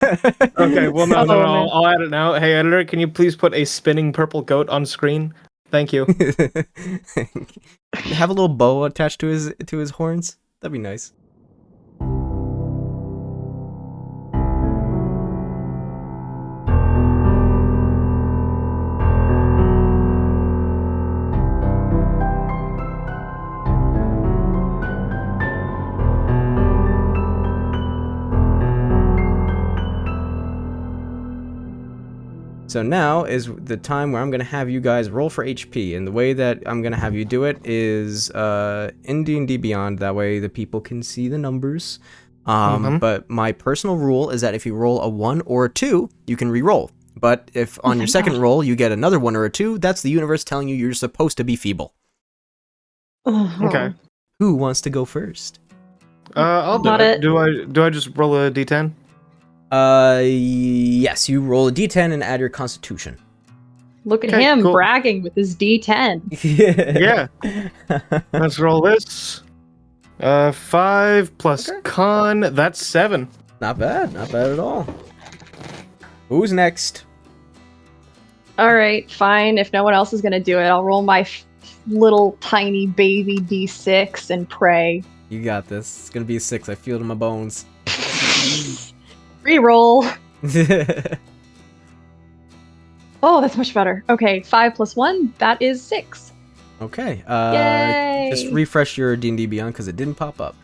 Okay, well, no, Oh, no, man. I'll add it now. Hey, editor, can you please put a spinning purple goat on screen? Thank you. Have a little bow attached to his horns. That'd be nice. So now is the time where I'm going to have you guys roll for HP, and the way that I'm going to have you do it is in D&D Beyond, that way the people can see the numbers. But my personal rule is that if you roll a 1 or a 2, you can re-roll. But if on your second roll you get another 1 or a 2, that's the universe telling you you're supposed to be feeble. Okay. Who wants to go first? I'll do Got it. it. Do I just roll a d10? Yes, you roll a d10 and add your constitution. Look at Okay, him cool. bragging with his D10. Yeah. Let's roll this. 5 plus con, that's 7. Not bad at all. Who's next? All right, fine. If no one else is gonna do it, I'll roll my little tiny baby D6 and pray. You got this. It's gonna be a 6. I feel it in my bones. Reroll. Oh, that's much better. Okay, 5 plus 1, that is 6. Okay. Yay! Just refresh your D&D Beyond because it didn't pop up.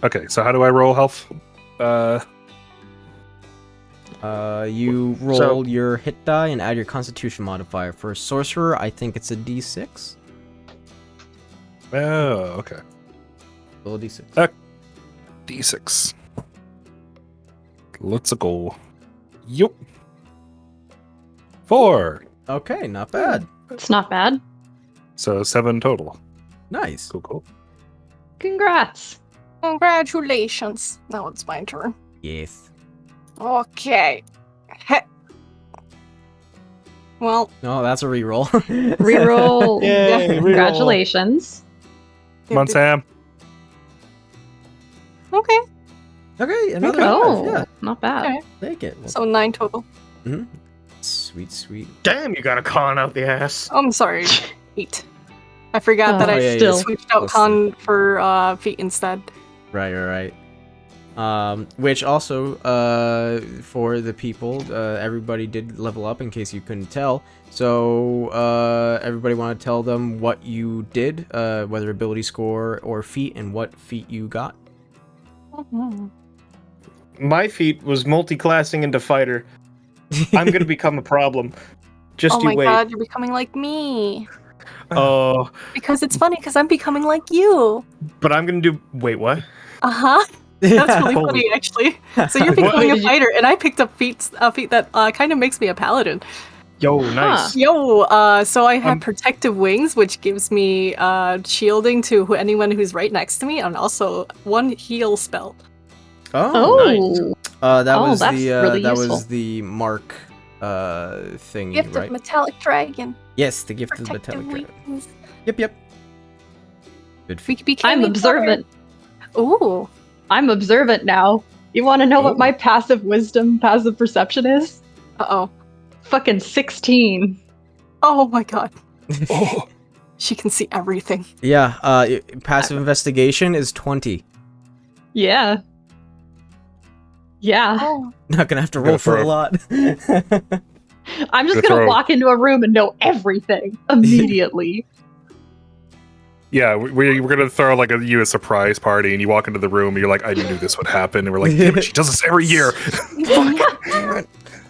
Okay, so how do I roll health? You roll your hit die and add your Constitution modifier. For a sorcerer, I think it's a D6. Oh, okay. Roll a D6. D6. Let's go. Yup. 4. Okay, not bad. It's not bad. So 7 total. Nice. Cool. Congrats. Congratulations. Now it's my turn. Yes. Okay. Heh. Well, No, that's a reroll. Reroll. Yay, Yeah, reroll. congratulations. Come on, Sam. okay. Okay, another Oh, 5. Yeah, not bad. Okay. take it. Well, So 9 total. sweet. Damn, you got a con out the ass. Oh, I'm sorry. 8. I forgot that Oh, I yeah, still. switched out Close con for feet instead. Right. Which also, for the people, everybody did level up in case you couldn't tell. So, everybody want to tell them what you did, whether ability score or feat, and what feat you got. Mhm. My feat was multi-classing into fighter. I'm gonna become a problem. Just Oh you my wait. god, you're becoming like me. Oh, Because it's funny, because I'm becoming like you. but I'm gonna do. Wait, what? Uh-huh. That's really Holy- funny, actually. So you're What becoming a did you- fighter, and I picked up a feat that kind of makes me a paladin. Yo, nice. Yo, so I have Um, protective wings, which gives me shielding to anyone who's right next to me, and also 1 heal spell. Oh, nice. Oh, That Oh, was that's the really that useful. was the mark thing, Gift right? of metallic dragon. Yes, the gift of the Protective metallic. wings. Yep. Good We feat. could be I'm candy observant. fire. Ooh. I'm observant now. You want to know what Oh. my passive perception is? Uh-oh. Fucking 16. Oh my god. Oh, She can see everything. Yeah. Passive investigation is 20. Yeah. Yeah. Oh. Not gonna have to Gonna roll for a throw- lot. I'm just Gonna gonna throw- walk into a room and know everything immediately. yeah, we're gonna throw like you a surprise party, and you walk into the room, and you're like, I knew this would happen, and we're like, damn it, she does this every year.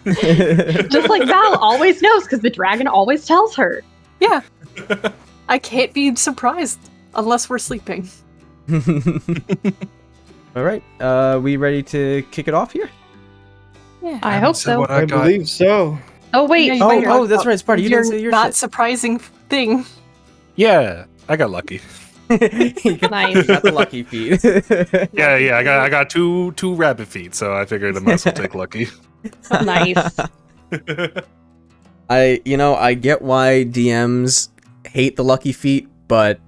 Just like Val always knows because the dragon always tells her. Yeah. I can't be surprised unless we're sleeping. All right. We ready to kick it off here? Yeah. I hope so. What I got. believe so. Oh wait, Yeah, you Oh, might oh, talk that's about right. It's part of you your didn't say your not shit. surprising thing. Yeah, I got lucky. You got Nice. the lucky feet. Yeah, I got two rabbit feet, so I figured I might as well take lucky. nice. I get why DMs hate the lucky feet, but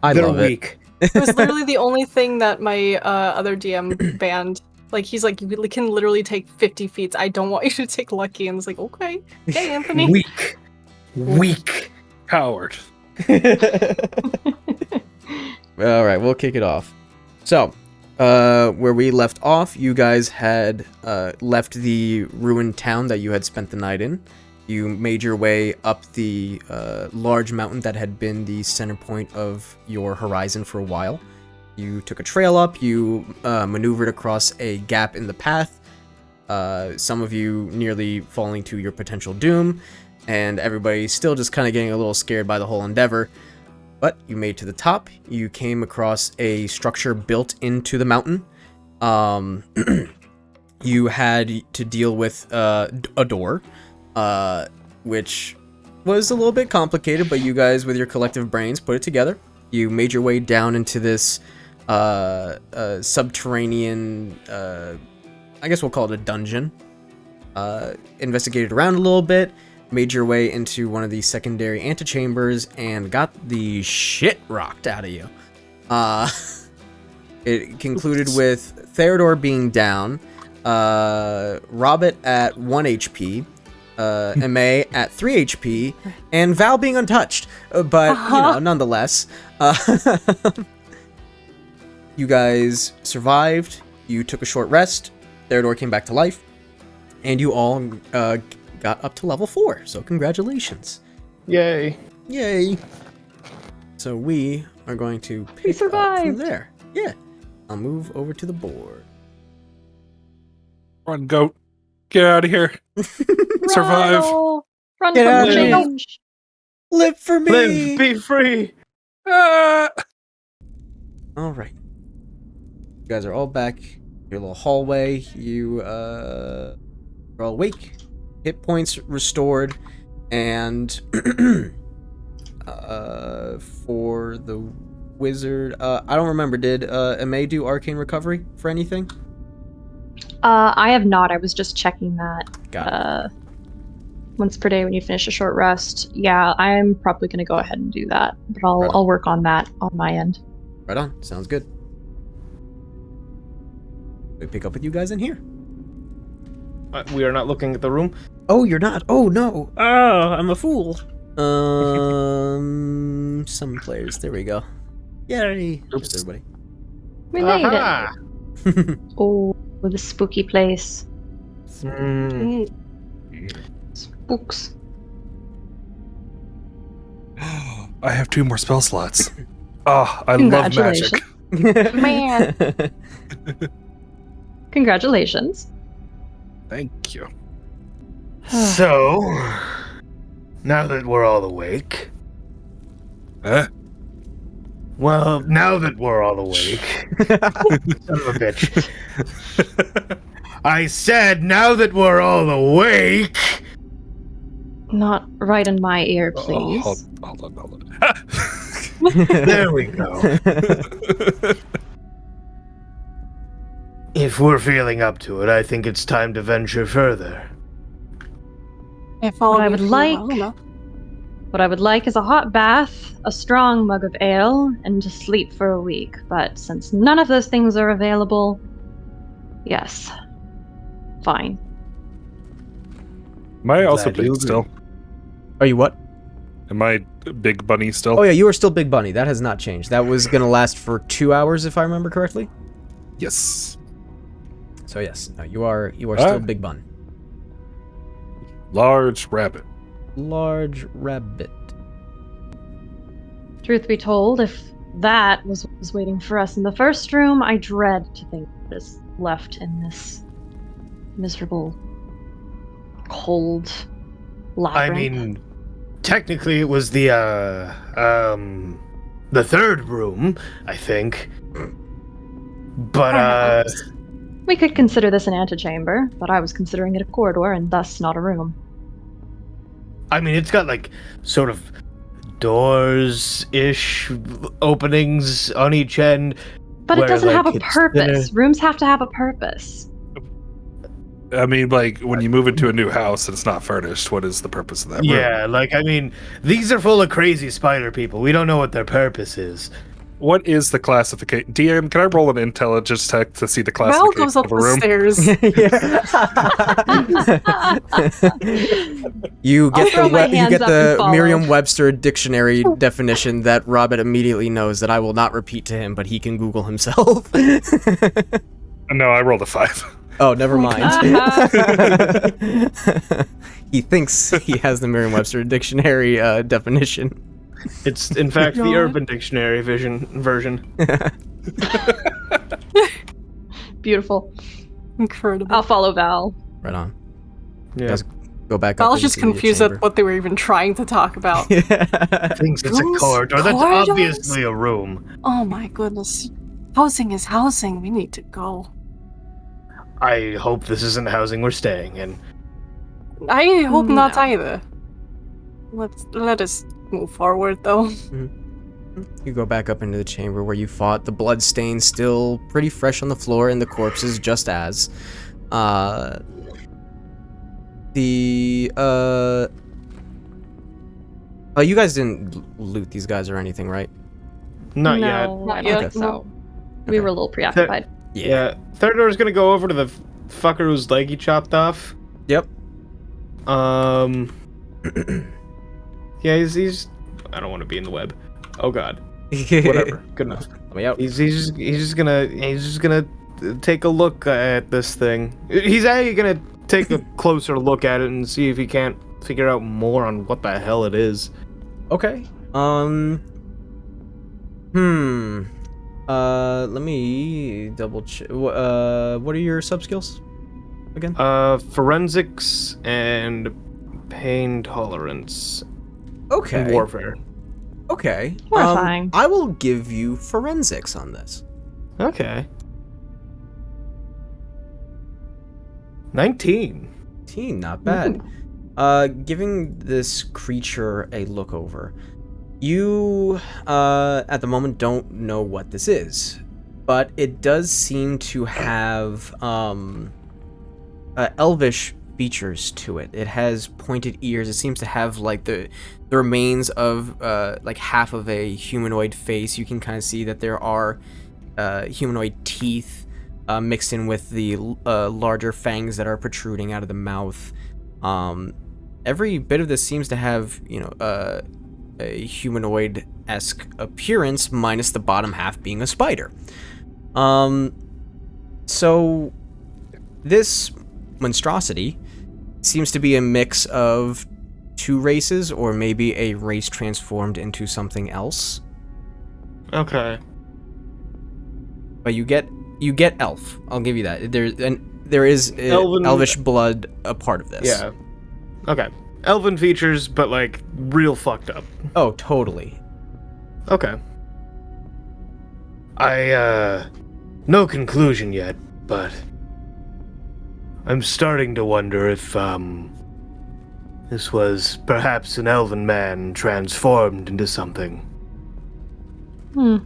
I They're love it. weak. It was literally the only thing that my other DM banned Like, he's like, you can literally take 50 feet. I don't want you to take Lucky. And it's like, okay, Anthony. Weak. Coward. All right, we'll kick it off. So, where we left off, you guys had left the ruined town that you had spent the night in. You made your way up the large mountain that had been the center point of your horizon for a while. You took a trail up, you maneuvered across a gap in the path, some of you nearly falling to your potential doom, and everybody still just kind of getting a little scared by the whole endeavor. But you made to the top, you came across a structure built into the mountain. You had to deal with a door, which was a little bit complicated, but you guys, with your collective brains, put it together. You made your way down into this subterranean, I guess we'll call it a dungeon. Investigated around a little bit, made your way into one of the secondary antechambers, and got the shit rocked out of you. It concluded with Theodore being down, Robert at 1 HP, MA at 3 HP, and Val being untouched. But, you know, nonetheless, you guys survived, you took a short rest, Theodore came back to life, and you all got up to level 4, so congratulations. Yay. Yay. So we are going to pick up from survived. there. Yeah. I'll move over to the board. Run, goat. Get out of here. Survive. Run Get from out the of here. change. Live for me! Live, be free. Ah! Alright. You guys are all back. Your little hallway. You are all awake. Hit points restored. And for the wizard, I don't remember, did MA do arcane recovery for anything? I have not. I was just checking that. Got it. Once per day when you finish a short rest. Yeah, I'm probably going to go ahead and do that. But Right. I'll work on that on my end. Right on. Sounds good. We pick up with you guys in here. We are not looking at the room. Oh, you're not. Oh, no. Oh, I'm a fool. Some players. There we go. Yay. Oops. There's everybody. We made Aha. it. Oh, the spooky place. Mm. Spooks. I have 2 more spell slots. Oh, I love magic. Man. Congratulations. Thank you. So, now that we're all awake. Huh? Well, now that we're all awake. Son of a bitch. I said, now that we're all awake. Not right in my ear, Oh, please. hold on. There we go. If we're feeling up to it, I think it's time to venture further. If all What I of would you feel like- well enough. What I would like is a hot bath, a strong mug of ale, and to sleep for a week. But since none of those things are available, yes. Fine. Am I also Glad you big still? Are you what? Am I big bunny still? Oh, yeah, you are still Big Bunny. That has not changed. That was going to last for 2 hours, if I remember correctly. Yes. So, yes, no, you are still Big Bun. Large rabbit. Large rabbit. Truth be told, if that was what was waiting for us in the first room, I dread to think what is left in this miserable, cold labyrinth. I mean, technically it was the third room, I think. But, We could consider this an antechamber, but I was considering it a corridor and thus not a room. I mean, it's got, like, sort of doors-ish openings on each end. But Where, it doesn't like, have a it's purpose. Rooms have to have a purpose. I mean, like, when you move into a new house and it's not furnished, what is the purpose of that room? Yeah, like, I mean, these are full of crazy spider people. We don't know what their purpose is. What is the classification? DM, can I roll an intelligence check to see the Val classification goes up of a the room? stairs. You I'll get throw my you hands get up and the follow. Merriam-Webster dictionary definition that Robert immediately knows that I will not repeat to him, but he can Google himself. No, I rolled a 5. Oh, never mind. Uh-huh. He thinks he has the Merriam-Webster dictionary definition. It's in fact the God. Urban Dictionary version. Beautiful. Incredible. I'll follow Val. Right on. Yeah. Guys, go back I up was just into your confused chamber. at what they were even trying to talk about. Thinks it's a Rooms? corridor. That's Corridors? obviously a room. Oh my goodness. Housing is housing. We need to go. I hope this isn't the housing we're staying in. I hope not No. either. Let us move forward though. You go back up into the chamber where you fought. The blood stain still pretty fresh on the floor, and the corpses just as. Oh, you guys didn't loot these guys or anything, right? Not no, yet. I Not don't yet, think so. no. We were a little preoccupied. Yeah. Third door's gonna go over to the fucker whose leg he chopped off. Yep. Yeah, he's. I don't want to be in the web. Oh god. Whatever. Good enough. Let me out. He's just gonna take a look at this thing. He's actually gonna take a closer look at it and see if he can't figure out more on what the hell it is. Okay. Let me double check. What are your sub skills again? Forensics and pain tolerance. Okay. And warfare. Okay. Horrifying. I will give you forensics on this. Okay. 19. Not bad. Giving this creature a look over. You, at the moment, don't know what this is, but it does seem to have elvish features to it. It has pointed ears. It seems to have like the remains of like half of a humanoid face. You can kind of see that there are humanoid teeth mixed in with the larger fangs that are protruding out of the mouth. Every bit of this seems to have, a humanoid-esque appearance, minus the bottom half being a spider. So this monstrosity seems to be a mix of two races, or maybe a race transformed into something else. Okay. But you get elf. I'll give you that. There is Elven- elvish blood a part of this. Yeah. Okay. Elven features, but like real fucked up. Oh, totally. Okay. No conclusion yet, but I'm starting to wonder if, this was perhaps an elven man transformed into something. Could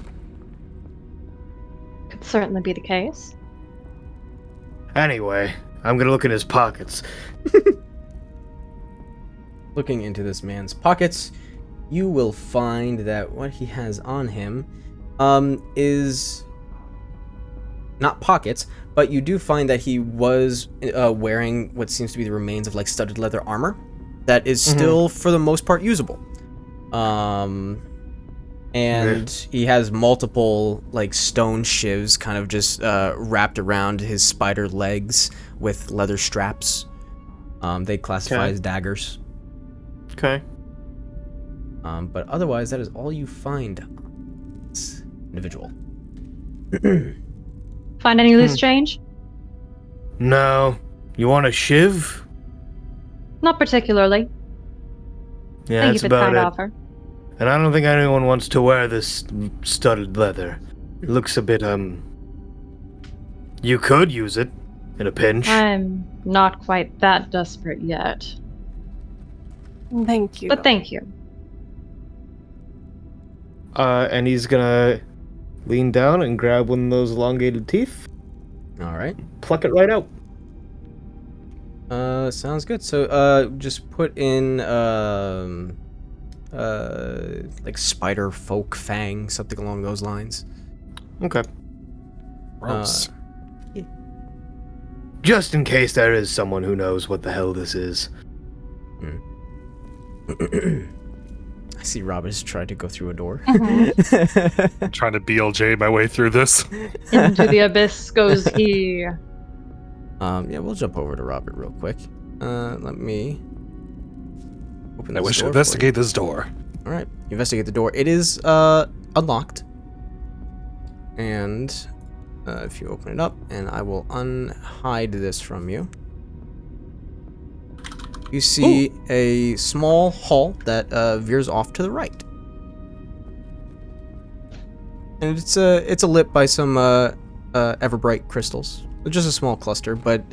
certainly be the case. Anyway, I'm gonna look in his pockets. Looking into this man's pockets, you will find that what he has on him is not pockets, but you do find that he was wearing what seems to be the remains of like studded leather armor that is still for the most part usable. And he has multiple like stone shivs kind of just wrapped around his spider legs with leather straps. They classify Okay. as daggers. Okay. But otherwise, that is all you find on this individual. Find any loose change? No. You want a shiv? Not particularly. Yeah, Thank you that's for the about kind it. offer. And I don't think anyone wants to wear this studded leather. It looks a bit, You could use it in a pinch. I'm not quite that desperate yet. Thank you. But thank you. And he's gonna lean down and grab one of those elongated teeth, All right. pluck it right out. Sounds good. So, just put in like spider folk fang, something along those lines. Okay. Gross. Just in case there is someone who knows what the hell this is. I see Robin's tried to go through a door. I'm trying to BLJ my way through this. Into the abyss goes he. Yeah, we'll jump over to Robert real quick. Let me open I this wish to door for investigate this door. you. All right, investigate the door. It is unlocked, and if you open it up, and I will unhide this from you. You see a small hall that veers off to the right, and it's lit by some Everbright crystals. Just a small cluster, but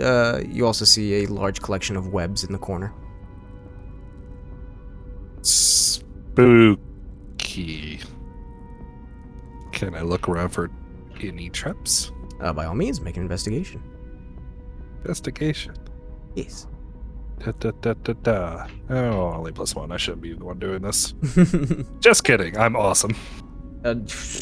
you also see a large collection of webs in the corner. Spooky. Can I look around for any traps? By all means, make an investigation. Investigation. Yes. Oh, only +1. I shouldn't be the one doing this. Just kidding. I'm awesome. Oh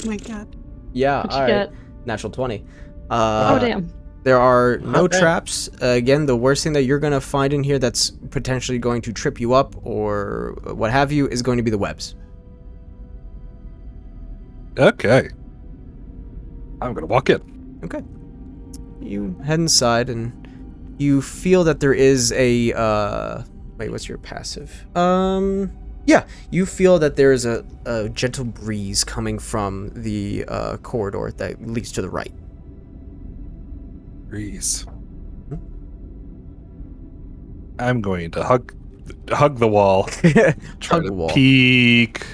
my god. Yeah, What'd you all right. get? Natural 20. Oh damn. There are no Not bad. traps. Again, the worst thing that you're going to find in here that's potentially going to trip you up or what have you is going to be the webs. Okay. I'm gonna walk in. Okay. You head inside and you feel that there is a wait, what's your passive? Yeah, you feel that there is a gentle breeze coming from the corridor that leads to the right. Breeze. I'm going to hug the wall. Try Hug to the wall. peek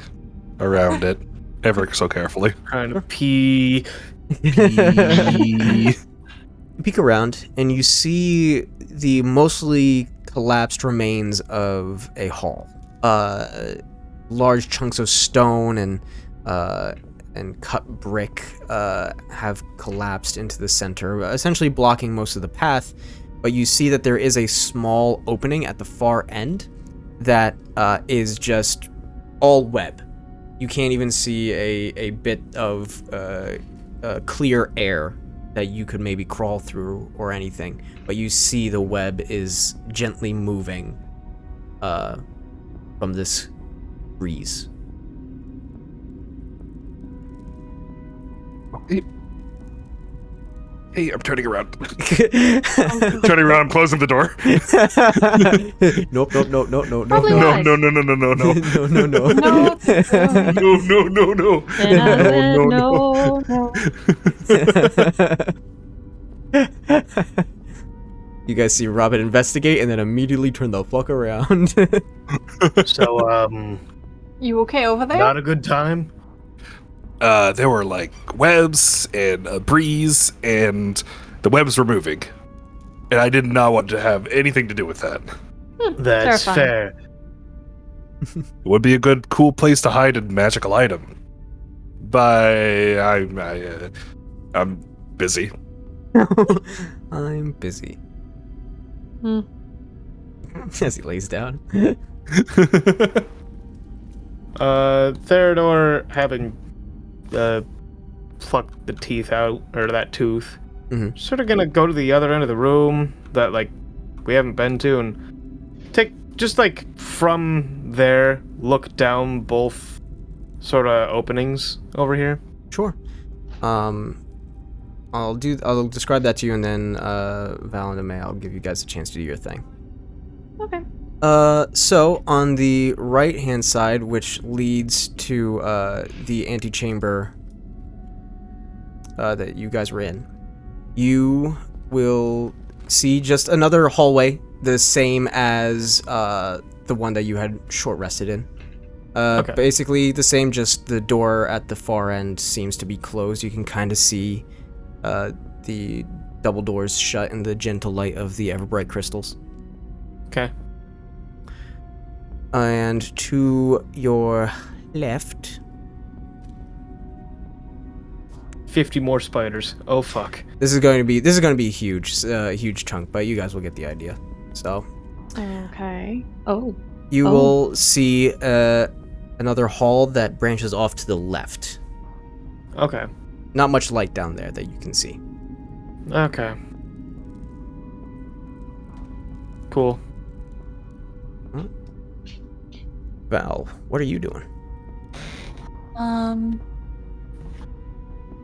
around it ever so carefully. Trying to pee. You peek around and you see the mostly collapsed remains of a hall. Large chunks of stone and cut brick have collapsed into the center, essentially blocking most of the path. But you see that there is a small opening at the far end that is just all web. You can't even see a bit of clear air that you could maybe crawl through or anything. But you see the web is gently moving from this breeze. Hey, I'm turning around. Turning around, I'm closing the door. Nope. Probably No, wise. no. No. No. No. And I said No. no. You guys see Robin investigate and then immediately turn the fuck around. So, You okay over there? not a good time? There were like webs and a breeze, and the webs were moving. And I did not want to have anything to do with that. That's Terrifying. fair. It would be a good, cool place to hide a magical item. But I'm busy. I'm busy. Hmm. As he lays down. Theodore, having plucked the teeth out, or that tooth, Mhm. sort of gonna go to the other end of the room that, like, we haven't been to, and take, just, like, from there, look down both sort of openings over here. Sure. I'll describe that to you, and then Val and May, I'll give you guys a chance to do your thing. Okay. So on the right-hand side, which leads to the antechamber that you guys were in, you will see just another hallway, the same as the one that you had short rested in. Okay. Basically the same, just the door at the far end seems to be closed. You can kind of see the double doors shut in the gentle light of the Everbright crystals. Okay. And to your left, 50 more spiders. Oh, fuck. this is going to be a huge chunk, but you guys will get the idea. So Okay. Oh. you Oh. will see a another hall that branches off to the left. Okay. Not much light down there that you can see. Okay. Cool. Val, what are you doing? I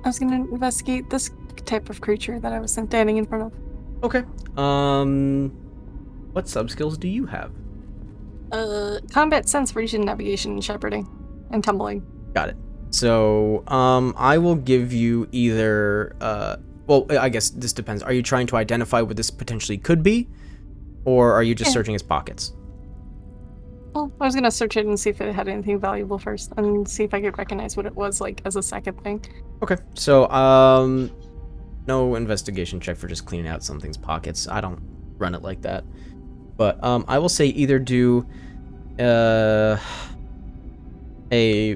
was gonna investigate this type of creature that I was standing in front of. Okay. What sub-skills do you have? Combat sense, region, navigation, and shepherding, and tumbling. Got it. So, I will give you either, well, I guess this depends. Are you trying to identify what this potentially could be? Or are you just searching his pockets? Well, I was gonna search it and see if it had anything valuable first, and see if I could recognize what it was, like, as a second thing. Okay. So, no investigation check for just cleaning out something's pockets. I don't run it like that. But, I will say either do, a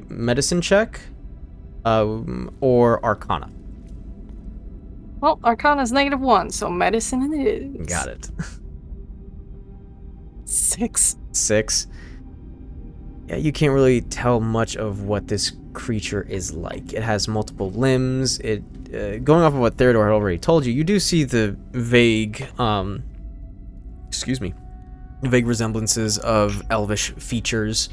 medicine check, or Arcana. Well, Arcana's -1, so medicine it is. Got it. 6. 6. Yeah, you can't really tell much of what this creature is like. It has multiple limbs. It, going off of what Theodore had already told you, you do see the vague, vague resemblances of elvish features.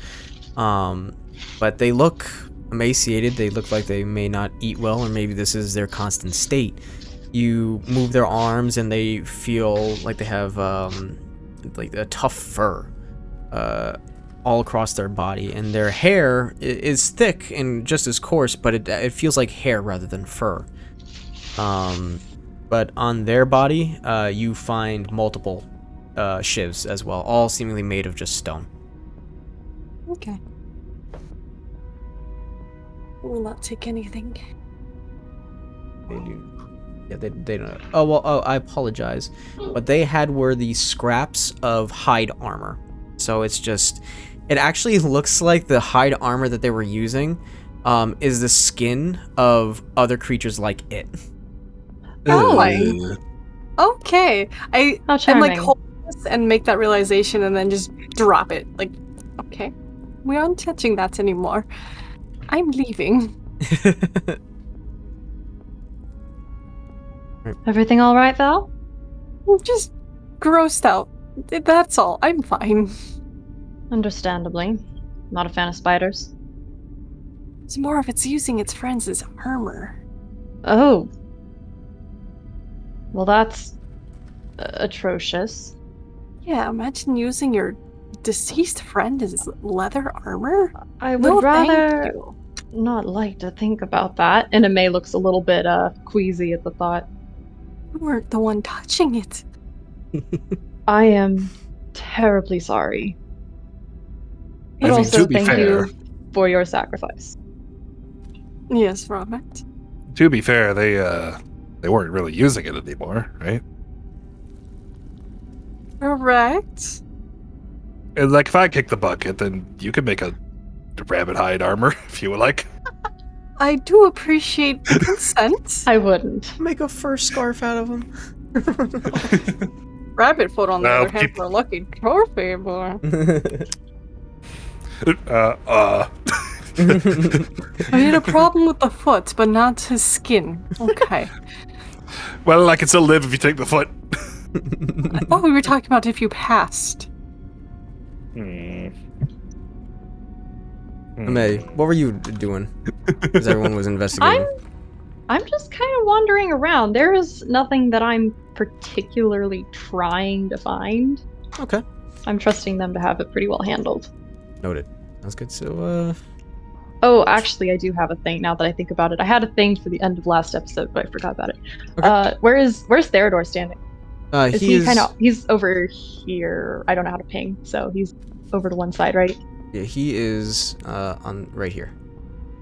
But they look emaciated. They look like they may not eat well, or maybe this is their constant state. You move their arms and they feel like they have, like a tough fur all across their body, and their hair is thick and just as coarse, but it feels like hair rather than fur. But on their body, you find multiple shivs as well, all seemingly made of just stone. Okay. Will not take anything. They do. Yeah, they don't. Oh, well, I apologize. What they had were the scraps of hide armor. So it's just, it actually looks like the hide armor that they were using is the skin of other creatures like it. Oh, Ugh. okay. How I'm charming. like hold this and make that realization and then just drop it. Like, okay, we aren't touching that anymore. I'm leaving. Everything all right, Val? I'm just grossed out. That's all. I'm fine. Understandably. Not a fan of spiders. It's more of it's using its friends as armor. Oh. Well, that's atrocious. Yeah, imagine using your deceased friend as leather armor. I would No, rather thank you. not like to think about that. And May looks a little bit queasy at the thought. You weren't the one touching it. I am terribly sorry. But I mean, also to be thank fair- you for your sacrifice. Yes, Robert. To be fair, they weren't really using it anymore, right? Correct. And like, if I kick the bucket, then you can make a rabbit hide armor if you would like. I do appreciate the consent. I wouldn't. Make a fur scarf out of them. Rabbit foot, on the No, other hand, keep- for lucky trophy, boy. I had a problem with the foot, but not his skin. Okay. Well, I can still live if you take the foot. I thought we were talking about if you passed. May, what were you doing? As everyone was investigating. I'm just kind of wandering around. There is nothing that I'm particularly trying to find. Okay. I'm trusting them to have it pretty well handled. Noted. That's good. So, Oh, actually, I do have a thing now that I think about it. I had a thing for the end of last episode, but I forgot about it. Okay. Where's Theodore standing? Is he is kind of? He's over here. I don't know how to ping, so he's over to one side, right? Yeah, he is on right here.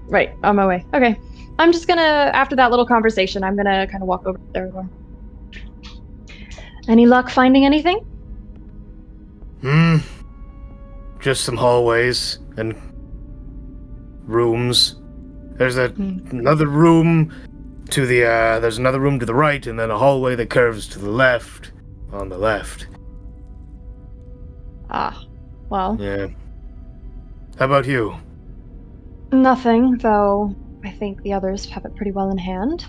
Right, on my way. Okay. I'm just gonna, after that little conversation, I'm gonna kind of walk over to Theodore. Any luck finding anything? Just some hallways and rooms. There's another room to the there's another room to the right, and then a hallway that curves to the left. On the left. Ah, well, Yeah. How about you? Nothing, though I think the others have it pretty well in hand.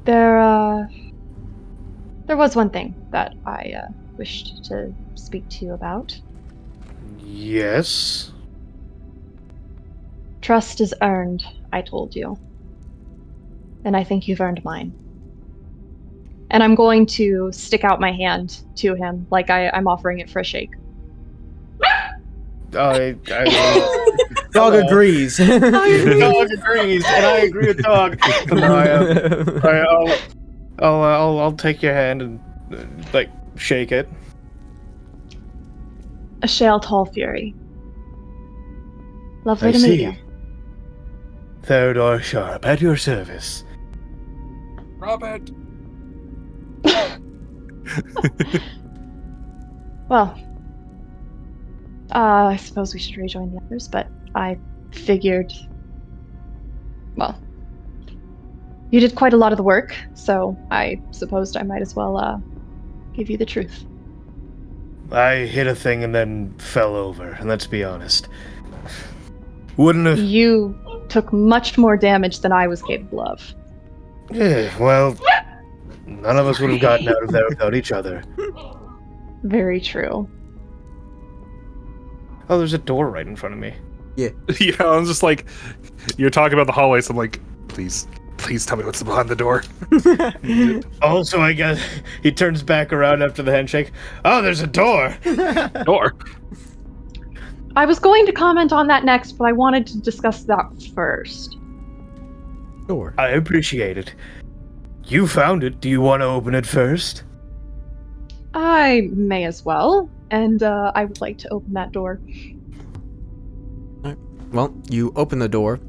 There was one thing that I wished to speak to you about. Yes? Trust is earned, I told you. And I think you've earned mine. And I'm going to stick out my hand to him, like I'm offering it for a shake. I Dog agrees. Dog agrees, and I agree with dog. No, I'll take your hand and like shake it. A Shale Tall Fury. Lovely I to meet see. you. Theodore Sharp, at your service. Robert. Well, I suppose we should rejoin the others, but I figured, well, you did quite a lot of the work, so I supposed I might as well give you the truth. I hit a thing and then fell over, and let's be honest. Wouldn't have... You took much more damage than I was capable of. Yeah, well, none of us would have gotten out of there without each other. Very true. Oh, there's a door right in front of me. Yeah, I'm just like, you're talking about the hallway, so I'm like, please tell me what's behind the door. Also, I guess he turns back around after the handshake. Oh, there's a door! Door. I was going to comment on that next, but I wanted to discuss that first. Sure. I appreciate it. You found it. Do you want to open it first? I may as well, and I would like to open that door. Well, you open the door,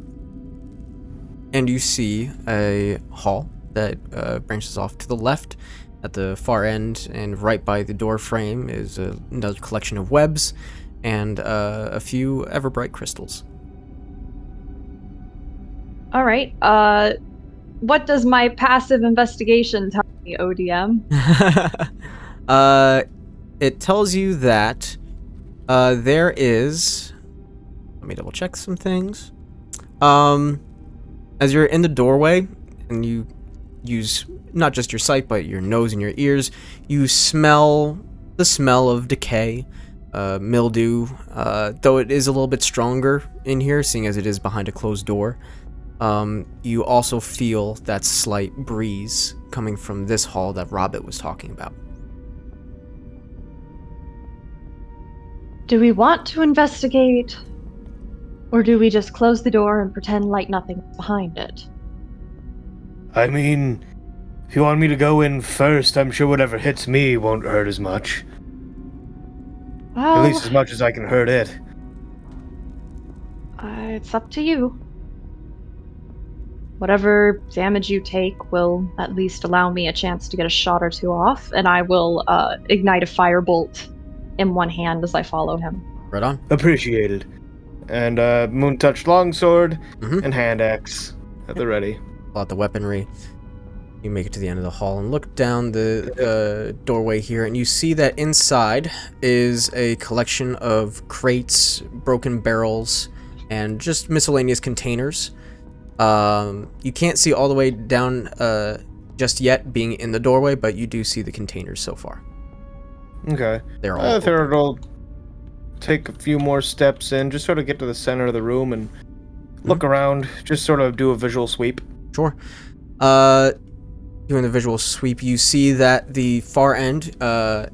and you see a hall that branches off to the left. At the far end, and right by the door frame, is another collection of webs and a few ever-bright crystals. All right. What does my passive investigation tell me, ODM? It tells you that there is... Let me double check some things. As you're in the doorway, and you use not just your sight, but your nose and your ears, you smell the smell of decay, mildew, though it is a little bit stronger in here, seeing as it is behind a closed door. You also feel that slight breeze coming from this hall that Robert was talking about. Do we want to investigate, or do we just close the door and pretend like nothing's behind it? I mean, if you want me to go in first, I'm sure whatever hits me won't hurt as much. Well, At least as much as I can hurt it. It's up to you. Whatever damage you take will at least allow me a chance to get a shot or two off, and I will ignite a firebolt in one hand as I follow him. Right on. Appreciated. And Moon Touch Longsword Mhm. and Hand Axe at the ready. Pull out the weaponry. You make it to the end of the hall and look down the doorway here, and you see that inside is a collection of crates, broken barrels, and just miscellaneous containers. You can't see all the way down just yet, being in the doorway, but you do see the containers so far. Okay. They're all I open. think I'll take a few more steps in, just sort of get to the center of the room and look around, just sort of do a visual sweep. Sure. Doing the visual sweep, you see that the far end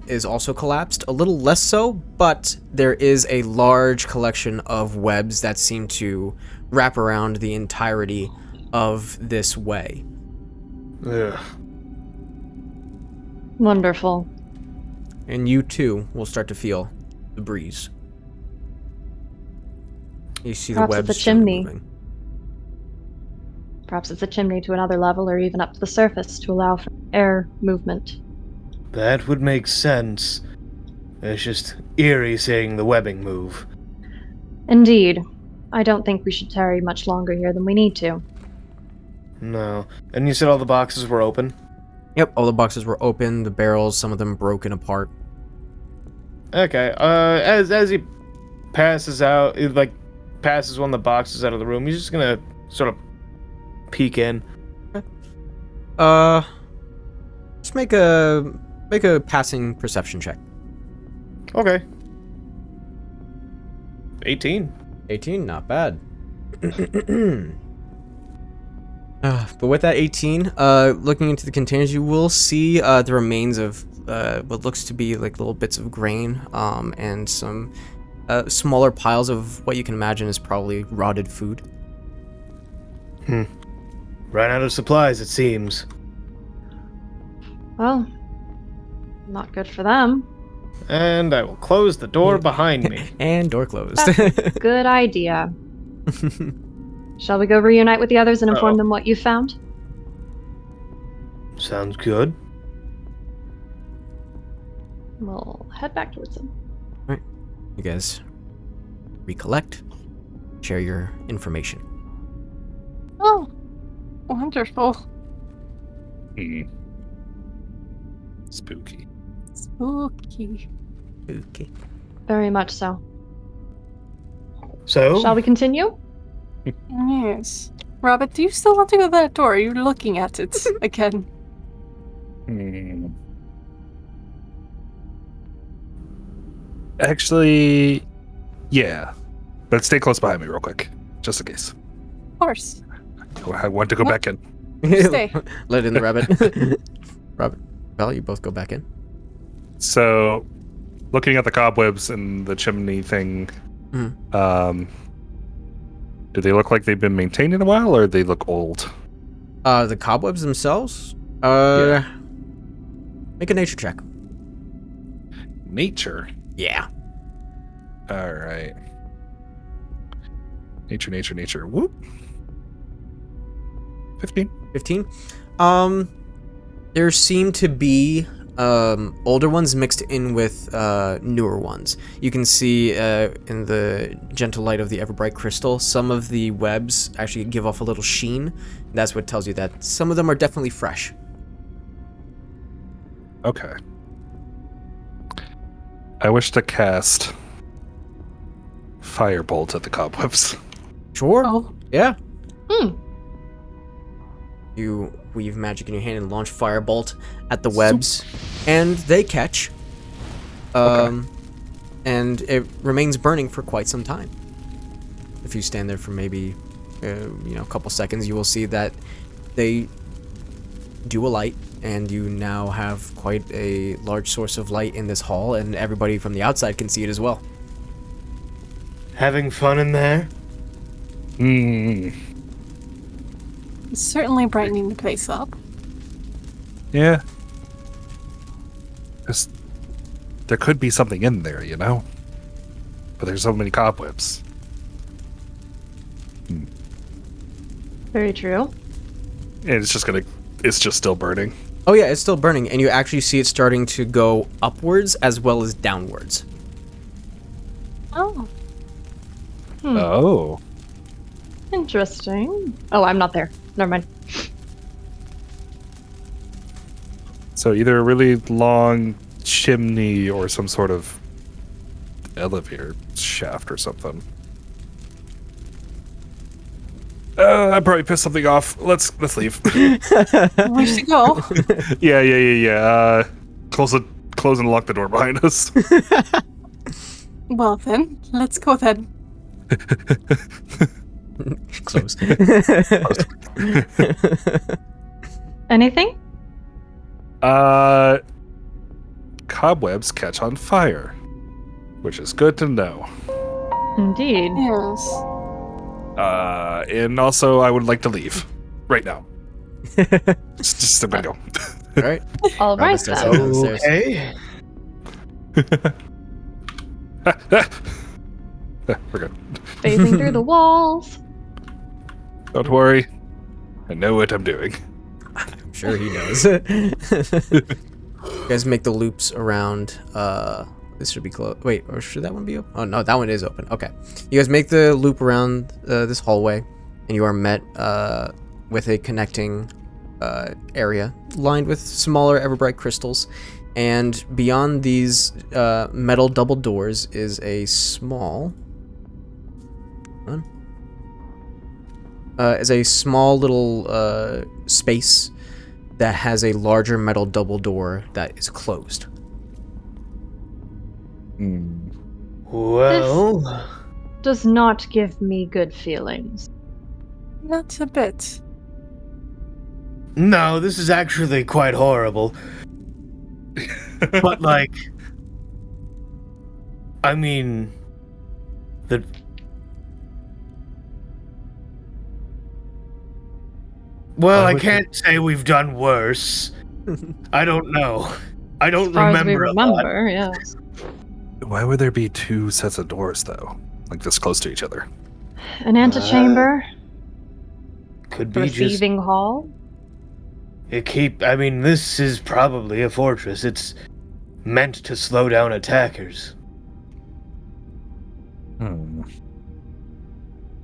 is also collapsed. A little less so, but there is a large collection of webs that seem to wrap around the entirety of this way. Ugh. Wonderful. And you too will start to feel the breeze. You see Perhaps the it's webs a start chimney. moving. Perhaps it's a chimney to another level, or even up to the surface to allow for air movement. That would make sense. It's just eerie seeing the webbing move. Indeed. I don't think we should tarry much longer here than we need to. No. And you said all the boxes were open? Yep, all the boxes were open, the barrels, some of them broken apart. Okay. As he passes out, like passes one of the boxes out of the room. He's just gonna sort of peek in. Just make a passing perception check. Okay. 18. 18, not bad. But with that 18, looking into the containers, you will see the remains of what looks to be like little bits of grain, and some smaller piles of what you can imagine is probably rotted food. Ran out of supplies, it seems. Well, not good for them. And I will close the door behind me. And door closed. Good idea. Shall we go reunite with the others and inform them what you found? Sounds good. We'll head back towards them. Alright. You guys recollect, share your information. Oh, wonderful. Spooky. Spooky. Okay. Very much so. So, Shall we continue? Yes. Robert, do you still want to go to that door? Are you looking at it again? Actually, yeah. But stay close behind me real quick, just in case. Of course. I want to go back in. Stay. Let in the rabbit. Rabbit. Val, you both go back in. So, looking at the cobwebs and the chimney thing, do they look like they've been maintained in a while, or they look old? The cobwebs themselves? Yeah. Make a nature check. Nature. Yeah. All right. Nature. Whoop. 15. 15. There seem to be older ones mixed in with newer ones. You can see in the gentle light of the ever-bright crystal, some of the webs actually give off a little sheen. That's what tells you that some of them are definitely fresh. Okay. I wish to cast Firebolt at the cobwebs. Sure. Oh. Yeah. Hmm. You weave magic in your hand and launch Firebolt at the webs, and they catch. Okay. And it remains burning for quite some time. If you stand there for maybe, a couple seconds, you will see that they do alight, and you now have quite a large source of light in this hall, and everybody from the outside can see it as well. having fun in there? It's certainly brightening the place up. Yeah. There could be something in there, you know? But there's so many cobwebs. Very true. And it's just still burning. Oh yeah, it's still burning, and you actually see it starting to go upwards as well as downwards. Oh. Oh. Interesting. Oh, I'm not there. Never mind. So either a really long chimney or some sort of elevator shaft or something. I probably pissed something off. Let's leave. We should go. Yeah. Close and lock the door behind us. Well then, let's go then. Close. Anything? Cobwebs catch on fire, which is good to know. Indeed. Yes. And also I would like to leave right now. just let me go. All right. All right Robert says then. downstairs. Okay. We're good. Phasing through the walls. Don't worry. I know what I'm doing. I'm sure he knows. You guys make the loops around. This should be closed. Wait, or should that one be open? Oh no, that one is open. Okay. You guys make the loop around this hallway, and you are met with a connecting area lined with smaller ever-bright crystals. And beyond these metal double doors is a small... Is a small little space that has a larger metal double door that is closed. Well, Does not give me good feelings. Not a bit. no, this is actually quite horrible. But like, I mean, the well, Why I would can't say we've done worse. I don't know. I don't As far as we remember a lot. remember, yes. Why would there be two sets of doors though, like this close to each other? An antechamber, Could a be just receiving hall. I mean, this is probably a fortress. It's meant to slow down attackers.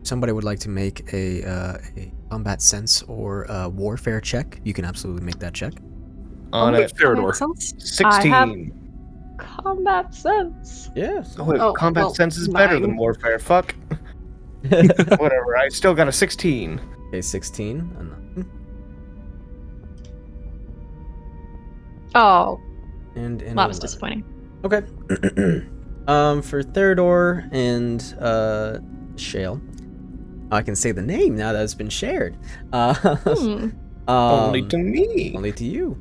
Somebody would like to make a combat sense or a warfare check. You can absolutely make that check. On With it, Farador. Makes sense. 16. I have combat sense. Yes. Oh, wait, Oh, combat well, sense is better than 9. warfare. Fuck. Whatever. I still got a 16. Okay, 16. Oh, And that was 11. disappointing. Okay. For Theodore and Shale, I can say the name now that it's been shared. Only to me. Only to you.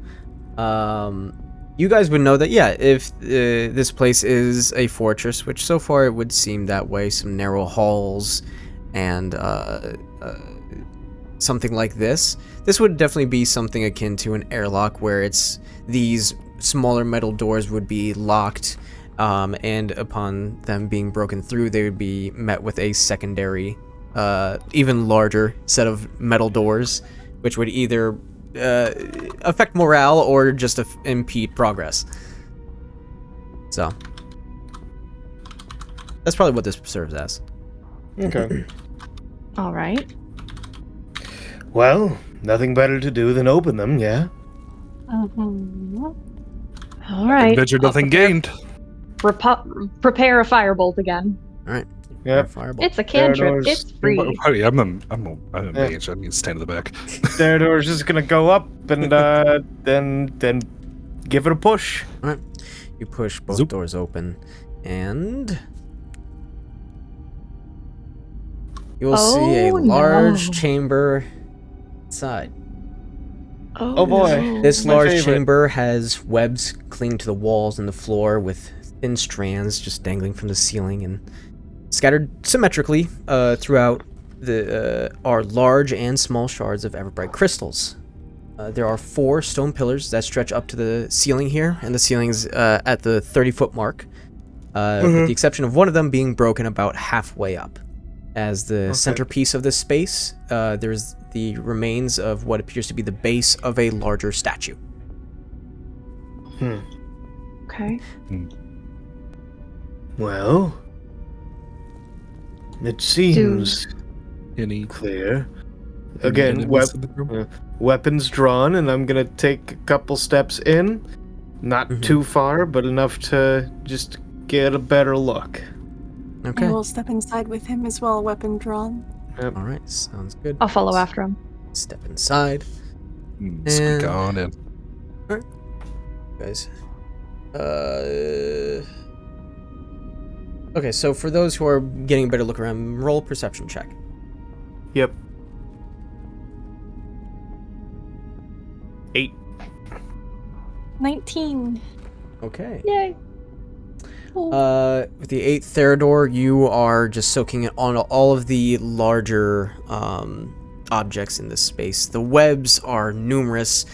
You guys would know that, yeah, if this place is a fortress, which so far it would seem that way, some narrow halls and something like this would definitely be something akin to an airlock where it's these smaller metal doors would be locked, and upon them being broken through, they would be met with a secondary, even larger set of metal doors, which would either affect morale or just impede progress. So that's probably what this serves as. Okay. All right. Well, nothing better to do than open them, yeah? All right. Adventure, I'll nothing gained. Prepare a firebolt again. All right. Yep. Fireball. It's a cantrip. Theredore's- It's free. I'm a mage. I need to stand in the back. Theodore's just gonna go up and then give it a push. All right. You push both Zoop. doors open, and you'll see a Oh, large no. chamber inside. Oh, boy. no. This My large favorite. chamber has webs clinging to the walls and the floor with thin strands just dangling from the ceiling and scattered symmetrically throughout are large and small shards of everbright crystals. There are 4 stone pillars that stretch up to the ceiling here, and the ceiling's at the 30-foot mark, with the exception of one of them being broken about halfway up. As the centerpiece of this space, there's the remains of what appears to be the base of a larger statue. Okay. Well, it seems Any clear. Again, enemies in the room? weapons drawn, and I'm gonna take a couple steps in. Not too far, but enough to just get a better look. Okay. I will step inside with him as well, weapon drawn. All right. Sounds good. I'll follow after him. Step inside. Squeak on in. Guys. Okay, so for those who are getting a better look around, roll a perception check. Yep. 8. 19. Okay. Yay. With the 8th Theodore, you are just soaking in on all of the larger objects in this space. The webs are numerous,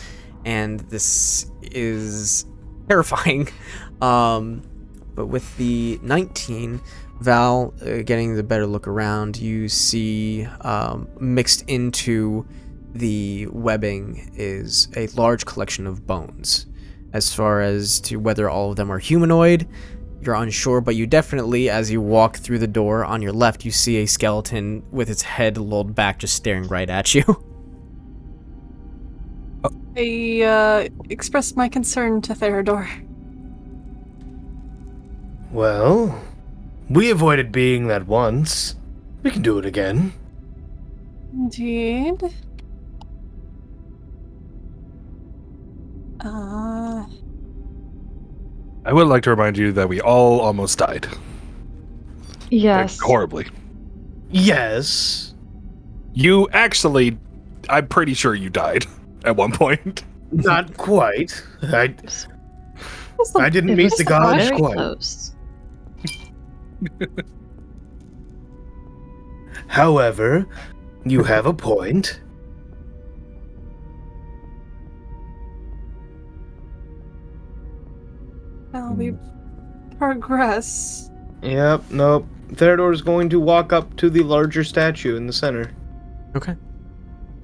and this is terrifying. But with the 19, Val, getting the better look around, you see mixed into the webbing is a large collection of bones. As far as to whether all of them are humanoid, you're unsure, but you definitely, as you walk through the door on your left, you see a skeleton with its head lulled back, just staring right at you. I expressed my concern to Theodore. Well, we avoided being that once. We can do it again. Indeed. I would like to remind you that we all almost died. Yes. Like, horribly. Yes. You actually, I'm pretty sure you died at one point. Not quite. I didn't It meet was the gods very quite. close. However, you have a point. Well, we progress. Yep, nope. Theodor's going to walk up to the larger statue in the center. Okay.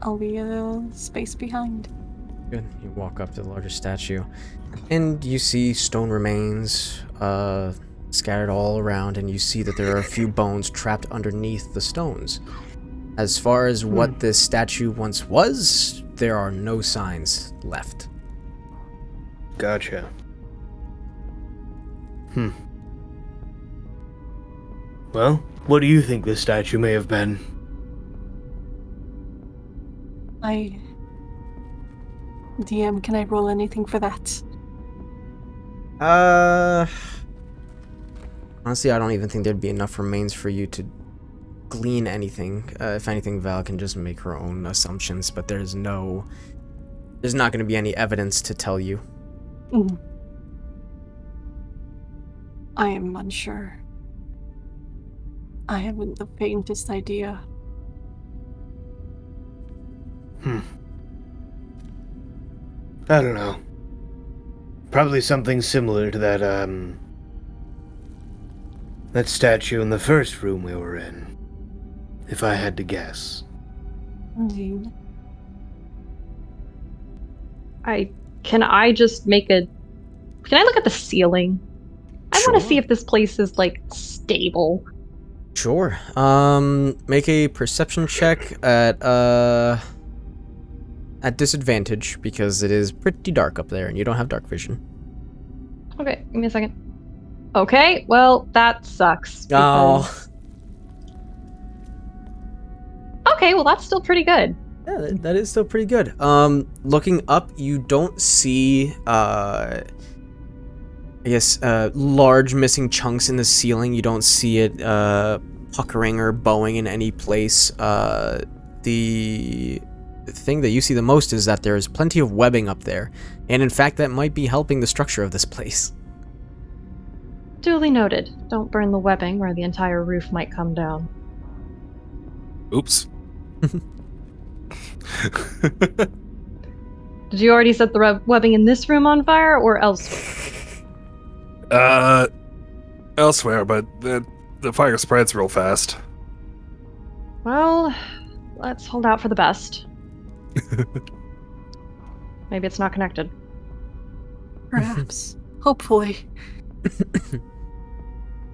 I'll be a space behind. Good. You walk up to the larger statue, and you see stone remains scattered all around, and you see that there are a few bones trapped underneath the stones. As far as what this statue once was, there are no signs left. Gotcha. Well, what do you think this statue may have been? DM, can I roll anything for that? Honestly, I don't even think there'd be enough remains for you to glean anything. If anything, Val can just make her own assumptions, but there's not going to be any evidence to tell you. Mm. I am unsure. I haven't the faintest idea. I don't know. Probably something similar to that statue in the first room we were in, if I had to guess. Indeed. Can I look at the ceiling? I want to Sure. see if this place is like stable. Sure. Make a perception check at disadvantage because it is pretty dark up there and you don't have dark vision. Okay, give me a second. Okay, well, that sucks. Oh. because- Okay, well, that's still pretty good. Yeah, that is still pretty good. Looking up, you don't see, large missing chunks in the ceiling. You don't see it, puckering or bowing in any place. The thing that you see the most is that there is plenty of webbing up there. And in fact, that might be helping the structure of this place. Duly noted. Don't burn the webbing or the entire roof might come down. Oops. Did you already set the webbing in this room on fire or elsewhere? Elsewhere, but the fire spreads real fast. Well, let's hold out for the best. Maybe it's not connected. Perhaps. Hopefully.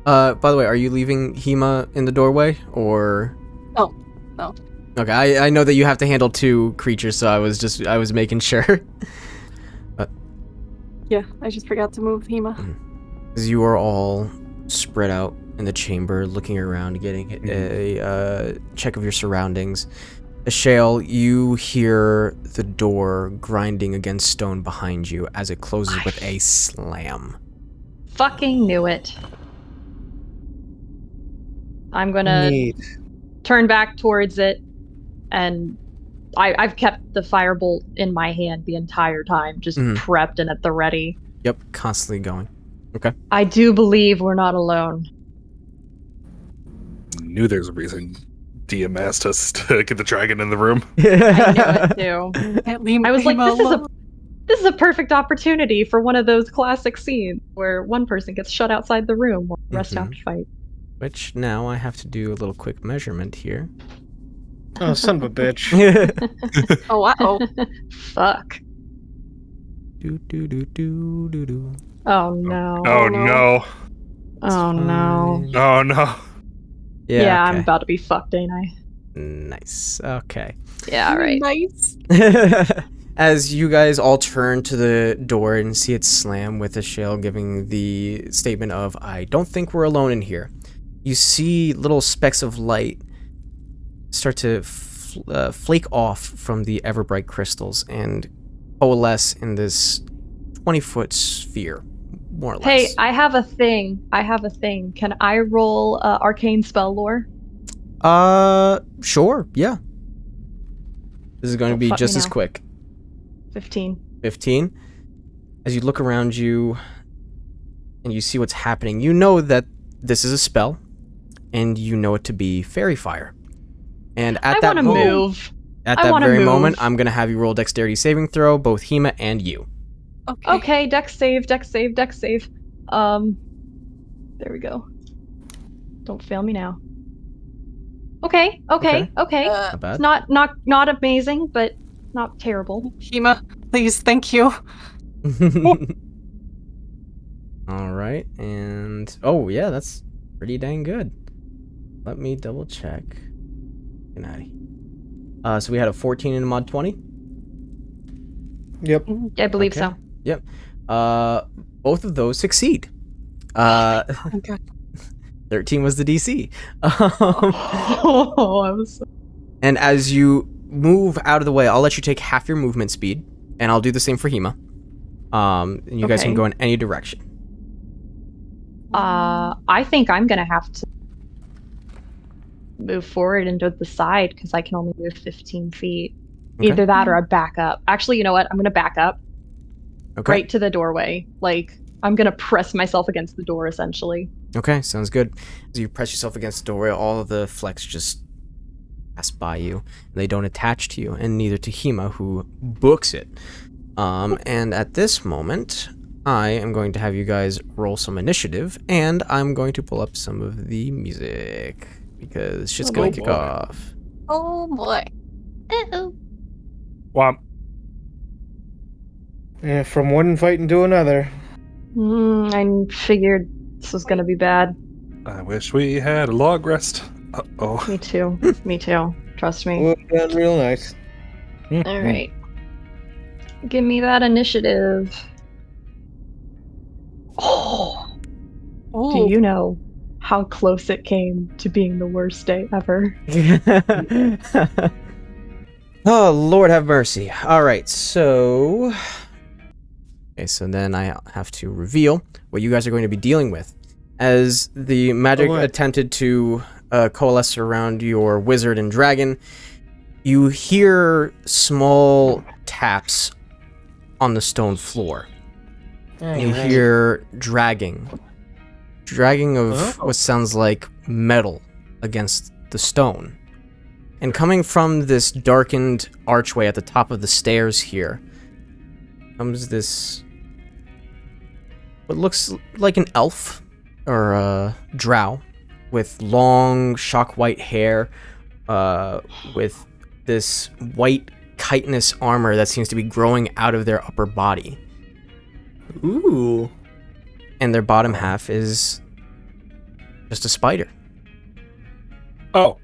By the way, are you leaving Hema in the doorway, or? Oh, no. Okay, I know that you have to handle two creatures, so I was making sure. Yeah, I just forgot to move Hema. As you are all spread out in the chamber, looking around, getting a check of your surroundings. Shale, you hear the door grinding against stone behind you as it closes with a slam. Fucking knew it. I'm gonna Neat. turn back towards it, and I've kept the firebolt in my hand the entire time, just prepped and at the ready. Yep, constantly going. Okay. I do believe we're not alone. Knew there's a reason DM asked us to get the dragon in the room. I knew it too. Can't leave I was like, Hema this is a perfect opportunity for one of those classic scenes where one person gets shut outside the room while the rest have to fight. Which now I have to do a little quick measurement here. Oh, son of a bitch. Oh, wow. Fuck. Do do do do do do. Oh no. Oh no. no. Oh no. Oh no. Yeah, I'm okay. about to be fucked, ain't I? Nice. Okay. Yeah, right. Nice. As you guys all turn to the door and see it slam with a shell giving the statement of, "I don't think we're alone in here." You see little specks of light start to flake off from the Everbright crystals and coalesce in this 20-foot sphere, more or less. Hey, I have a thing. Can I roll arcane spell lore? Sure, yeah. This is going to Don't be fuck just me as now. quick. 15. 15. As you look around you and you see what's happening, you know that this is a spell, and you know it to be fairy fire. And at I that want to moment, move. at I that wanna very move. moment, I'm gonna have you roll dexterity saving throw, both Hema and you. Okay, dex save. There we go. Don't fail me now. Okay. Not bad. It's not amazing, but not terrible. Hema, please, thank you. All right, and oh yeah, that's pretty dang good. Let me double check. Get out of here. So we had a 14 and a mod 20. Yep. I believe Okay. so. Yep. Both of those succeed. Oh my god. 13 was the DC. Oh, I was. And as you move out of the way, I'll let you take half your movement speed, and I'll do the same for Hema. And you guys can Okay. go in any direction. I think I'm gonna have to move forward and to the side because I can only move 15 feet. Okay. Either that or I back up. Actually, you know what? I'm gonna back up Okay. right to the doorway. Like I'm gonna press myself against the door essentially. Okay, sounds good. As you press yourself against the doorway, all of the flecks just pass by you. They don't attach to you, and neither to Hema, who books it. And at this moment, I am going to have you guys roll some initiative, and I'm going to pull up some of the music because shit's Oh gonna boy. kick off. Oh boy. Uh-oh. Womp. Yeah, from one fight into another. I figured this was gonna be bad. I wish we had a log rest. Uh-oh. Me too. Me too. Trust me. Would have been real nice. All right. Give me that initiative. Oh, Oh, do you know how close it came to being the worst day ever? Oh, Lord have mercy. All right, so... Okay, so then I have to reveal what you guys are going to be dealing with. As the magic what? attempted to coalesce around your wizard and dragon, you hear small taps on the stone floor. You hear dragging of what sounds like metal against the stone. And coming from this darkened archway at the top of the stairs here comes this what looks like an elf or a drow with long shock white hair, with this white chitinous armor that seems to be growing out of their upper body. Ooh. And their bottom half is just a spider. Oh.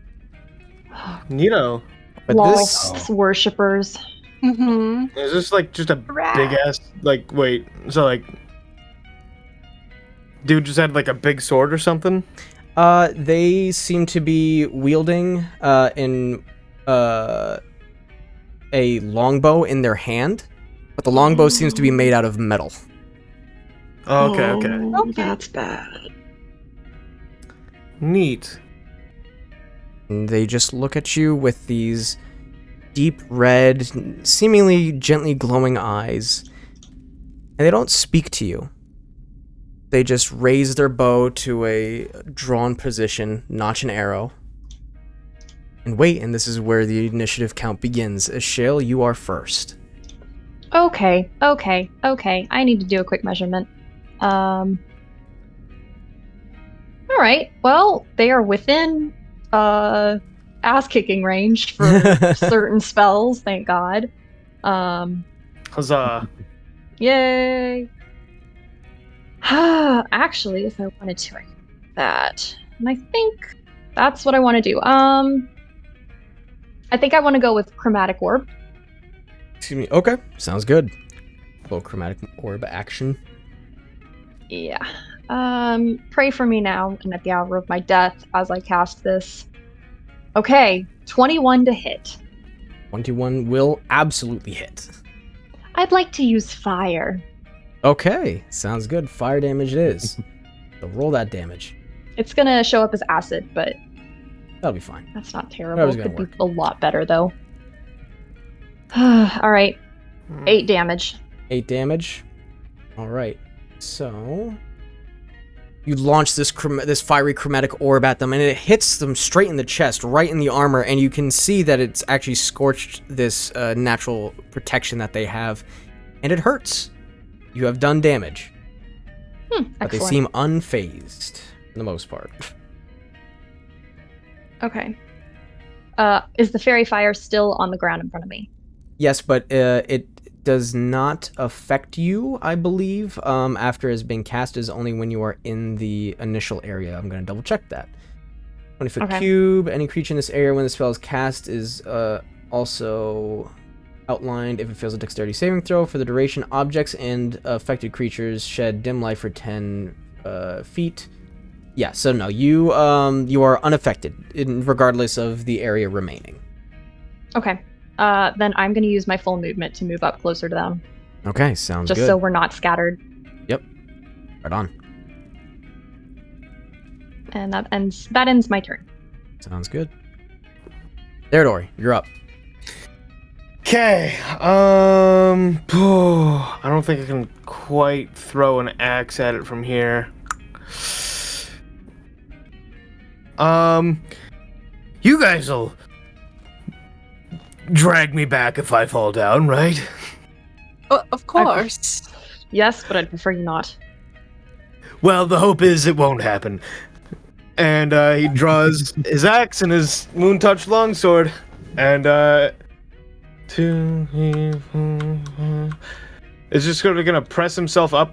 Neato. But Lost worshippers. Mm-hmm. Is this like just a big ass like wait, so like dude just had like a big sword or something? They seem to be wielding a longbow in their hand, but the longbow seems to be made out of metal. Oh, okay. Oh, that's bad. Neat. And they just look at you with these deep red, seemingly gently glowing eyes, and they don't speak to you. They just raise their bow to a drawn position, notch an arrow, and wait, and this is where the initiative count begins. Shale, you are first. Okay. I need to do a quick measurement. All right. Well, they are within ass-kicking range for certain spells. Thank God. Huzzah. Yay. Actually, if I wanted to, I could do that. And I think that's what I want to do. I think I want to go with chromatic orb. Excuse me. Okay, sounds good. Little chromatic orb action. Yeah. Pray for me now and at the hour of my death as I cast this. Okay, 21 to hit. 21 will absolutely hit. I'd like to use fire. Okay, sounds good. Fire damage it is. So roll that damage. It's gonna show up as acid, but That'll be fine. that's not That terrible. was It gonna could be a lot better, though. All right. 8 damage. 8 damage. All right. So you launch this fiery chromatic orb at them, and it hits them straight in the chest, right in the armor, and you can see that it's actually scorched this natural protection that they have, and it hurts. You have done damage, but they Excellent. seem unfazed for the most part. Okay. Is the fairy fire still on the ground in front of me? Yes, but it does not affect you, I believe, after it's been cast. Is only when you are in the initial area. I'm going to double check that. 20-foot Okay. cube. Any creature in this area when the spell is cast is also outlined if it fails a dexterity saving throw. For the duration, objects and affected creatures shed dim light for 10 feet. Yeah, so no, you are unaffected, regardless of the area remaining. Okay. Then I'm going to use my full movement to move up closer to them, Okay, sounds just good. so we're not scattered. Yep, right on. And that ends my turn. Sounds good. There, Dory, you're up. Okay. I don't think I can quite throw an axe at it from here. You guys'll drag me back if I fall down, right? Of course. Yes, but I'd prefer you not. Well, the hope is it won't happen. And he draws his axe and his moon touch longsword, and 2, 3, 4, 5. Is just gonna press himself up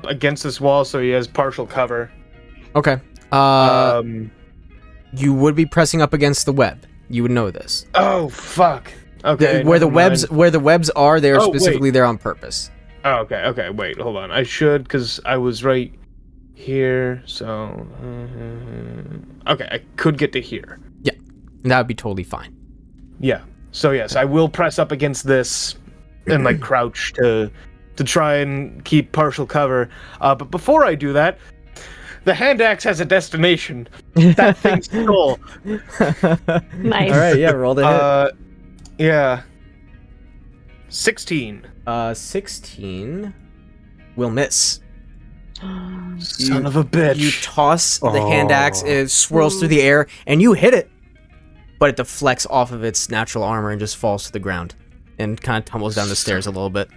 against this wall so he has partial cover. Okay. You would be pressing up against the web. You would know this. Oh fuck. Okay. Where the never webs are, they are Oh, specifically there on purpose. mind. Oh, okay. Wait, hold on. I should, because I was right here. So, okay, I could get to here. That would be totally fine. Yeah. So yes, I will press up against this and like crouch to try and keep partial cover. But before I do that, the hand axe has a destination. That thing's skull. Nice. All right, yeah, roll the hit. Yeah. 16. 16 will miss. Son of a bitch. You toss the hand axe, it swirls through the air, and you hit it, but it deflects off of its natural armor and just falls to the ground and kind of tumbles down the stairs a little bit.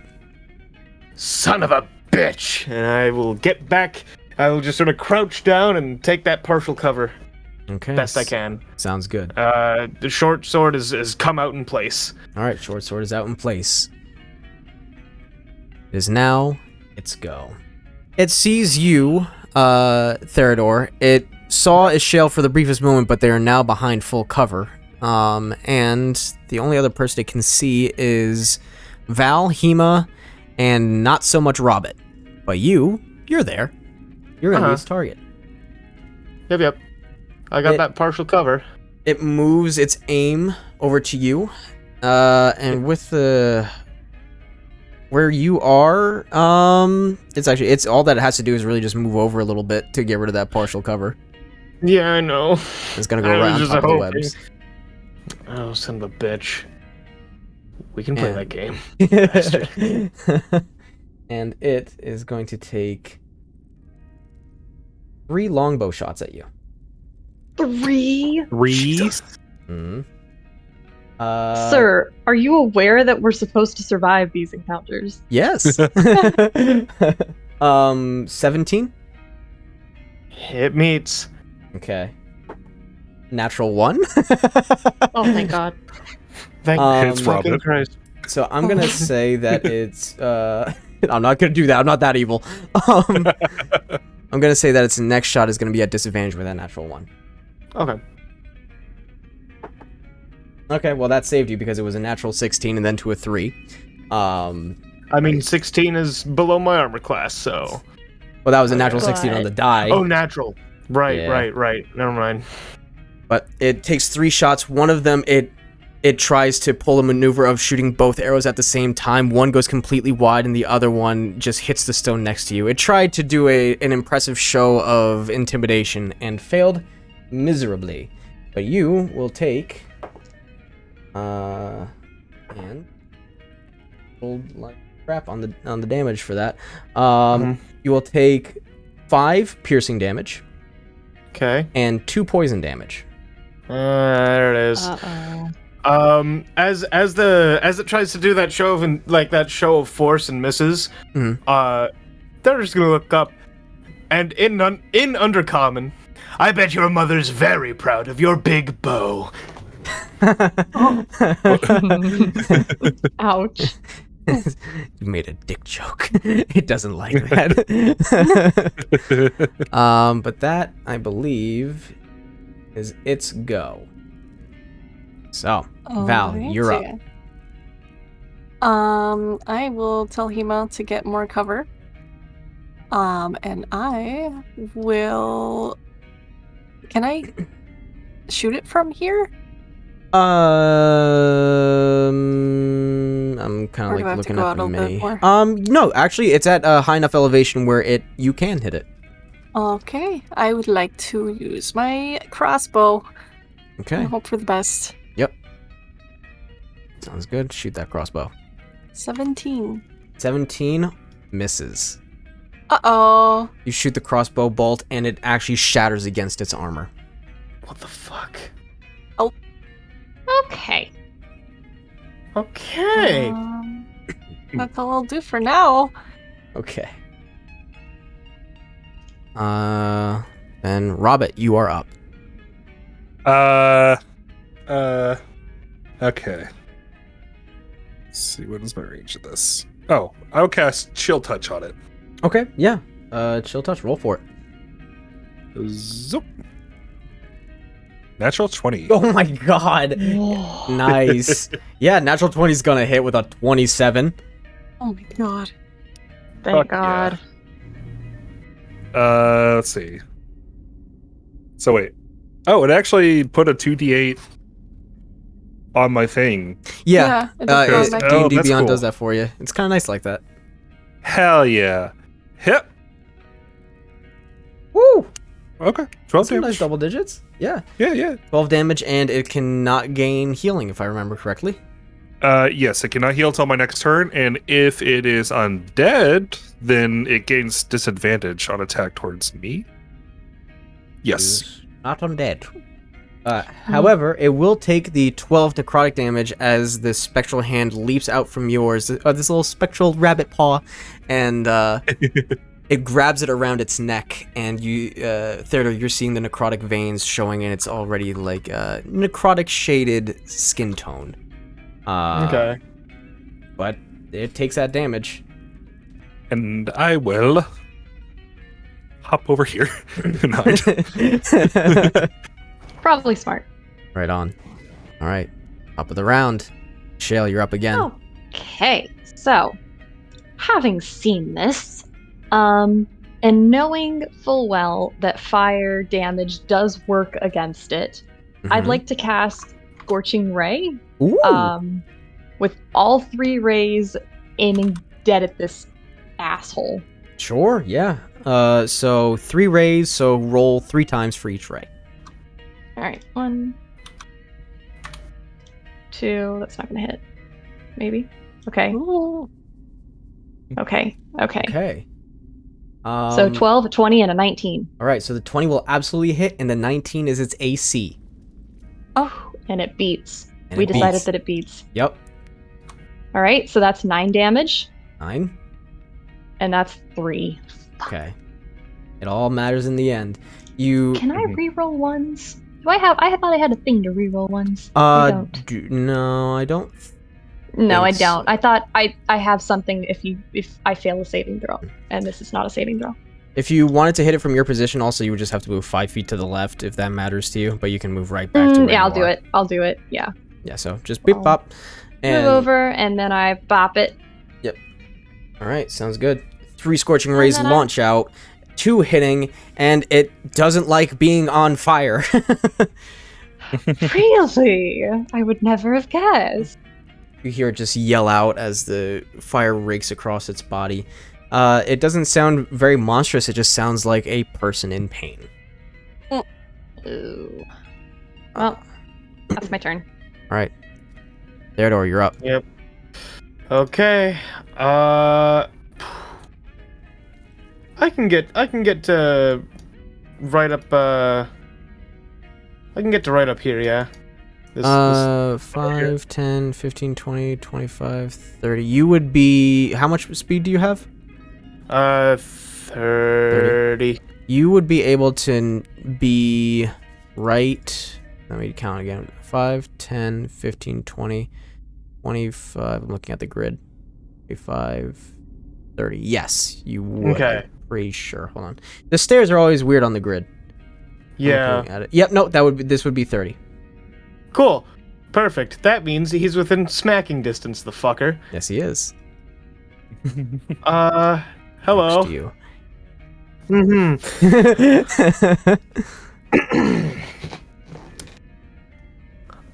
Son of a bitch. And I will get back. I will just sort of crouch down and take that partial cover Okay. best I can. Sounds good. The short sword is come out in place. All right, short sword is out in place. It is now its go. It sees you, Theodore. It saw Ishale for the briefest moment, but they are now behind full cover. And the only other person it can see is Val, Hema, and not so much Robert. But you're there. You're gonna be its target. Yep. I got that partial cover. It moves its aim over to you, and with the where you are, it's all that it has to do is really just move over a little bit to get rid of that partial cover. Yeah, I know. It's gonna go I was right on just top of the hoping. webs. Oh, son of a bitch. We can play that game. Bastard. And it is going to take 3 longbow shots at you. 3? Reese? Mm-hmm. Sir, are you aware that we're supposed to survive these encounters? Yes. 17. Hit meets. Okay. Natural 1. Oh, thank God. Thank It's fucking Robin. Christ. So I'm gonna say that it's. I'm not gonna do that. I'm not that evil. I'm gonna say that its next shot is gonna be at disadvantage with that natural 1. Okay. Okay, well that saved you because it was a natural 16 and then to a 3. I mean, 16 is below my armor class, so. Well, that was a natural 16 on the die. Oh, natural. Right. Yeah. Never mind. But it takes 3 shots. One of them, it tries to pull a maneuver of shooting both arrows at the same time. One goes completely wide, and the other one just hits the stone next to you. It tried to do an impressive show of intimidation and failed miserably. But you will take... and... rolled like crap on the damage for that. You will take 5 piercing damage. Okay. And 2 poison damage. There it is. As it tries to do that show of force and misses, they're just gonna look up, and in Undercommon, I bet your mother's very proud of your big bow. Ouch. You made a dick joke. It doesn't like that. But that, I believe, is its go. So, Val, you're up. I will tell Hema to get more cover. And I will... Can I shoot it from here? I'm kind of like looking go at the out a bit mini. more? No, actually, it's at a high enough elevation where you can hit it. Okay, I would like to use my crossbow. Okay. And hope for the best. Yep. Sounds good. Shoot that crossbow. 17. 17 misses. Uh-oh. You shoot the crossbow bolt, and it actually shatters against its armor. What the fuck? Okay. Okay. That's all I'll do for now. Okay. Then Robert, you are up. Okay. Let's see, what is my range of this? Oh, I'll cast Chill Touch on it. Okay, yeah. Chill touch, roll for it. Zoop. Natural 20. Oh my god. Nice. Yeah, natural 20 is gonna hit with a 27. Oh my god. Thank Fuck God. Yeah. Let's see. So wait. Oh, it actually put a 2d8 on my thing. Yeah. it just goes back to- D&D that's Beyond cool. does that for you. It's kind of nice like that. Hell yeah. Hit. Woo! Okay. 12 Some nice damage. double digits. Yeah. Yeah. 12 damage, and it cannot gain healing, if I remember correctly. Yes, it cannot heal until my next turn, and if it is undead, then it gains disadvantage on attack towards me. Yes. Is not undead. However, it will take the 12 necrotic damage as the spectral hand leaps out from yours, this little spectral rabbit paw, and it grabs it around its neck, and you, Theodore, you're seeing the necrotic veins showing, and it's already like necrotic shaded skin tone. Okay. But it takes that damage. And I will hop over here and hide. Probably smart. Right on. All right. Top of the round. Shale, you're up again. Okay, so having seen this, and knowing full well that fire damage does work against it, I'd Mhm. like to cast Scorching Ray, Ooh. with all 3 rays aiming dead at this asshole. Sure, yeah. So 3 rays, so roll 3 times for each ray. All right, 1, 2. That's not gonna hit. Maybe. Okay. Ooh. Okay. Okay. So 12, a 20, and a 19. All right, so the 20 will absolutely hit, and the 19 is its AC. Oh, and it beats. And We it decided beats. that it beats. Yep. All right, so that's 9 damage, 9. and that's 3. Okay. It all matters in the end. You. Can I reroll ones? Do I have? I thought I had a thing to reroll ones. I Uh, don't. no, I don't. No, I think so. don't. I thought I have something if I fail a saving throw, and this is not a saving throw. If you wanted to hit it from your position, also you would just have to move 5 feet to the left if that matters to you. But you can move right back to where Yeah, I'll you do are. it. I'll do it. Yeah. Yeah. So just beep I'll bop. And Move over, and then I bop it. all right, sounds good. 3 scorching rays then I- launch out, 2 hitting, and it doesn't like being on fire. Really? I would never have guessed. You hear it just yell out as the fire rakes across its body. It doesn't sound very monstrous. It just sounds like a person in pain. Ooh. Well, that's my turn. All right, Theodore, you're up. Yep. Okay. I can get to right up. I can get to right up here. Yeah. This 5, 10, 15, 20, 25, 30. You would be... How much speed do you have? 30. You would be able to be right... Let me count again. 5, 10, 15, 20, 25. I'm looking at the grid. 25, 30. Yes, you would. Okay. I'm pretty sure. Hold on. The stairs are always weird on the grid. I'm Yeah. looking at it. Yep, no, this would be 30. Cool. Perfect. That means he's within smacking distance, the fucker. Yes, he is. Hello. Next to you. Mm-hmm.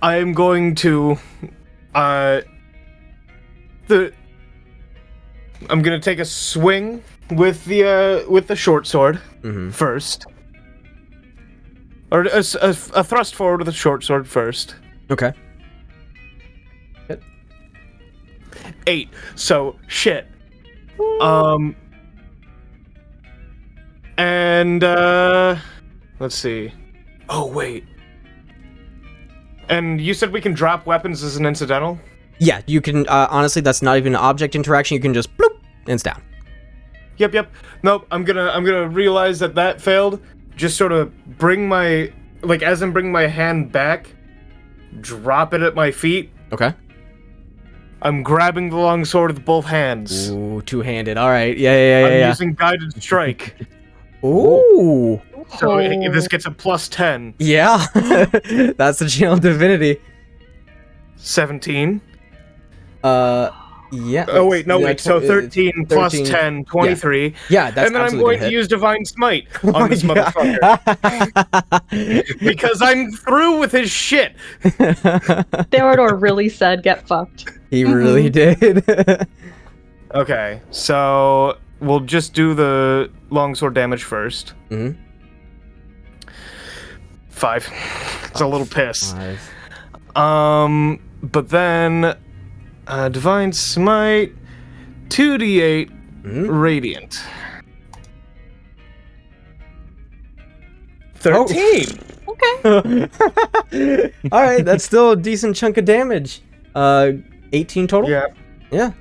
I am going to, I'm gonna take a swing with the short sword first, or a thrust forward with a short sword first. Okay. 8. So shit. And let's see. Oh wait. And you said we can drop weapons as an incidental? Yeah, you can, honestly, that's not even an object interaction. You can just, bloop, and it's down. Yep. Nope, I'm gonna realize that failed. Just sort of bring my, like, as I'm bringing my hand back, drop it at my feet. Okay. I'm grabbing the long sword with both hands. Ooh, two-handed. All right. Yeah. I'm using guided strike. Ooh. So this gets a plus 10. Yeah. That's the channel divinity. 17. Yeah. Oh wait, no yeah, wait. So 13 plus 10, 23. Yeah, that's and then I'm absolutely going to hit. use Divine Smite Oh on this my motherfucker. Because I'm through with his shit. Theodore really said, "Get fucked." He really did. Okay, so we'll just do the longsword damage first. 5. It's a little piss. 5. But then Divine Smite, 2d8 radiant. 13. Okay. All right, that's still a decent chunk of damage. 18 total. Yeah. Yeah.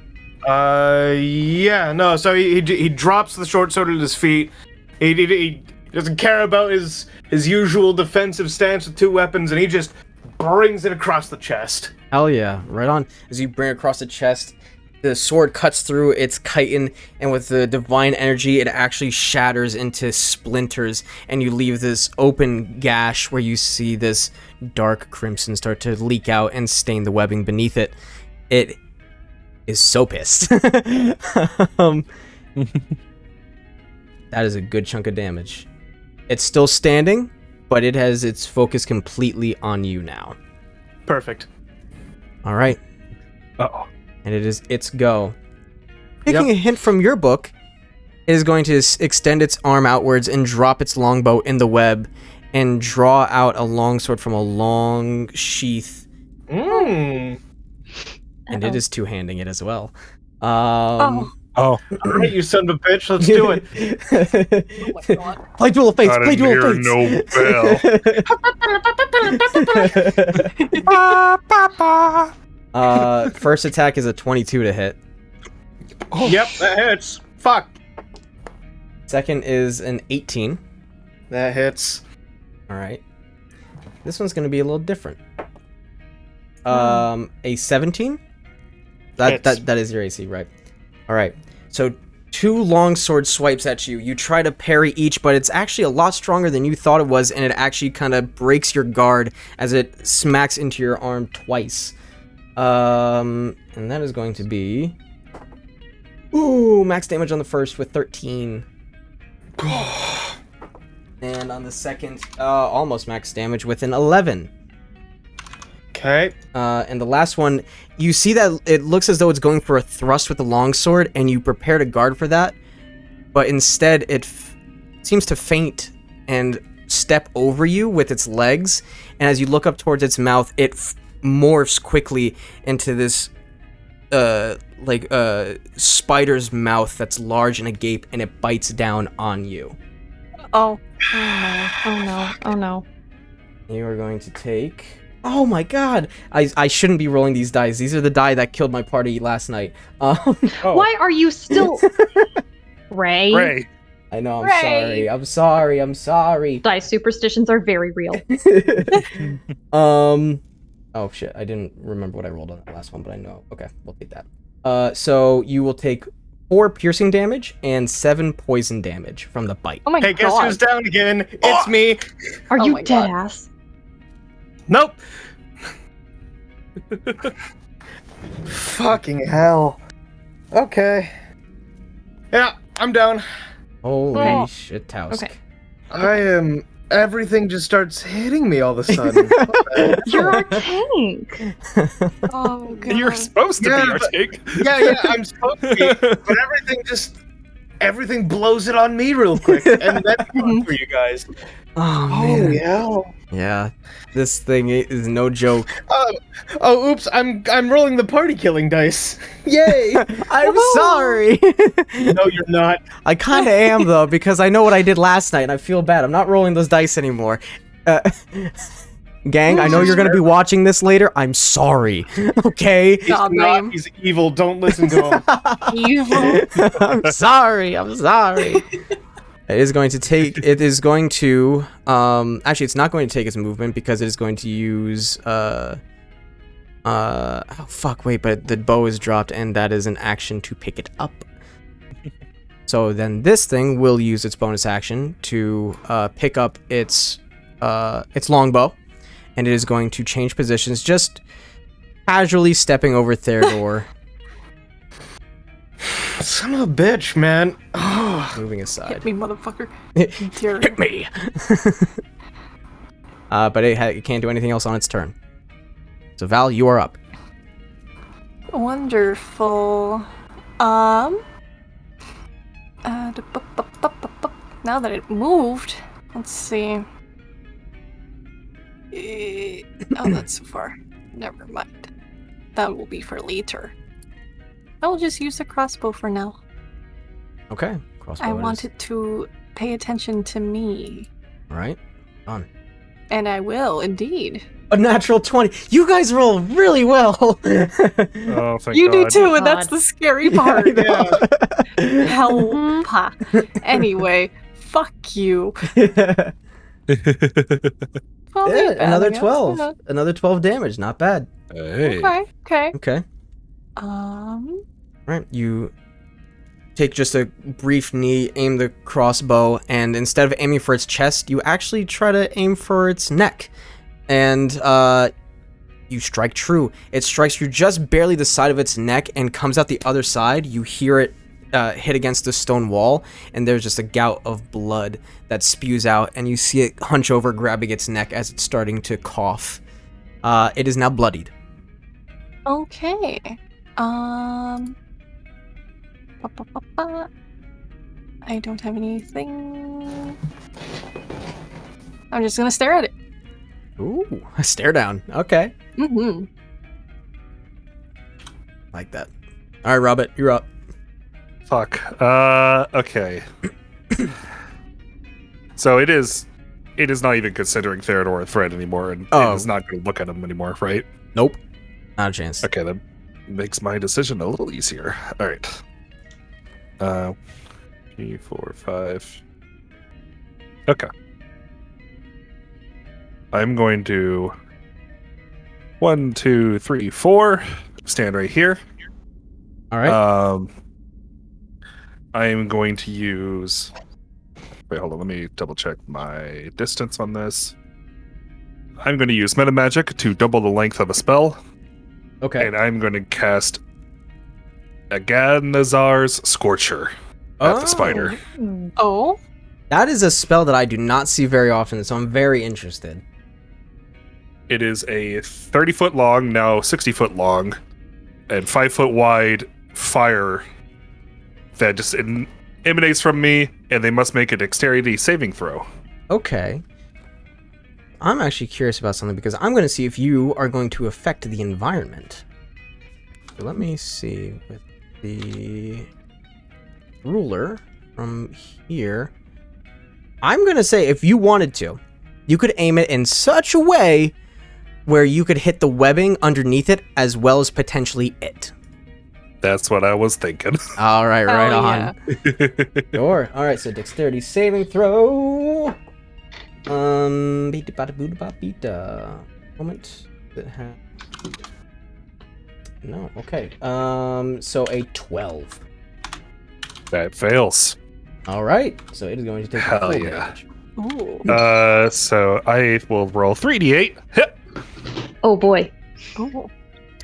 Yeah. No. So he drops the short sword at his feet. He doesn't care about his usual defensive stance with 2 weapons, and he just brings it across the chest. Hell yeah, right on. As you bring it across the chest, the sword cuts through its chitin, and with the divine energy, it actually shatters into splinters, and you leave this open gash where you see this dark crimson start to leak out and stain the webbing beneath it. It is so pissed. That is a good chunk of damage. It's still standing, but it has its focus completely on you now. Perfect. All right. Uh-oh. And it is its go. Taking a hint from your book, it is going to extend its arm outwards and drop its longbow in the web and draw out a longsword from a long sheath. Mm. And it is two-handing it as well. Oh. Alright, you son of a bitch, let's do it. Oh my god. Play Duel of Fates! I Play didn't Duel of hear Fates! no bell. First attack is a 22 to hit. Yep, that hits. Fuck. Second is an 18. That hits. Alright. This one's going to be a little different. A 17? That is your AC, right? Alright. So 2 longsword swipes at you. You try to parry each, but it's actually a lot stronger than you thought it was, and it actually kind of breaks your guard as it smacks into your arm twice. And that is going to be... Ooh, max damage on the first with 13. And on the second, almost max damage with an 11. Okay. And the last one, you see that it looks as though it's going for a thrust with the longsword, and you prepare to guard for that, but instead it seems to feint and step over you with its legs, and as you look up towards its mouth, it morphs quickly into this spider's mouth that's large and agape, and it bites down on you. Oh. Oh no. Oh no. You are going to take... Oh my god! I shouldn't be rolling these dice. These are the die that killed my party last night. Oh. Why are you still... Ray? Ray. I know, Ray. I'm sorry. Dice superstitions are very real. Oh shit, I didn't remember what I rolled on that last one, but I know. Okay, we'll take that. So you will take 4 piercing damage and 7 poison damage from the bite. Oh my Hey, guess god. who's down again? It's me. Are Oh you my dead God. ass? Nope. Fucking hell. Okay. Yeah, I'm down. Holy Okay. shit, Tausk. Okay. I am. Everything just starts hitting me all of a sudden. What the hell? You're our tank. Oh god. You're supposed to Yeah, be our but- tank. Yeah, I'm supposed to be, but everything blows it on me real quick, and that's fun for you guys. Oh Holy man. hell! Yeah, this thing is no joke. Oh, oops! I'm rolling the party killing dice. Yay! I'm sorry. No, you're not. I kind of am though, because I know what I did last night, and I feel bad. I'm not rolling those dice anymore. Gang, I know you're gonna be watching this later. I'm sorry. Okay. He's God, not. lame. He's evil. Don't listen to him. Evil. I'm sorry. It is going to actually it's not going to take its movement because it is going to use oh fuck, wait, but the bow is dropped and that is an action to pick it up. So then this thing will use its bonus action to pick up its longbow, and it is going to change positions, just casually stepping over Theodore. Son of a bitch, man. Oh, Moving aside. Hit me, motherfucker. Hit me. But it can't do anything else on its turn. So Val, you are up. Wonderful. Now that it moved, let's see. Oh, that's so far. Never mind. That will be for later. I will just use the crossbow for now. Okay. Crossbow. I it is. want it to pay attention to me. All right. On. And I will, indeed. A natural 20. You guys roll really well. Oh, thank You do God. too, and that's God. the scary part. Mhm. Help. Anyway, fuck you. Well, Yeah, not bad, another I guess. 12. Yeah. Another 12 damage. Not bad. Hey. Okay. Okay. All right. You take just a brief knee, aim the crossbow, and instead of aiming for its chest, you actually try to aim for its neck. And you strike true. It strikes through just barely the side of its neck and comes out the other side. You hear it hit against the stone wall, and there's just a gout of blood that spews out, and you see it hunch over, grabbing its neck as it's starting to cough. It is now bloodied. Okay. I don't have anything. I'm just gonna stare at it. Ooh, a stare down. Okay. Mm-hmm. Like that. All right, Robert, you're up. Fuck. Okay. So it is not even considering Theodore a threat anymore, and Oh. it is not going to look at him anymore, right? Nope. Not a chance. Okay, that makes my decision a little easier. All right. 3, 4, 5. Okay. I'm going to 1, 2, 3, 4. Stand right here. All right. I'm going to use. Wait, hold on. Let me double check my distance on this. I'm going to use meta magic to double the length of a spell, Okay. and I'm going to cast Agadnazar's Scorcher at the spider. Oh, That is a spell that I do not see very often, so I'm very interested. It is a 30-foot long, now 60-foot long, and 5-foot wide fire that just emanates from me, and they must make a dexterity saving throw. Okay. I'm actually curious about something because I'm going to see if you are going to affect the environment. So let me see with the ruler from here. I'm going to say if you wanted to, you could aim it in such a way where you could hit the webbing underneath it as well as potentially it. That's what I was thinking. All right, right Hell on. yeah. Sure. All right, so dexterity saving throw. Beat moment that have no. Okay. So a 12. That fails. All right. So it is going to take Hell full yeah. damage. Ooh. So I will roll 3d8. Hit. Oh boy. Oh.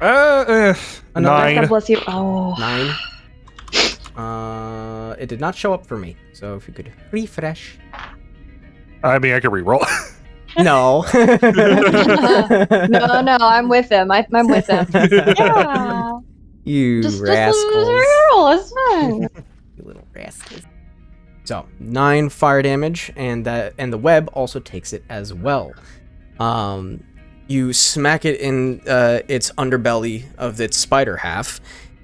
Another- God 9. bless you. Oh. 9. It did not show up for me. So if you could refresh. I mean, I can reroll. No. No, I'm with him. I'm with him. Yeah. You Just rascals. roll. It's fine. You little rascals. So 9 fire damage, and the web also takes it as well. You smack it in its underbelly of its spider half,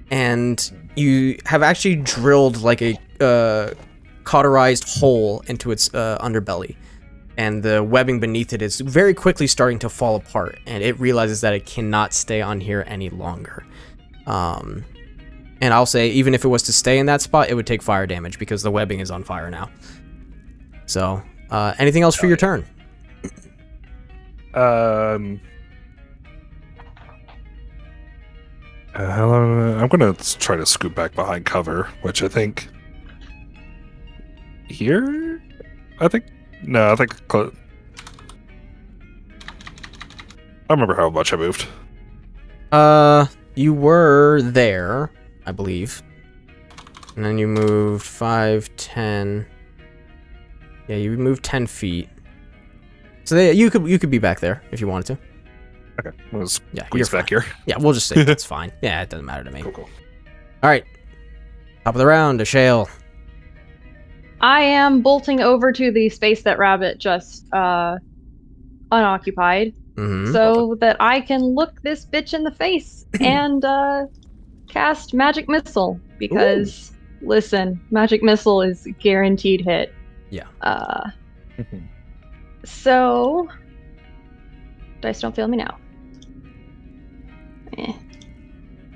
and you have actually drilled like a cauterized hole into its underbelly, and the webbing beneath it is very quickly starting to fall apart, and it realizes that it cannot stay on here any longer. And I'll say, even if it was to stay in that spot, it would take fire damage because the webbing is on fire now. So, anything else for your turn? I'm gonna try to scoot back behind cover, which I think here. I think I remember how much I moved. You were there, I believe, and then you moved 5, 10. Yeah, you moved 10 feet. So you could be back there if you wanted to. Okay, let's Yeah, squeeze you're back fine. here. Yeah, we'll just say that's fine. Yeah, it doesn't matter to me. Cool. All right, top of the round, a shale. I am bolting over to the space that Rabbit just unoccupied, Mm-hmm. so that I can look this bitch in the face and cast magic missile. Because listen, magic missile is guaranteed hit. Yeah. So dice don't fail me now.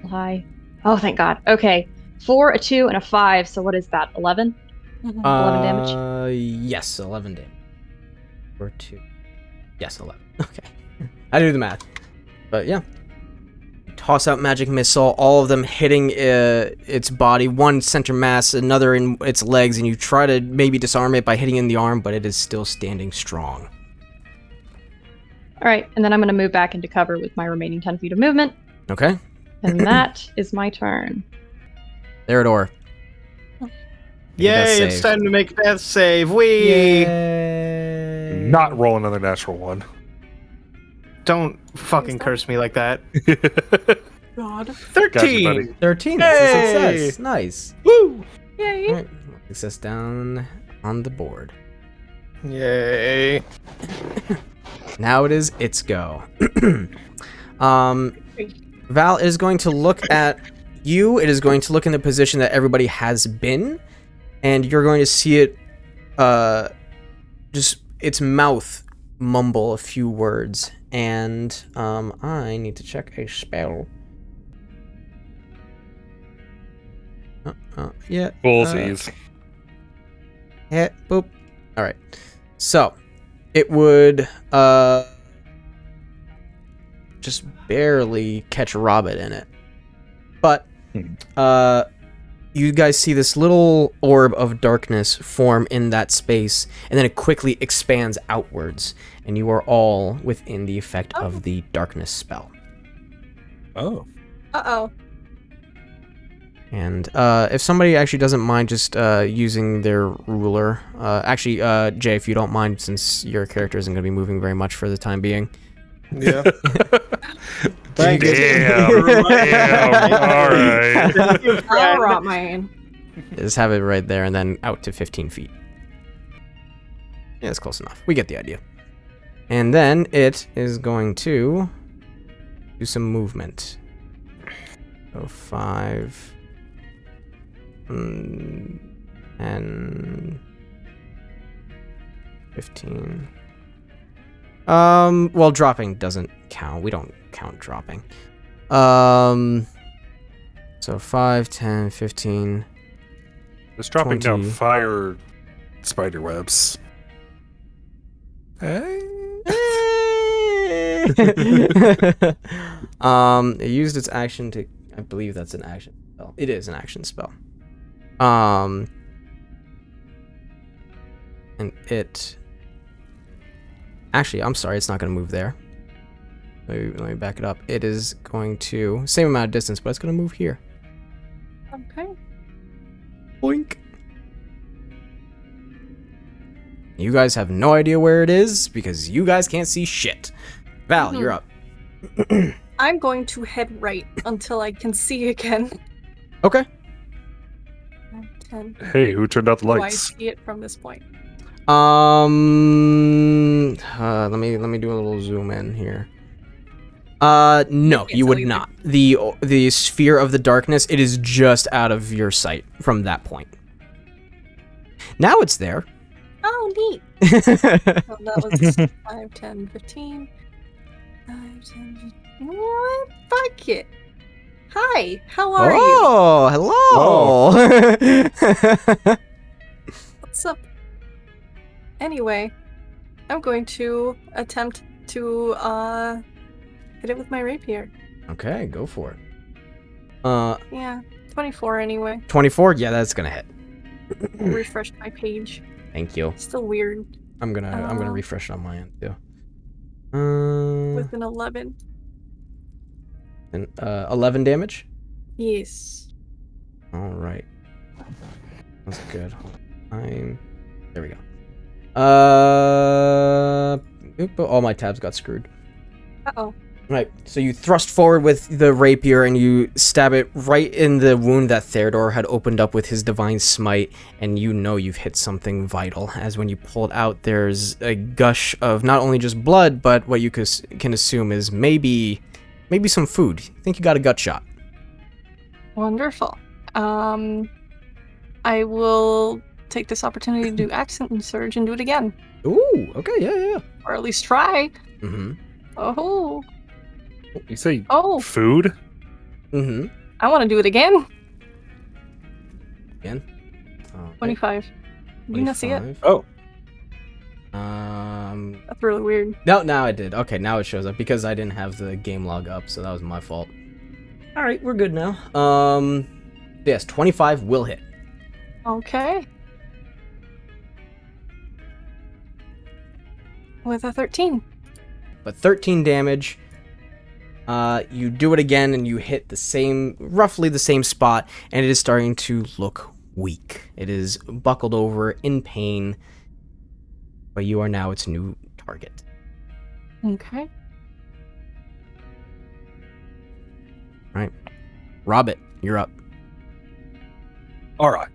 High. Oh, thank God. Okay, 4, a 2, and a 5. So what is that? 11. 11 damage? Yes, 11 damage. Or 2. Yes, 11. Okay. I do the math. But yeah. Toss out magic missile, all of them hitting its body, one center mass, another in its legs, and you try to maybe disarm it by hitting in the arm, but it is still standing strong. All right, and then I'm going to move back into cover with my remaining 10 feet of movement, Okay? and that is my turn. Theodore. Yay, it's time to make death save. Wee! Not roll another natural one. Don't fucking curse me like that. God. 13! Gotcha, buddy. 13. That's a Hey! success. Nice. Woo! Yay. All right. Success down on the board. Yay. Now it is its go. Val is going to look at you. It is going to look in the position that everybody has been, and you're going to see it just its mouth mumble a few words, and I need to check a spell. Yeah. Bullsies. Yeah, boop. Alright. So, it would just barely catch a Robert in it. But you guys see this little orb of darkness form in that space, and then it quickly expands outwards, and you are all within the effect of the darkness spell. Oh. Uh-oh. And if somebody actually doesn't mind just using their ruler, actually, Jay, if you don't mind, since your character isn't going to be moving very much for the time being, Yeah. Thank you. Damn. All right. All right, man. Just have it right there and then out to 15 feet. Yeah, that's close enough. We get the idea. And then it is going to do some movement. So 5, 10, 15. Well, dropping doesn't count. We don't count dropping. So 5, 10, 15. Just dropping 20. down fire spider webs. Hey. It used its action to. I believe that's an action spell. It is an action spell. And it. Actually, I'm sorry. It's not going to move there. Let me back it up. It is going to same amount of distance, but it's going to move here. Okay. Boink. You guys have no idea where it is because you guys can't see shit. Val, you're up. I'm going to head right until I can see again. Okay. 10. Hey, who turned out the Do I lights? see it from this point? Let me do a little zoom in here. No, Can't you tell would either. not. The sphere of the darkness, it is just out of your sight from that point. Now it's there. Oh, neat. Oh, that was 5, 10, 15. 5, 10, 15. You know what? Fuck it. Hi, how are you? Oh, hello. What's up? Anyway, I'm going to attempt to hit it with my rapier. Okay, go for it. Yeah, 24 anyway. 24. Yeah, that's gonna hit. I'll refresh my page. Thank you. Still weird I'm gonna refresh it on my end too. with an 11. And 11 damage. Yes. All right. That's good. There we go. All my tabs got screwed. Uh-oh. Right. So you thrust forward with the rapier and you stab it right in the wound that Theodore had opened up with his divine smite, and you know you've hit something vital, as when you pull it out, there's a gush of not only just blood, but what you can assume is maybe some food. I think you got a gut shot. Wonderful. I will take this opportunity to do accent surge and do it again. Ooh, okay, yeah. Or at least try. Mm-hmm. Oh. You say Oh. food? Mm-hmm. I want to do it again. Again? 25. Did you not see it? 25. Oh. That's really weird. No, now I did. Okay, now it shows up because I didn't have the game log up, so that was my fault. All right, we're good now. Yes, 25 will hit. Okay. With a 13. But 13 damage. You do it again and you hit roughly the same spot, and it is starting to look weak. It is buckled over in pain, but you are now its new target. Okay. Right. Robert, you're up. All right.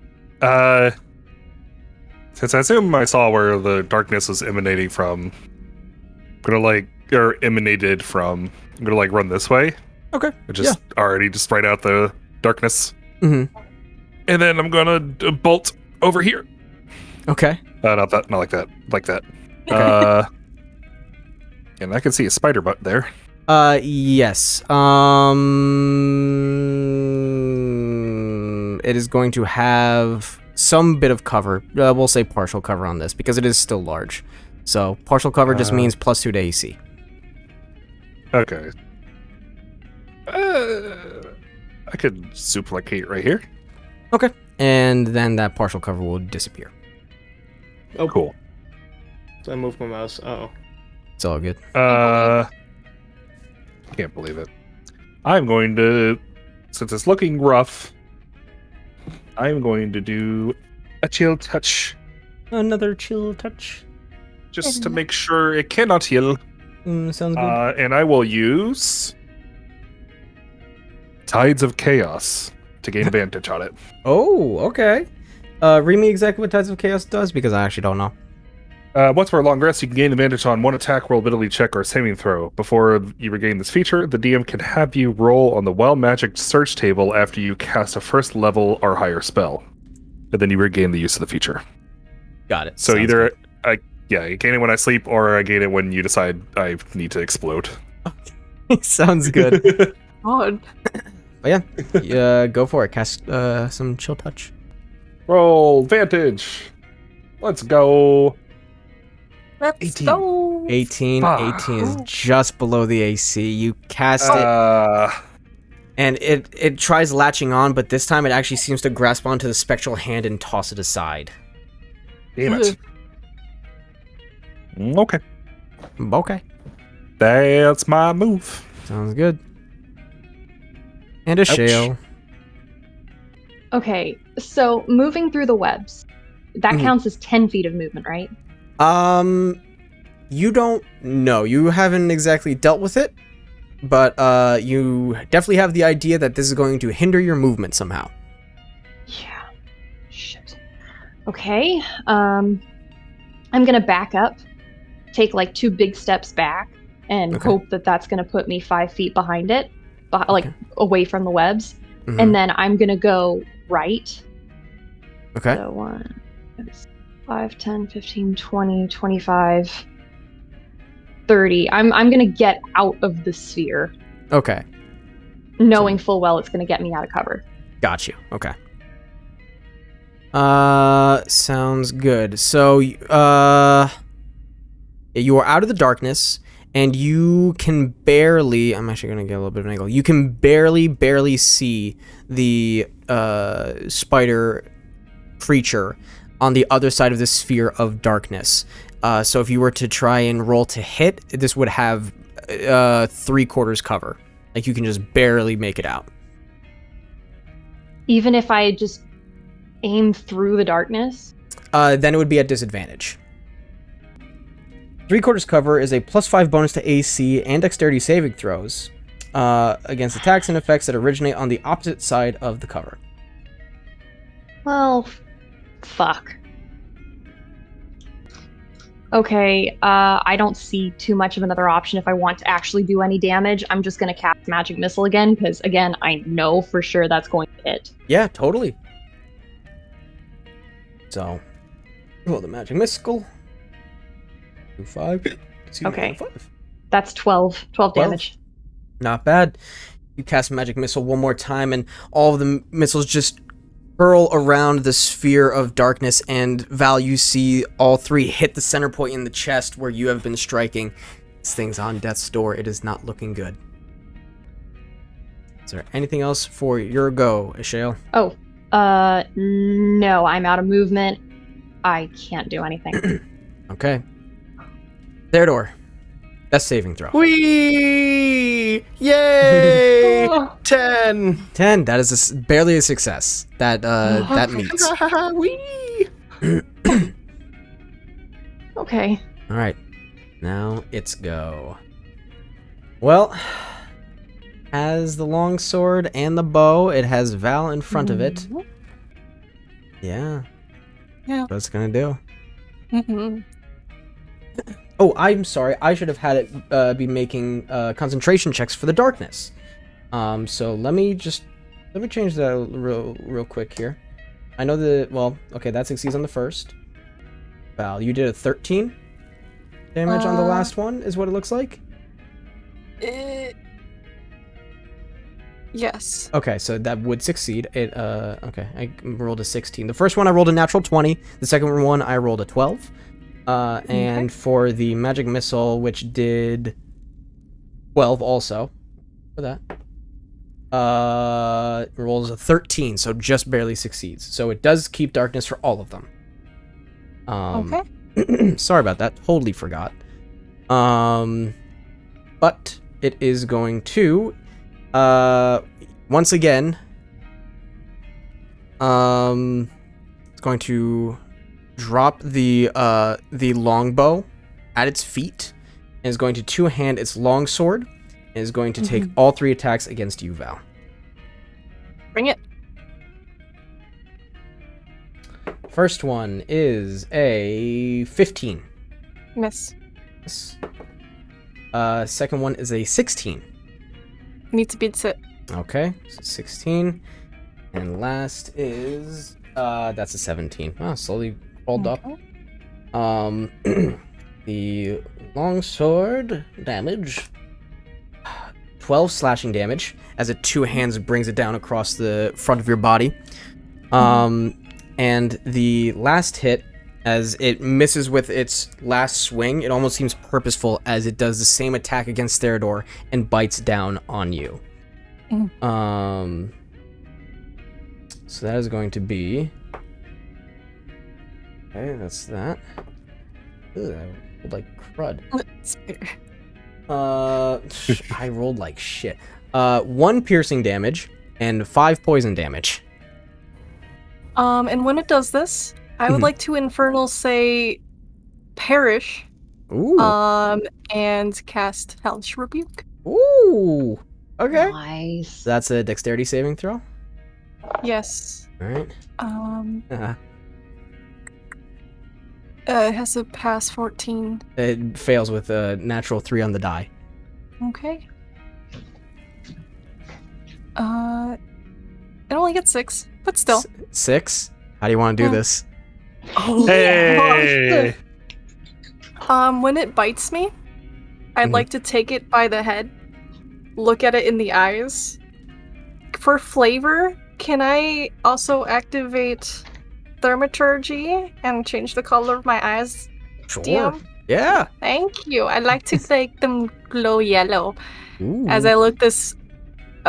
Since I assume I saw where the darkness was emanating from, I'm gonna run this way. Okay. Just already just right out the darkness. Mm-hmm. And then I'm gonna bolt over here. Okay. Not like that. Like that. And I can see a spider butt there. Yes. It is going to have some bit of cover. We'll say partial cover on this because it is still large. So partial cover just means +2 to AC. Okay. I could suplicate right here. Okay. And then that partial cover will disappear. Oh, Cool. So I moved my mouse. Uh-oh. It's all good. Can't believe it. I'm going to, since it's looking rough, I'm going to do a chill touch Another chill touch. just to make sure it cannot heal. Sounds good. And I will use Tides of Chaos to gain advantage on it. Oh, okay. Read me exactly what Tides of Chaos does, because I actually don't know. Once for a long rest, you can gain advantage on one attack, roll, ability check, or saving throw. Before you regain this feature, the DM can have you roll on the Well Magic search table after you cast a first level or higher spell. And then you regain the use of the feature. Got it. So Sounds either good. I gain it when I sleep, or I gain it when you decide I need to explode. Sounds good. God. But yeah, go for it. Cast some Chill Touch. Roll Vantage. Let's go. Let's 18. go. 18. Ah. 18 is just below the AC. You cast it, and it tries latching on, but this time it actually seems to grasp onto the spectral hand and toss it aside. Damn it. Okay. Okay. That's my move. Sounds good. And a shale. Okay, so moving through the webs, that counts as 10 feet of movement, right? You don't know. You haven't exactly dealt with it, but you definitely have the idea that this is going to hinder your movement somehow. Yeah. Shit. Okay, I'm gonna back up, take like 2 big steps back, and Okay. hope that that's gonna put me 5 feet behind it, like away from the webs. Mhm. And then I'm gonna go right. Okay. So 1, 5, 10, 15, 20, 25, 30. I'm gonna get out of the sphere, Okay. knowing full well it's gonna get me out of cover. Got you. Okay. Sounds good. So, you are out of the darkness, and you can barely... I'm actually going to get a little bit of an angle. You can barely see the spider creature on the other side of the sphere of darkness. So if you were to try and roll to hit, this would have 3/4 cover. Like, you can just barely make it out. Even if I just aim through the darkness. Then it would be at disadvantage. 3/4 cover is a +5 bonus to AC and dexterity saving throws against attacks and effects that originate on the opposite side of the cover. Well, fuck. Okay, I don't see too much of another option if I want to actually do any damage. I'm just gonna cast Magic Missile again, because again, I know for sure that's going to hit. Yeah, totally. So, roll the Magic Missile. 2/5. Okay. That's 12 damage. Not bad. You cast Magic Missile one more time, and all of the missiles just hurl around the sphere of darkness, and Val, you see all 3 hit the center point in the chest where you have been striking. This thing's on death's door. It is not looking good. Is there anything else for your go, Ishale? Oh, no, I'm out of movement. I can't do anything. Okay. Theodore. Death saving throw. Whee! Yay! 10! 10. That is barely a success. That meets. Whee! Okay. All right. Now it's go. Well, has the long sword and the bow. It has Val in front of it. Yeah. Yeah. What it's gonna do. Mm-hmm. Oh, I'm sorry. I should have had it be making concentration checks for the darkness. So let me change that real quick here. I know that succeeds on the first. Val, you did a 13 damage on the last one, is what it looks like. Yes. Okay, so that would succeed. Okay, I rolled a 16. The first one I rolled a natural 20. The second one I rolled a 12. And for the magic missile, which did 12 also, for that, rolls a 13, so just barely succeeds. So it does keep darkness for all of them. Okay. Sorry about that. Totally forgot. But it is going to, once again, it's going to drop the longbow at its feet and is going to two-hand its longsword, and is going to take all 3 attacks against you, Val. Bring it. First one is a 15. Miss. Yes. Second one is a 16. Need to beat it. Okay, so 16. And last is that's a 17. Wow, slowly rolled up. The longsword damage, 12 slashing damage as it two hands brings it down across the front of your body. And the last hit, as it misses with its last swing, it almost seems purposeful as it does the same attack against Theodore and bites down on you. So that is going to be... Okay, that's that. Ugh, I rolled like crud. I rolled like shit. 1 piercing damage and 5 poison damage. And when it does this, I would like to infernal say perish. Ooh. And cast Hellish Rebuke. Ooh. Okay. Nice. That's a dexterity saving throw. Yes. All right. It has to pass 14. It fails with a natural 3 on the die. Okay. It only gets 6, but still. 6? How do you want to do this? Hey! When it bites me, I'd like to take it by the head, look at it in the eyes. For flavor, can I also activate Thaumaturgy and change the color of my eyes? Sure. DM? Yeah. Thank you. I'd like to make them glow yellow. Ooh. As I look this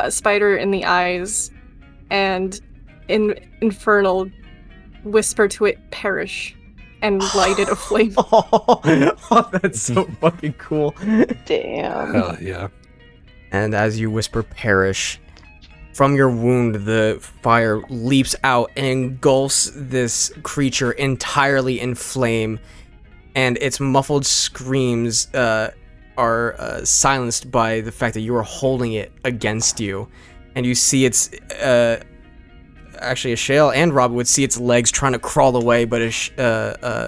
spider in the eyes and in infernal whisper to it, perish, and light it aflame. Oh, that's so fucking cool. Damn. Hell yeah. And as you whisper perish, from your wound, the fire leaps out and engulfs this creature entirely in flame, and its muffled screams are silenced by the fact that you are holding it against you. And you see its... actually, Ashale and Rob would see its legs trying to crawl away, but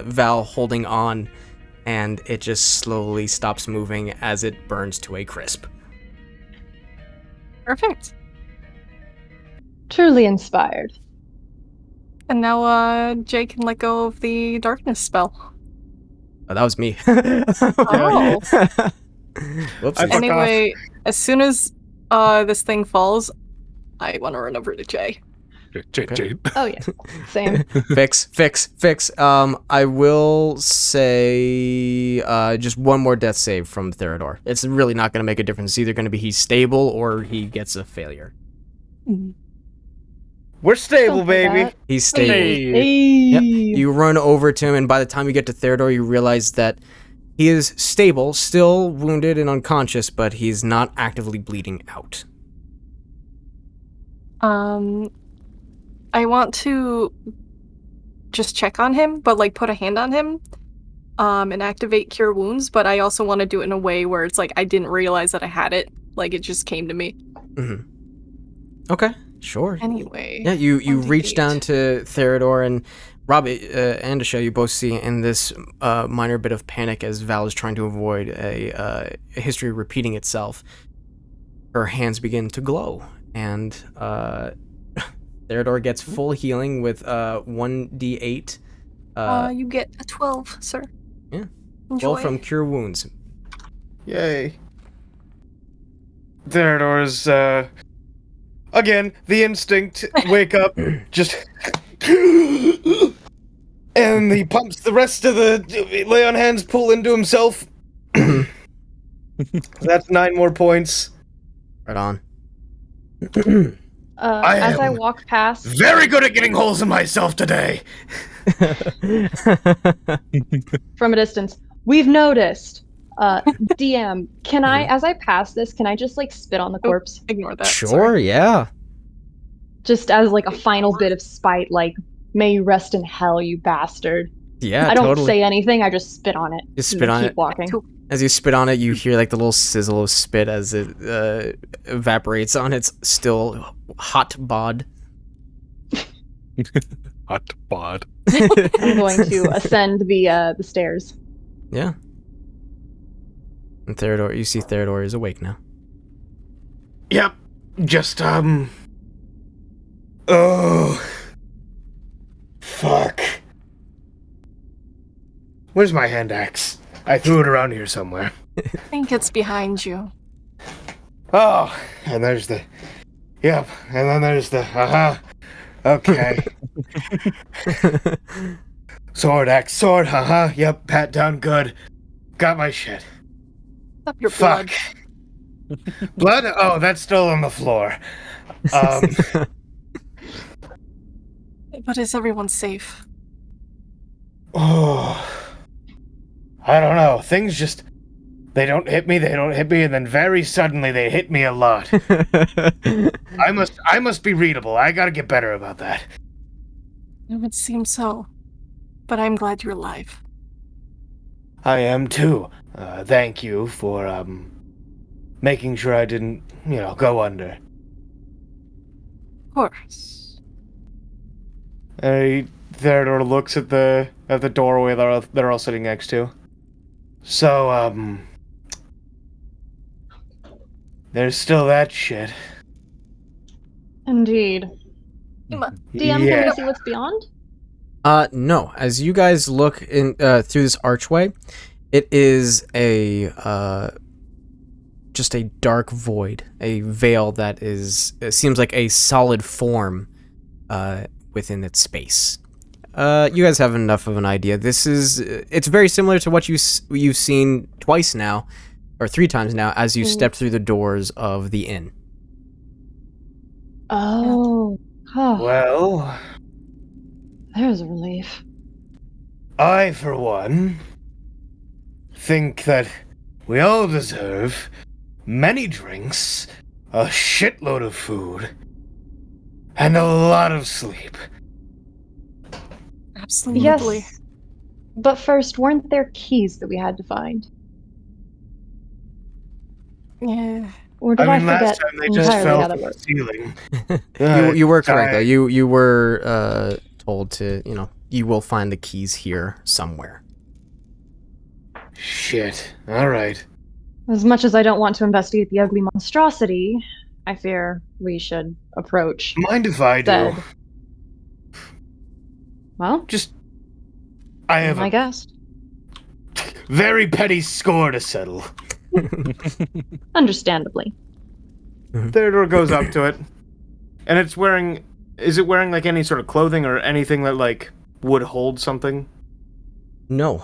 Val holding on, and it just slowly stops moving as it burns to a crisp. Perfect. Truly inspired. And now Jay can let go of the darkness spell. Oh, that was me. Oh. Whoops. Anyway, as soon as this thing falls, I want to run over to Jay. Jade. Oh yeah. Same. Fix. I will say just one more death save from Theodore. It's really not going to make a difference. It's either going to be he's stable or he gets a failure. We're stable, Something like baby. that. He's stable. Hey. Yep. You run over to him, and by the time you get to Theodore, you realize that he is stable, still wounded and unconscious, but he's not actively bleeding out. I want to just check on him, but like put a hand on him, and activate Cure Wounds, but I also want to do it in a way where it's like I didn't realize that I had it, like it just came to me. Okay, sure. Anyway. Yeah, you reach 1d8. down to Theodore, and Rob and Ashale, you both see in this minor bit of panic as Val is trying to avoid a history repeating itself, her hands begin to glow, and Theodore gets full healing with 1d8. You get a 12, sir. Yeah. Enjoy. 12 from Cure Wounds. Yay. Theodore's, again, the instinct, wake up, just... and he pumps the rest of the lay on hands pull into himself. That's 9 more points. Right on. As I walk past, Very good at getting holes in myself today. from a distance, we've noticed. DM, can I, as I pass this, can I just like spit on the corpse? Ignore that. Sure, sorry. yeah. Just as like a final bit of spite, like, may you rest in hell, you bastard. Yeah, I don't totally. say anything, I just spit on it. Just and spit on keep it. walking. As you spit on it, you hear like the little sizzle of spit as it evaporates on its still hot bod. Hot bod. I'm going to ascend the stairs. Yeah. And Theodore, you see Theodore is awake now. Yep. Just, Oh. Fuck. Where's my hand axe? I threw it around here somewhere. I think it's behind you. Oh, and there's the... Yep, and then there's the... Okay. Sword, axe, sword, yep, pat down good. Got my shit. Up your Fuck. blood. Blood? Oh, that's still on the floor. But is everyone safe? Oh... I don't know. Things just... They don't hit me, and then very suddenly they hit me a lot. I must be readable. I gotta get better about that. It would seem so. But I'm glad you're alive. I am too. Thank you for, making sure I didn't, go under. Of course. Theodore looks at the doorway they're all sitting next to. So, there's still that shit. Indeed. Ima. DM, Yeah. can we see what's beyond? No. As you guys look in through this archway, it is just a dark void, a veil that it seems like a solid form within its space. You guys have enough of an idea. It's very similar to what you've seen twice now, or 3 times now, as you stepped through the doors of the inn. Oh. Oh, Well, there's a relief. I, for one, think that we all deserve many drinks, a shitload of food, and a lot of sleep. Absolutely. Yes. But first, weren't there keys that we had to find? Yeah. Or did I, last forget time they just entirely fell how from that the worked? ceiling. You were correct though. You were told to, you will find the keys here somewhere. Shit. All right. As much as I don't want to investigate the ugly monstrosity, I fear we should approach. Mind if I do? Dead. Well, I have I a guess. very petty score to settle. Understandably. Theodore goes up to it, and is it wearing like any sort of clothing or anything that like would hold something? No.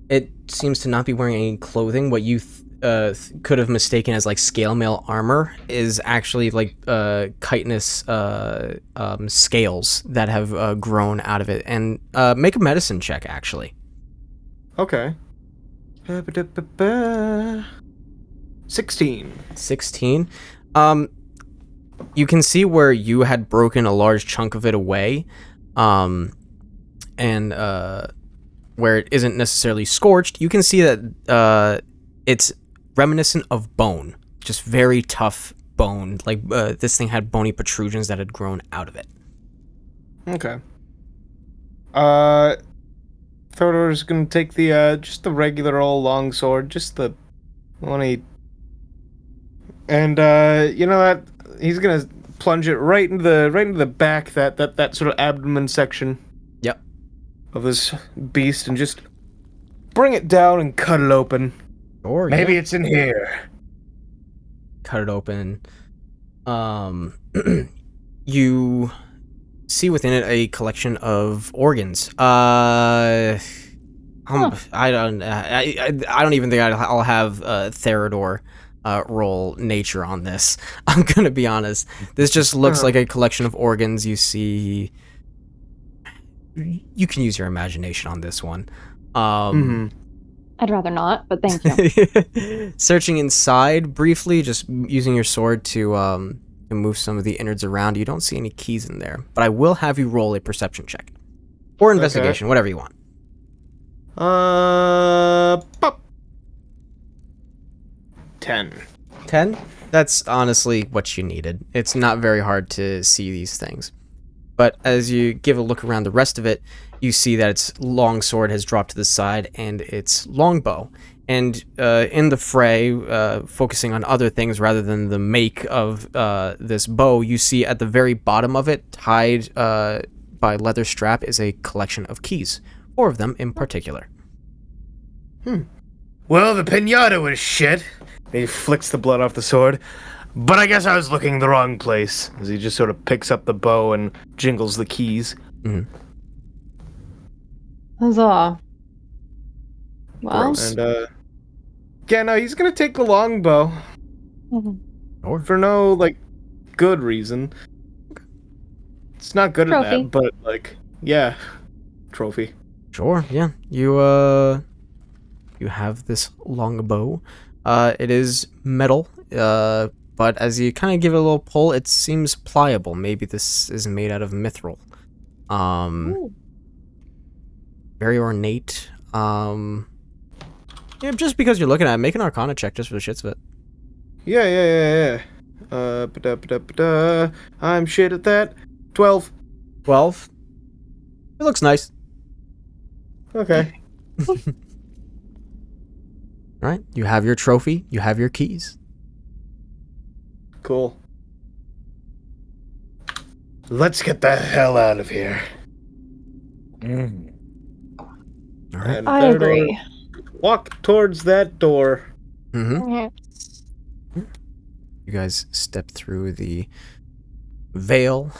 It seems to not be wearing any clothing. What you could have mistaken as like scale mail armor is actually like chitinous scales that have grown out of it. And make a medicine check, actually. Okay. 16. 16. You can see where you had broken a large chunk of it away, and where it isn't necessarily scorched. You can see that it's reminiscent of bone, just very tough bone. Like this thing had bony protrusions that had grown out of it. Okay. Theodore's gonna take the just the regular old long sword, just the one he. And you know what? He's gonna plunge it right into the back, that sort of abdomen section. Yep. Of this beast, and just bring it down and cut it open. Or Maybe it's in here. Cut it open. You see within it a collection of organs. I don't even think I'll have Theodore roll nature on this. I'm gonna be honest. This just looks like a collection of organs. You see, you can use your imagination on this one. I'd rather not, but thank you. Searching inside briefly, just using your sword to move some of the innards around. You don't see any keys in there, but I will have you roll a perception check or investigation, whatever you want. Pop. 10. 10? That's honestly what you needed. It's not very hard to see these things. But as you give a look around the rest of it, you see that its long sword has dropped to the side and its longbow. And in the fray, focusing on other things rather than the make of this bow, you see at the very bottom of it, tied by leather strap, is a collection of keys. 4 of them in particular. Well, the pinata was shit. He flicks the blood off the sword. But I guess I was looking the wrong place, as he just sort of picks up the bow and jingles the keys. Huzzah. Well, And, yeah, no, he's gonna take the longbow. For no, good reason. It's not good at Trophy. that, but, yeah. Trophy. Sure, yeah. You have this longbow. It is metal, but as you kind of give it a little pull, it seems pliable. Maybe this is made out of mithril. Very ornate. Yeah, just because you're looking at it, make an Arcana check just for the shits of it. Yeah. I'm shit at that. 12. 12. It looks nice. Okay. All right, you have your trophy. You have your keys. Cool. Let's get the hell out of here. All right. And I Theodore, agree. walk towards that door. Yes. You guys step through the veil.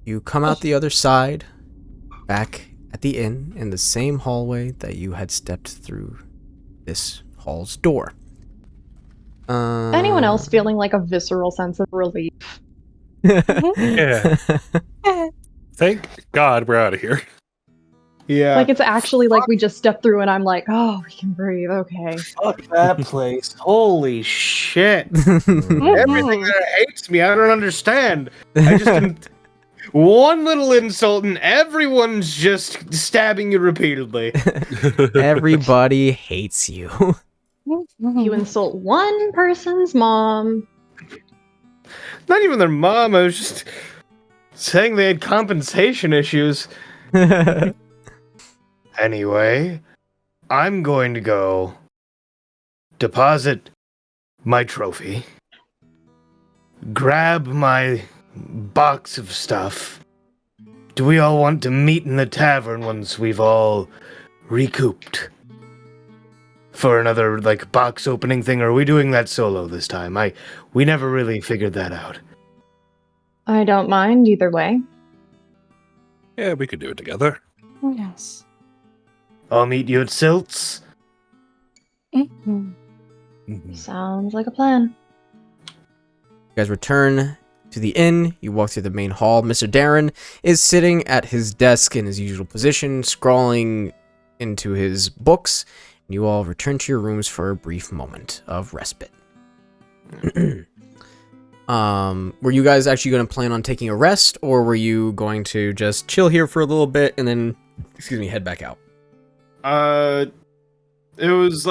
You come out the other side, back at the inn in the same hallway that you had stepped through this hall's door. Anyone else feeling like a visceral sense of relief? Yeah. Thank God we're out of here. Yeah. Like it's actually like we just stepped through and I'm like, oh, we can breathe, okay. Fuck that place. Holy shit. Everything there hates me. I don't understand. I just didn't... One little insult and everyone's just stabbing you repeatedly. Everybody hates you. You insult one person's mom. Not even their mom. I was just saying they had compensation issues. Anyway, I'm going to go deposit my trophy, grab my box of stuff. Do we all want to meet in the tavern once we've all recouped? For another, box opening thing, or are we doing that solo this time? We never really figured that out. I don't mind either way. Yeah, we could do it together. Yes. I'll meet you at Silt's. Sounds like a plan. You guys return to the inn. You walk through the main hall. Mr. Darren is sitting at his desk in his usual position, scrawling into his books. And you all return to your rooms for a brief moment of respite. Were you guys actually going to plan on taking a rest, or were you going to just chill here for a little bit and then, head back out? It was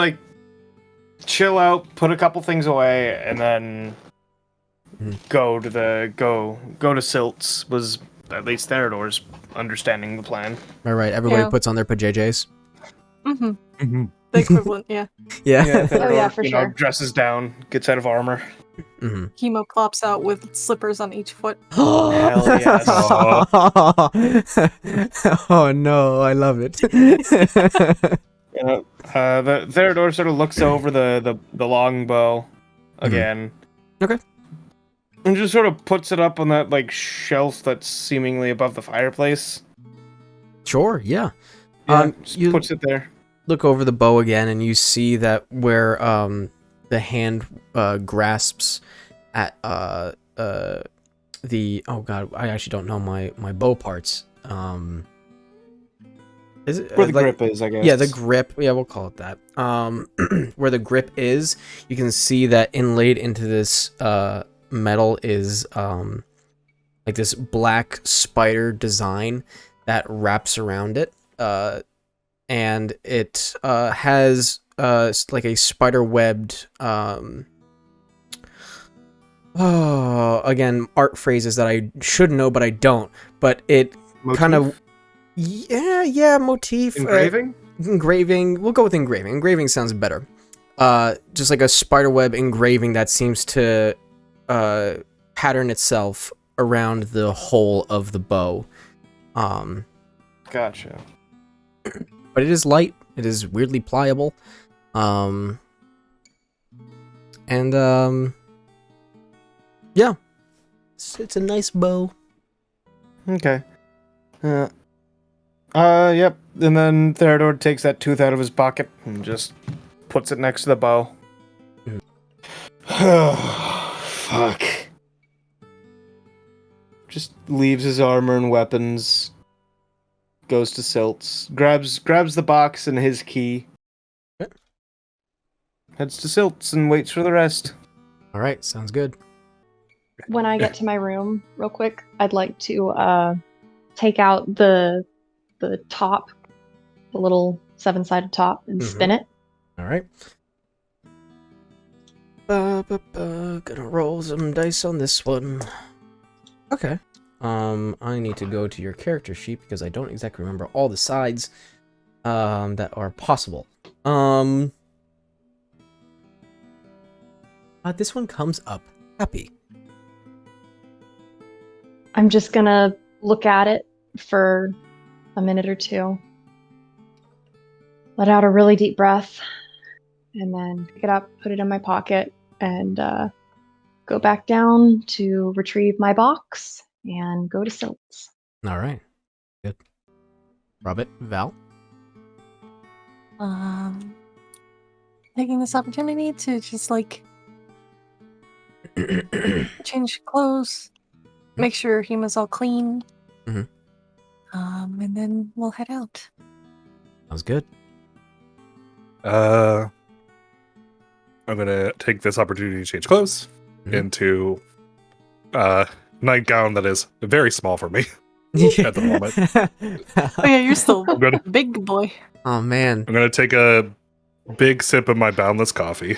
chill out, put a couple things away, and then go to Silt's. Was at least Theodore's understanding the plan. All right, everybody Yeah. puts on their PJs. The equivalent, yeah. Yeah. Theodore, yeah, for sure. dresses down, gets out of armor. Chemo clops out with slippers on each foot. Hell yes. Oh no, I love it. The Theodore sort of looks over the longbow again. Okay. And just sort of puts it up on that shelf that's seemingly above the fireplace. Sure, yeah. Just you puts it there. look over the bow again, and you see that where the hand grasps at the oh god, I actually don't know my bow parts. Is it Where the grip is, I guess. Yeah, the grip. Yeah, we'll call it that. Where the grip is, you can see that inlaid into this metal is this black spider design that wraps around it, and it has like a spider webbed again, art phrases that I should know but I don't. But it kind of motif Engraving? engraving. We'll go with engraving. Engraving sounds better. Just like a spiderweb engraving that seems to pattern itself around the whole of the bow. Gotcha. But it is light. It is weirdly pliable. Yeah. It's a nice bow. Okay. Yep. And then Theodore takes that tooth out of his pocket and just puts it next to the bow. Oh, fuck. Just leaves his armor and weapons. Goes to Silt's. Grabs the box and his key. Okay. Heads to Silt's and waits for the rest. Alright, sounds good. When I get to my room, real quick, I'd like to take out the top, the little 7-sided top, and spin it. Alright. Gonna roll some dice on this one. Okay. I need to go to your character sheet because I don't exactly remember all the sides that are possible. This one comes up happy. I'm just gonna look at it for a minute or two. Let out a really deep breath. And then pick it up, put it in my pocket, and go back down to retrieve my box and go to Silts. Alright. Good. Robert, Val? Taking this opportunity to just like change clothes, make sure Hima's all clean. Mhm. And then we'll head out. Sounds good. I'm gonna take this opportunity to change clothes into nightgown that is very small for me at the moment. Oh yeah, you're still I'm gonna, big boy. Oh man. I'm gonna take a big sip of my boundless coffee,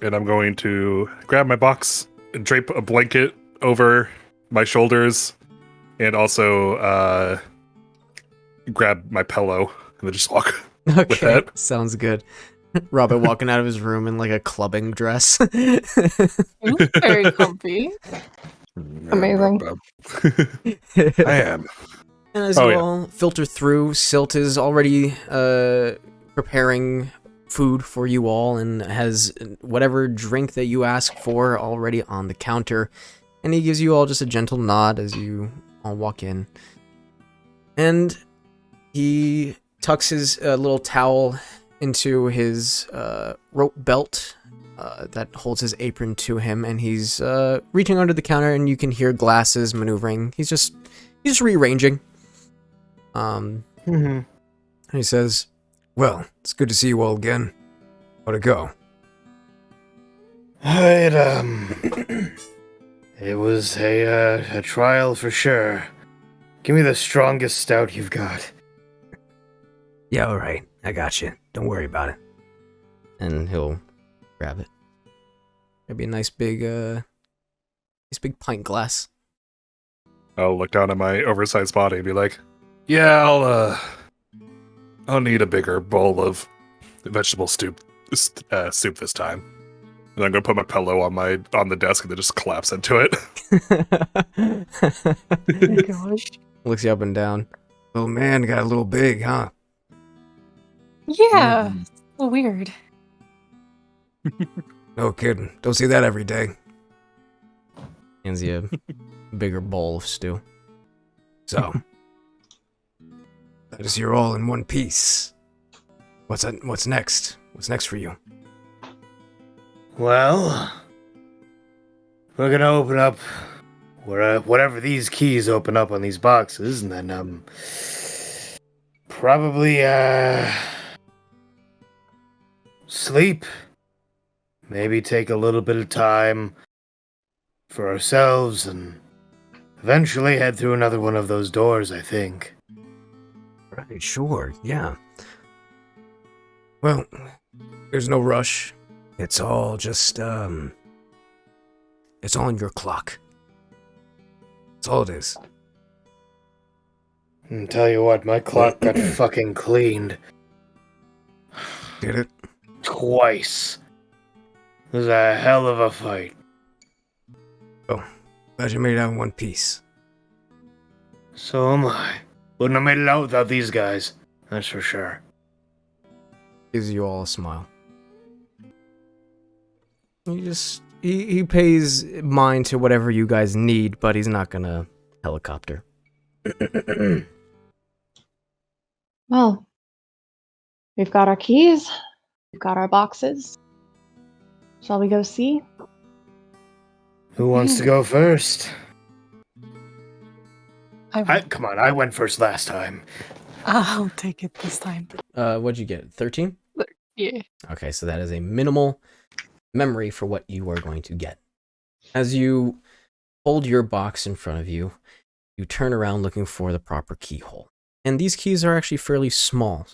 and I'm going to grab my box and drape a blanket over my shoulders, and also grab my pillow and then just walk. Okay, that. sounds good. Robert walking out of his room in like a clubbing dress. Very comfy. Amazing. I am. And as you all filter through, Silt is already preparing food for you all and has whatever drink that you ask for already on the counter. And he gives you all just a gentle nod as you all walk in. And he tucks his little towel into his rope belt that holds his apron to him, and he's reaching under the counter, and you can hear glasses maneuvering. He's just rearranging. And he says, "Well, it's good to see you all again. How'd it go?" It was a trial for sure. Give me the strongest stout you've got. Yeah, all right. I got you. Don't worry about it. And he'll grab it. It'd be a nice big pint glass. I'll look down at my oversized body and be like, "Yeah, I'll need a bigger bowl of vegetable soup this time." And I'm gonna put my pillow on the desk and then just collapse into it. Oh my gosh. Looks you up and down. Oh man, got a little big, huh? Yeah. So weird. No kidding. Don't see that every day. Hands you a bigger bowl of stew. So, that is you're all in one piece. What's next? What's next for you? Well, we're gonna open up whatever these keys open up on these boxes, and then probably sleep. Maybe take a little bit of time for ourselves, and eventually head through another one of those doors, I think. Right, sure, yeah. Well, there's no rush. It's all just, it's on your clock. That's all it is. Tell you what, my clock got fucking cleaned. Did it? Twice. It was a hell of a fight. Glad you made it out in one piece. So am I. Wouldn't have made it out without these guys. That's for sure. Gives you all a smile. He pays mind to whatever you guys need, but he's not gonna helicopter. Well, we've got our keys. We've got our boxes. Shall we go see? Who wants to go first? I Come on, I went first last time. I'll take it this time. What'd you get? 13? Yeah. Okay, so that is a minimal memory for what you are going to get. As you hold your box in front of you, you turn around looking for the proper keyhole. And these keys are actually fairly small.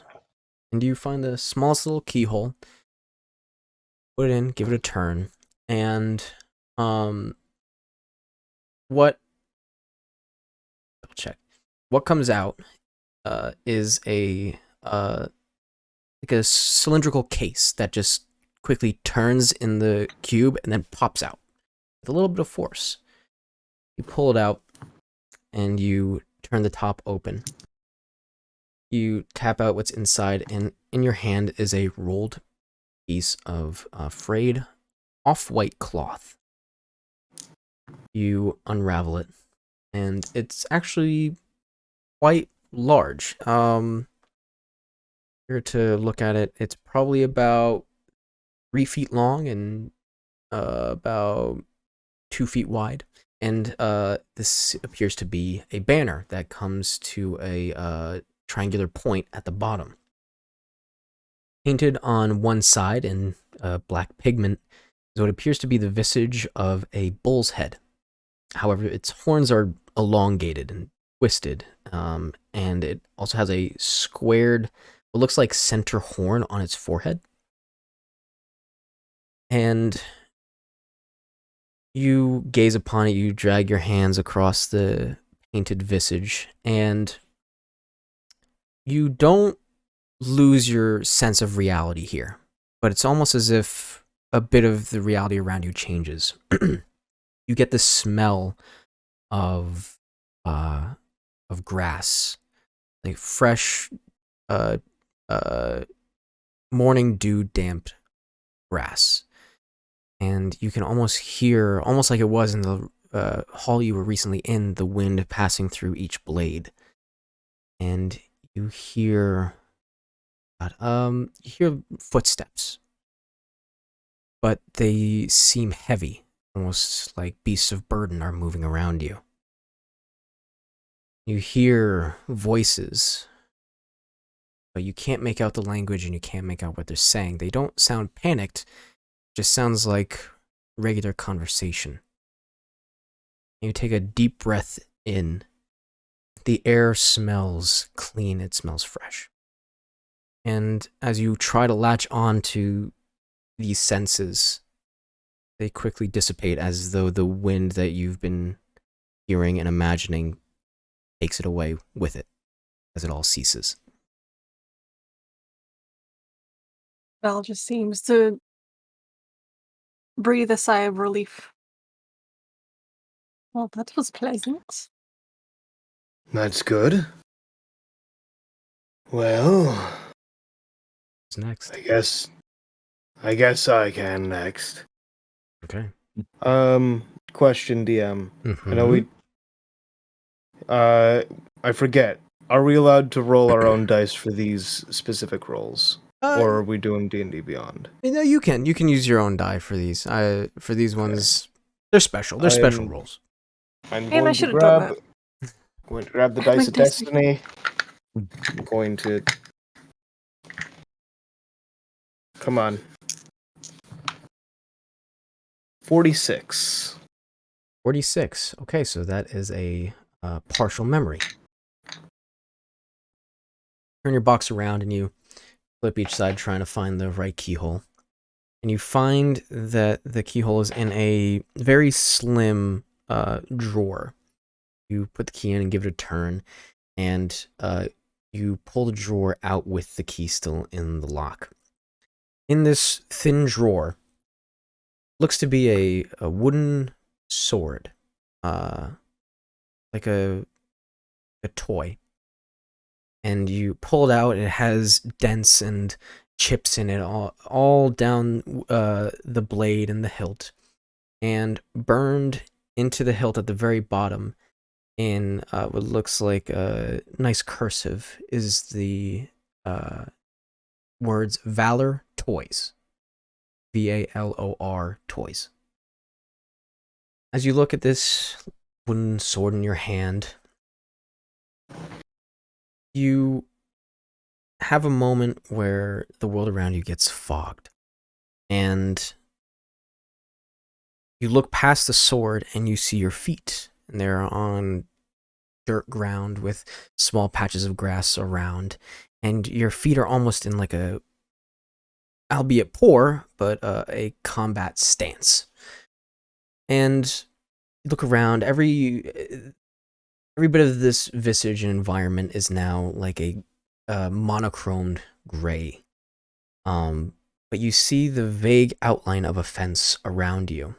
And you find the smallest little keyhole, put it in, give it a turn, and what comes out is a like a cylindrical case that just quickly turns in the cube and then pops out with a little bit of force. You pull it out and you turn the top open. You tap out what's inside, and in your hand is a rolled piece of frayed off-white cloth. You unravel it, and it's actually quite large. Here to look at it, it's probably about 3 feet long and about 2 feet wide. And this appears to be a banner that comes to a triangular point at the bottom. Painted on one side in black pigment is what appears to be the visage of a bull's head. However, its horns are elongated and twisted, and it also has a squared, what looks like center horn on its forehead. And you gaze upon it, you drag your hands across the painted visage, and you don't lose your sense of reality here, but it's almost as if a bit of the reality around you changes. You get the smell of grass, like fresh, morning dew damped grass, and you can almost hear, almost like it was in the hall you were recently in, the wind passing through each blade, and you hear footsteps, but they seem heavy, almost like beasts of burden are moving around you. You hear voices, but you can't make out the language and you can't make out what they're saying. They don't sound panicked, it just sounds like regular conversation. You take a deep breath in. The air smells clean, it smells fresh. And as you try to latch on to these senses, they quickly dissipate as though the wind that you've been hearing and imagining takes it away with it, as it all ceases. Val just seems to breathe a sigh of relief. Well, that was pleasant. That's good. Well, What's next? I guess I can next. Okay. Question, DM. Mm-hmm. I know I forget. Are we allowed to roll our own dice for these specific rolls? Or are we doing D&D Beyond? No, you can use your own die for these. For these ones, they're special. They're special rolls. I'm Man, I going should to have done grab. that. Going to grab the My dice of dice- destiny. I'm going to. Come on. 46. 46. Okay, so that is a partial memory. Turn your box around and you flip each side trying to find the right keyhole. And you find that the keyhole is in a very slim drawer. You put the key in and give it a turn, and you pull the drawer out with the key still in the lock. In this thin drawer, looks to be a wooden sword, like a toy. And you pull it out, it has dents and chips in it all down the blade and the hilt. And burned into the hilt at the very bottom in what looks like a nice cursive is the words Valor Toys. VALOR Toys. As you look at this wooden sword in your hand, you have a moment where the world around you gets fogged. And you look past the sword and you see your feet. And they're on dirt ground with small patches of grass around. And your feet are almost in like a, albeit poor, but a combat stance. And you look around, every bit of this visage and environment is now like a monochromed gray. But you see the vague outline of a fence around you.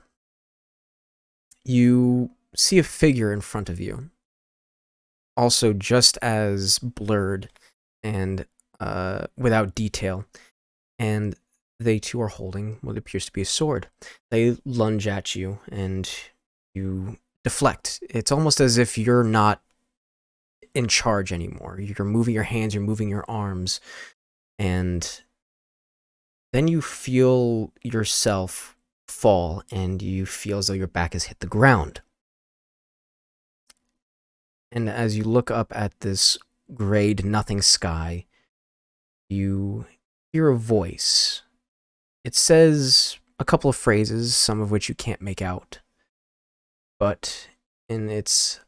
You see a figure in front of you, also just as blurred and without detail. And they too are holding what appears to be a sword. They lunge at you and you deflect. It's almost as if you're not in charge anymore. You're moving your hands, you're moving your arms, and then you feel yourself fall and you feel as though your back has hit the ground. And as you look up at this grayed nothing sky, you hear a voice. It says a couple of phrases, some of which you can't make out. But in its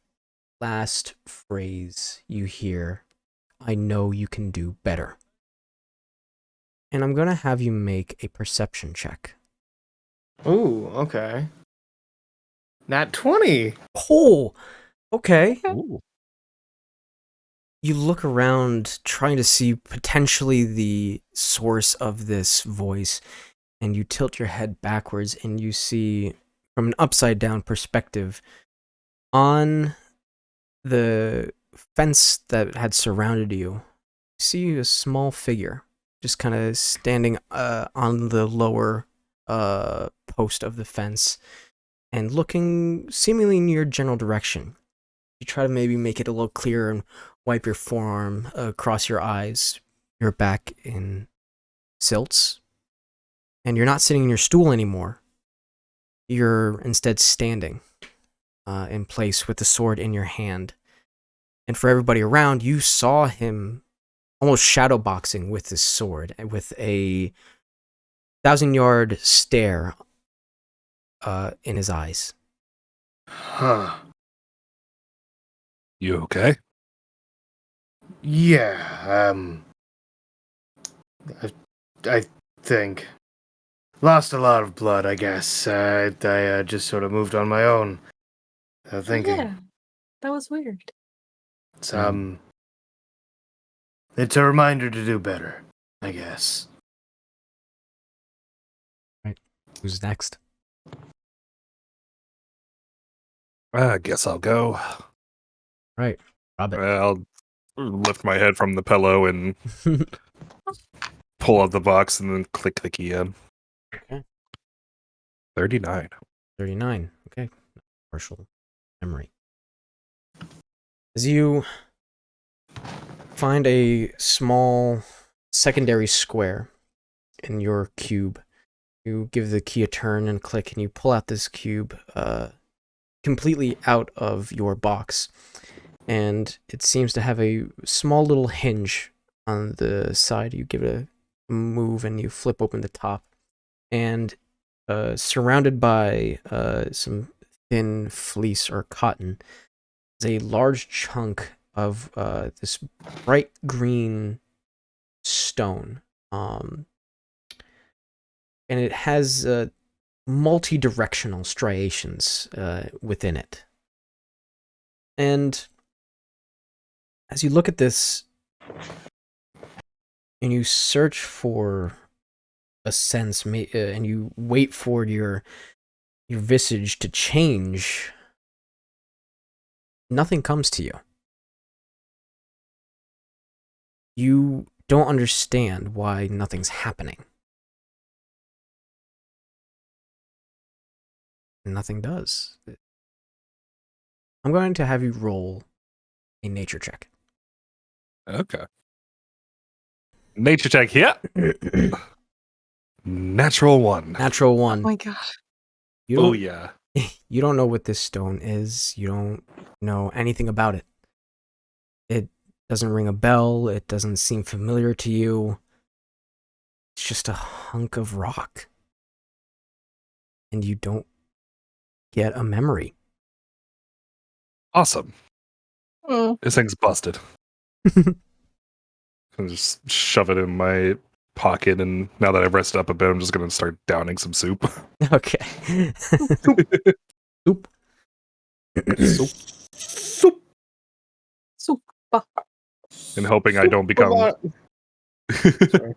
last phrase, you hear, "I know you can do better." And I'm going to have you make a perception check. Ooh, okay. Nat 20. Oh, okay. Ooh. You look around trying to see potentially the source of this voice, and you tilt your head backwards and you see from an upside down perspective on the fence that had surrounded you, you see a small figure just kind of standing on the lower post of the fence and looking seemingly in your general direction. You try to maybe make it a little clearer and wipe your forearm across your eyes. You're back in silts, and you're not sitting in your stool anymore. You're instead standing in place with the sword in your hand. And for everybody around, you saw him almost shadowboxing with this sword, with a 1,000-yard stare in his eyes. Huh. You okay? Yeah, I think. Lost a lot of blood, I guess. I just sort of moved on my own. Thinking. Yeah, that was weird. It's, it's a reminder to do better, I guess. Right. Who's next? I guess I'll go. Right. Robert. I'll lift my head from the pillow and pull out the box and then click the key in. Okay. 39. 39. Okay. Partial memory. As you find a small secondary square in your cube, you give the key a turn and click, and you pull out this cube completely out of your box. And it seems to have a small little hinge on the side. You give it a move and you flip open the top. And surrounded by some thin fleece or cotton is a large chunk of this bright green stone and it has multi-directional striations within it. And as you look at this and you search for a sense, and you wait for your visage to change, nothing comes to you. You don't understand why nothing's happening. Nothing does. I'm going to have you roll a nature check. Okay. Nature check here. Natural 1. Natural Oh 1. my god. You Oh don't, yeah. you don't know what this stone is. You don't know anything about it. It doesn't ring a bell. It doesn't seem familiar to you. It's just a hunk of rock. And you don't get a memory. Awesome. Mm. This thing's busted. I'll just shove it in my pocket, and now that I've rested up a bit, I'm just gonna start downing some soup. Okay. Soup. Soup. Soup. Soup. And hoping I don't become hoping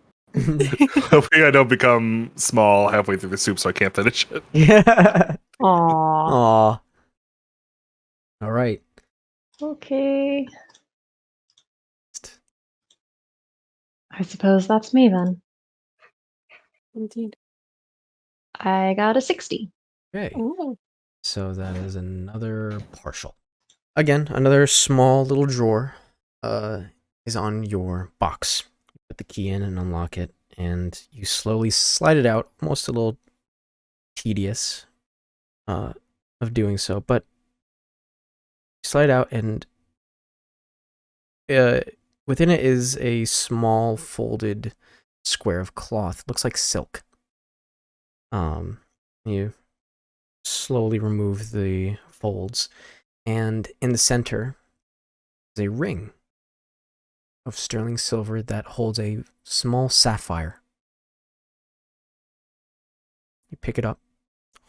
I don't become small halfway through the soup so I can't finish it. Yeah. Aww. Aw. All right. Okay. I suppose that's me then. Indeed. I got a 60. Okay. Ooh. So that is another partial. Again, another small little drawer is on your box. You put the key in and unlock it, and you slowly slide it out, almost a little tedious of doing so, but you slide out, and within it is a small folded square of cloth. Looks like silk. You slowly remove the folds, and in the center is a ring of sterling silver that holds a small sapphire. You pick it up,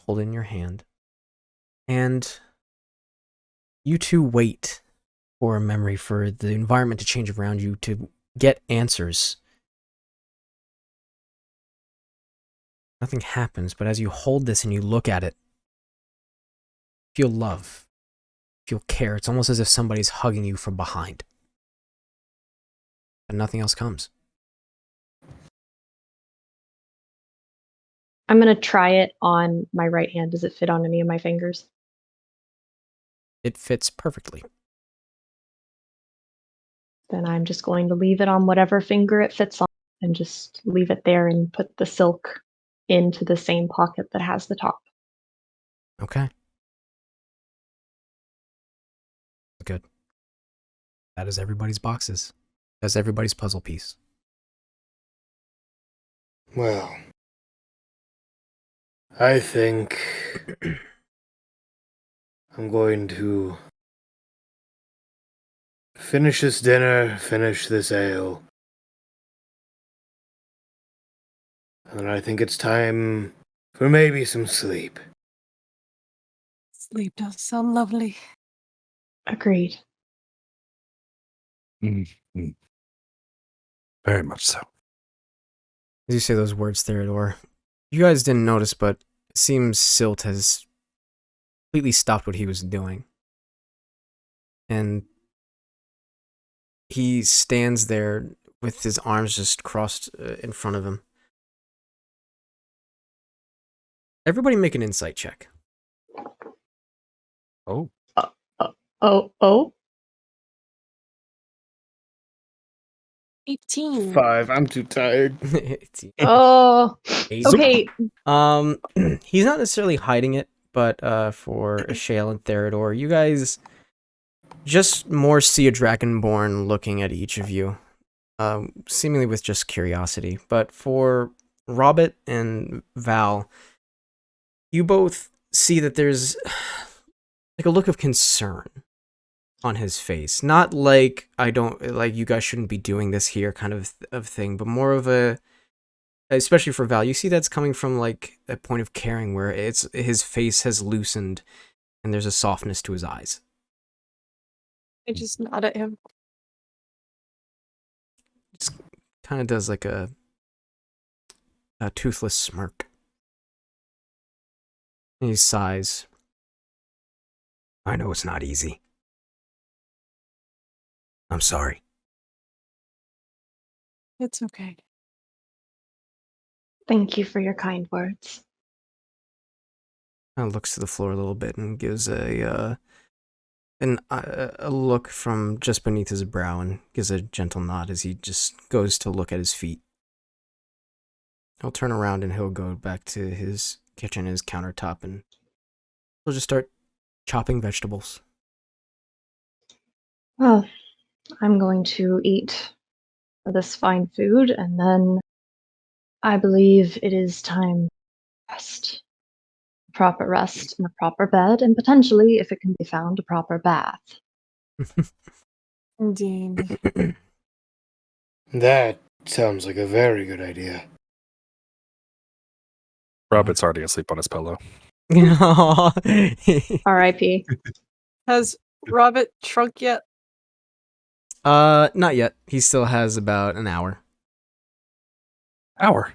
hold it in your hand, and you two wait for a memory, for the environment to change around you, to get answers. Nothing happens, but as you hold this and you look at it, feel love, feel care. It's almost as if somebody's hugging you from behind. But nothing else comes. I'm going to try it on my right hand. Does it fit on any of my fingers? It fits perfectly. Then I'm just going to leave it on whatever finger it fits on and just leave it there and put the silk into the same pocket that has the top. Okay. Good. That is everybody's boxes. That's everybody's puzzle piece. Well, I think I'm going to finish this dinner, finish this ale. And I think it's time for maybe some sleep. Sleep does sound lovely. Agreed. Mm-hmm. Very much so. As you say those words, Theodore, you guys didn't notice, but it seems Silt has completely stopped what he was doing. And he stands there with his arms just crossed in front of him. Everybody make an insight check. Oh. Oh. 18. 5. I'm too tired. Oh. Eight. Okay. He's not necessarily hiding it, but for Ashale and Theodore, you guys just more see a Dragonborn looking at each of you, seemingly with just curiosity. But for Robert and Val, you both see that there's like a look of concern on his face. Not like, I don't, like, you guys shouldn't be doing this here kind of thing, but more of a, especially for Val, you see that's coming from like a point of caring where it's his face has loosened and there's a softness to his eyes. I just nod at him. Just kind of does like a toothless smirk. And he sighs. I know it's not easy. I'm sorry. It's okay. Thank you for your kind words. Kind of looks to the floor a little bit and gives a look from just beneath his brow and gives a gentle nod as he just goes to look at his feet. He'll turn around and he'll go back to his kitchen, his countertop, and he'll just start chopping vegetables. Well, I'm going to eat this fine food, and then I believe it is time to rest. Proper rest in a proper bed, and potentially, if it can be found, a proper bath. Indeed. That sounds like a very good idea. Robert's already asleep on his pillow. R.I.P. Has Robert shrunk yet? Not yet. He still has about an hour. Hour.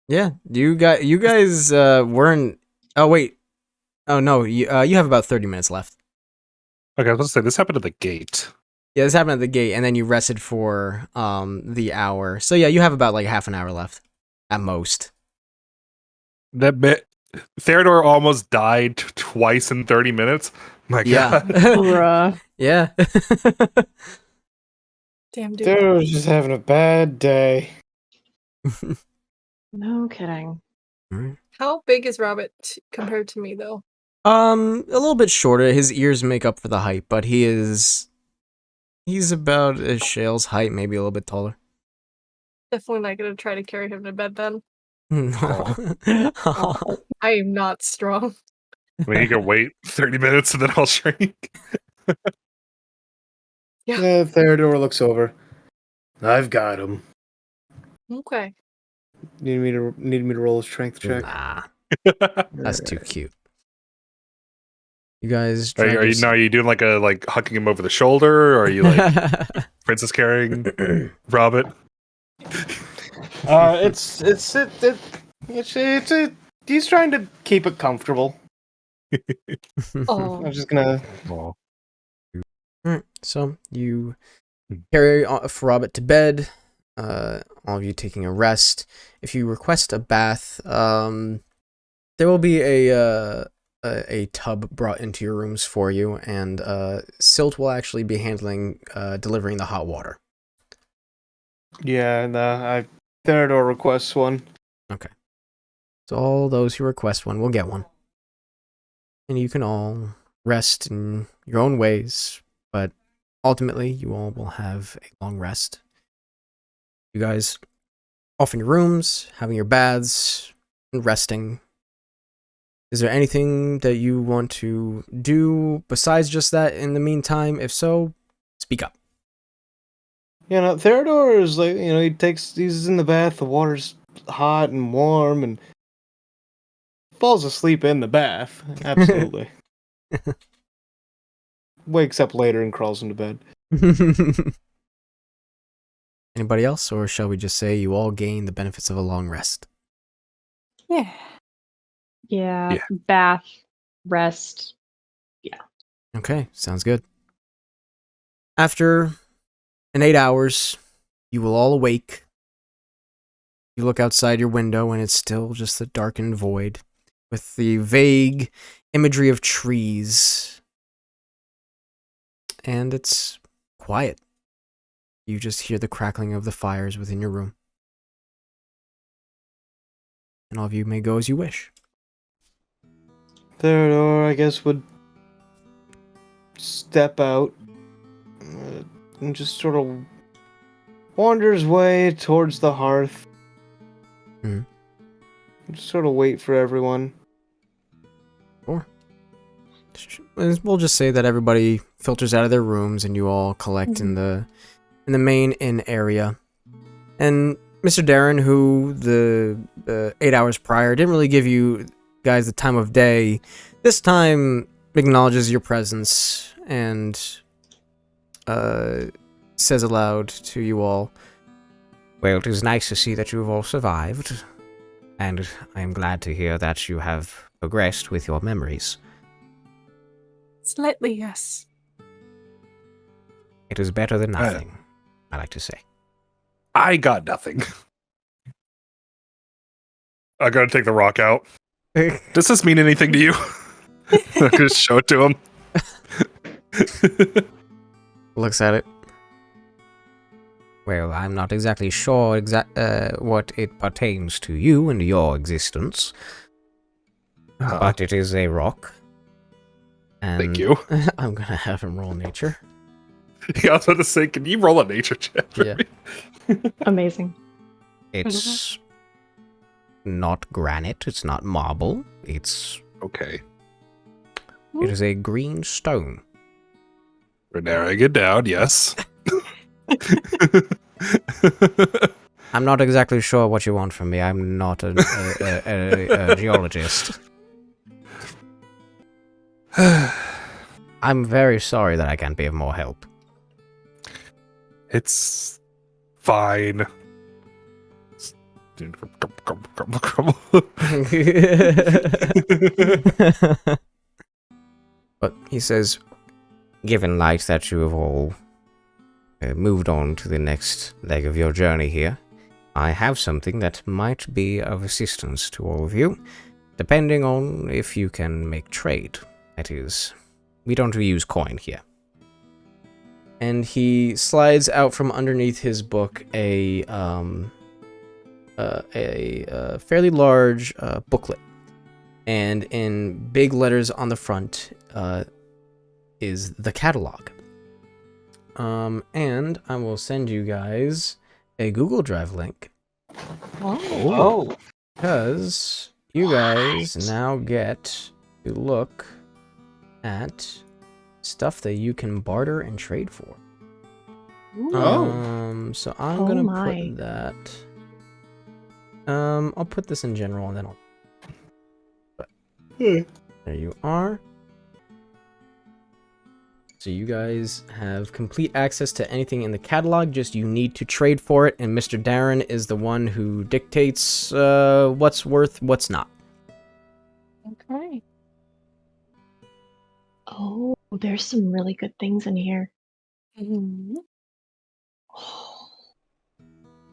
Yeah, you guys weren't. Oh wait. Oh no, you have about 30 minutes left. Okay, I was going to say, this happened at the gate. Yeah, this happened at the gate, and then you rested for the hour. So yeah, you have about like half an hour left, at most. That bit. Theodore almost died twice in 30 minutes. My Yeah. God. Bruh. Yeah. Damn, dude. Dude was just having a bad day. No kidding. How big is Robert compared to me, though? A little bit shorter. His ears make up for the height, but he's about as Shale's height, maybe a little bit taller. Definitely not gonna try to carry him to bed then. No. I am not strong. I mean, you can wait 30 minutes and then I'll shrink. Yeah. Theodore looks over. I've got him. Okay. Need me to roll a strength check? Nah, that's too cute. You guys Are trying to you doing like hucking him over the shoulder, or are you like princess carrying Robert? He's trying to keep it comfortable. Oh. I'm just gonna. Oh. Alright, so you carry Robert to bed. All of you taking a rest. If you request a bath, there will be a tub brought into your rooms for you, and Silt will actually be handling delivering the hot water. Yeah, Theodore requests one. Okay. So all those who request one will get one. And you can all rest in your own ways, but ultimately you all will have a long rest. You guys off in your rooms, having your baths, and resting. Is there anything that you want to do besides just that in the meantime? If so, speak up. Theodore is like, he's in the bath, the water's hot and warm, and falls asleep in the bath. Absolutely. Wakes up later and crawls into bed. Anybody else, or shall we just say you all gain the benefits of a long rest? Yeah. Yeah. Bath, rest. Okay, sounds good. After 8 hours, you will all awake. You look outside your window and it's still just a darkened void with the vague imagery of trees. And it's quiet. You just hear the crackling of the fires within your room. And all of you may go as you wish. Theodore, I guess, would step out and just sort of wander his way towards the hearth. Mhm. Just sort of wait for everyone. We'll just say that everybody filters out of their rooms and you all collect in the main inn area. And Mr. Darren, who the 8 hours prior didn't really give you guys the time of day, this time acknowledges your presence and says aloud to you all, "Well, it is nice to see that you have all survived, and I am glad to hear that you have progressed with your memories. Slightly, yes. It is better than nothing, I like to say." I got nothing. I gotta take the rock out. Does this mean anything to you? I could just show it to him. Looks at it. "Well, I'm not exactly sure what it pertains to you and your existence, but it is a rock. And Thank you. I'm gonna have him roll nature. Yeah, I was about to say, can you roll a nature check for Yeah. me? Amazing. It's not granite, it's not marble, it Okay. is a green stone." We're narrowing it down, yes. I'm not exactly sure what you want from me. I'm not a geologist. I'm very sorry that I can't be of more help. It's fine. But he says, "Given light that you have all moved on to the next leg of your journey here, I have something that might be of assistance to all of you, depending on if you can make trade. That is, we don't use coin here." And he slides out from underneath his book a fairly large booklet, and in big letters on the front is the catalog. And I will send you guys a Google Drive link, Oh. because you guys now get to look at stuff that you can barter and trade for. So I'm Oh gonna my. put that. I'll put this in general and then I'll. There you are. So you guys have complete access to anything in the catalog, just you need to trade for it, and Mr. Darren is the one who dictates what's worth, what's not. Okay. Oh, there's some really good things in here. Mhm.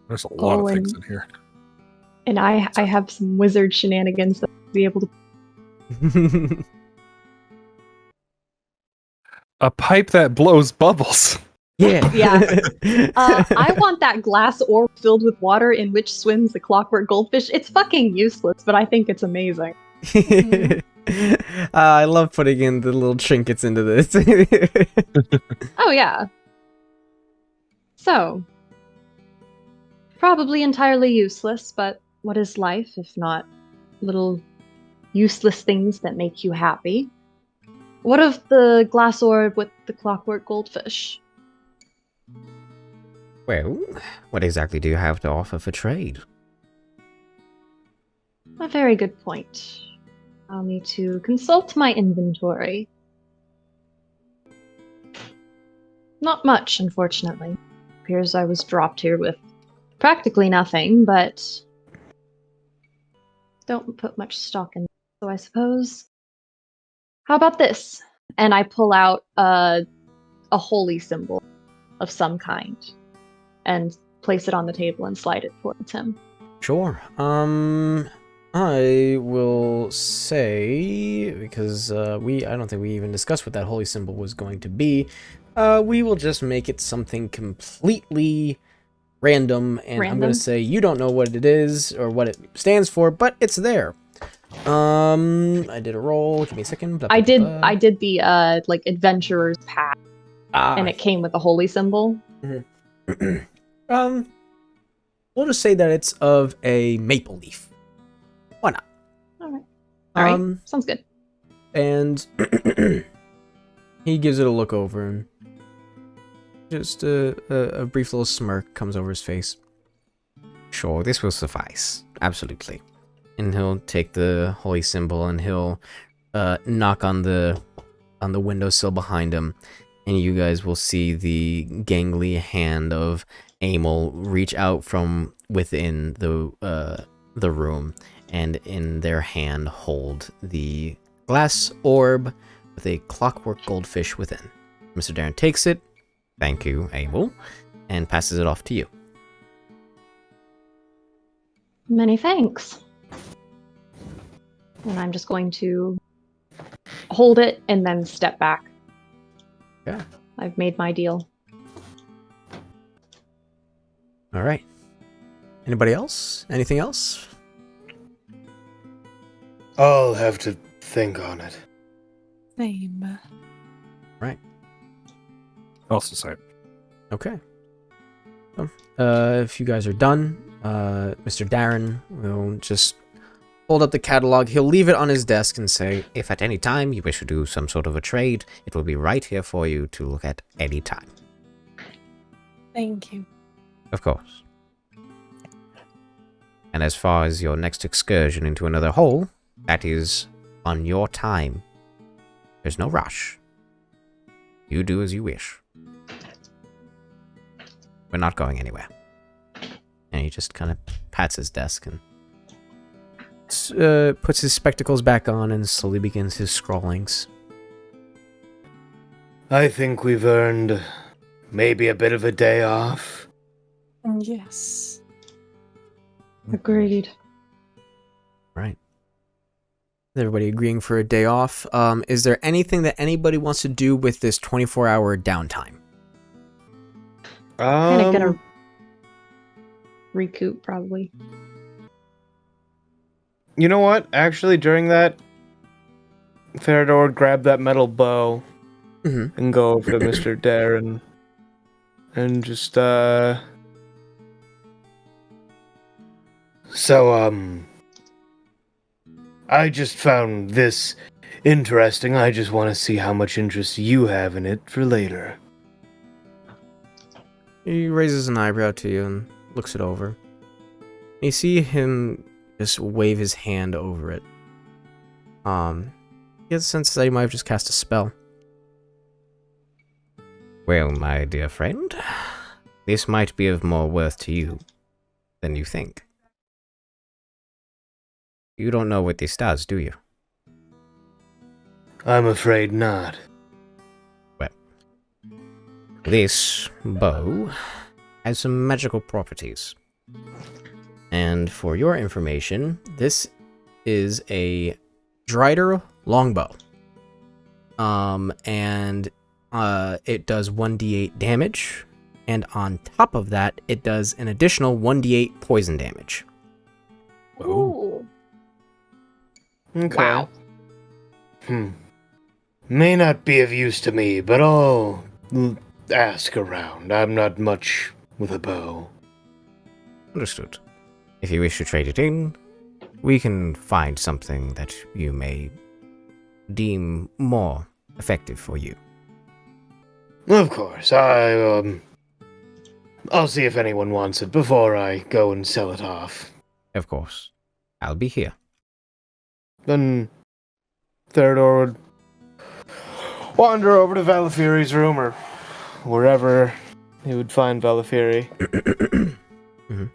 There's a lot Oh, of things and- in here. And I have some wizard shenanigans that I'll be able to. A pipe that blows bubbles. Yeah. Yeah. I want that glass orb filled with water in which swims the clockwork goldfish. It's fucking useless, but I think it's amazing. I love putting in the little trinkets into this. Oh, yeah. So, probably entirely useless, but what is life if not little useless things that make you happy? What of the glass orb with the clockwork goldfish? Well, what exactly do you have to offer for trade? A very good point. Allow me to consult my inventory. Not much, unfortunately. Appears I was dropped here with practically nothing, but don't put much stock in it, so I suppose. How about this? And I pull out a holy symbol of some kind and place it on the table and slide it towards him. Sure. I will say, because I don't think we even discussed what that holy symbol was going to be. We will just make it something completely random, and I'm gonna say you don't know what it is or what it stands for, but it's there. I did a roll. Give me a second. Blah, blah, I did the like adventurer's path, and it came with a holy symbol. We'll just say that it's of a maple leaf. Why not? All right. Sounds good. And he gives it a look over, and just a brief little smirk comes over his face. Sure, this will suffice. Absolutely. And he'll take the holy symbol and he'll knock on the windowsill behind him, and you guys will see the gangly hand of Amel reach out from within the room, and in their hand hold the glass orb with a clockwork goldfish within. Mr. Darren takes it, thank you, Amel, and passes it off to you. Many thanks. And I'm just going to hold it and then step back. Yeah. I've made my deal. All right. Anybody else? Anything else? I'll have to think on it. Same. Right. Also same. Okay. Well, if you guys are done, Mr. Darren will just hold up the catalog. He'll leave it on his desk and say, if at any time you wish to do some sort of a trade, it will be right here for you to look at any time. Thank you. Of course. And as far as your next excursion into another hole, that is on your time. There's no rush. You do as you wish. We're not going anywhere. And he just kind of pats his desk and puts his spectacles back on and slowly begins his scrawlings. I think we've earned maybe a bit of a day off. Yes. Agreed. Right. Everybody agreeing for a day off. Is there anything that anybody wants to do with this 24-hour downtime? Kind of gonna recoup, probably. You know what? Actually, during that, Theodore would grab that metal bow and go over to Mr. Darren and just, I just found this interesting. I just want to see how much interest you have in it for later. He raises an eyebrow to you and looks it over. You see him just wave his hand over it. He has a sense that he might have just cast a spell. Well, my dear friend, this might be of more worth to you than you think. You don't know what this does, do you? I'm afraid not. Well, this bow has some magical properties. And for your information, this is a Drider longbow. And it does 1d8 damage, and on top of that, it does an additional 1d8 poison damage. Ooh. Okay. Wow. May not be of use to me, but I'll ask around. I'm not much with a bow. Understood. If you wish to trade it in, we can find something that you may deem more effective for you. Of course, I'll see if anyone wants it before I go and sell it off. Of course. I'll be here. Then Theodore would wander over to Valafiri's room or wherever he would find Valafiri.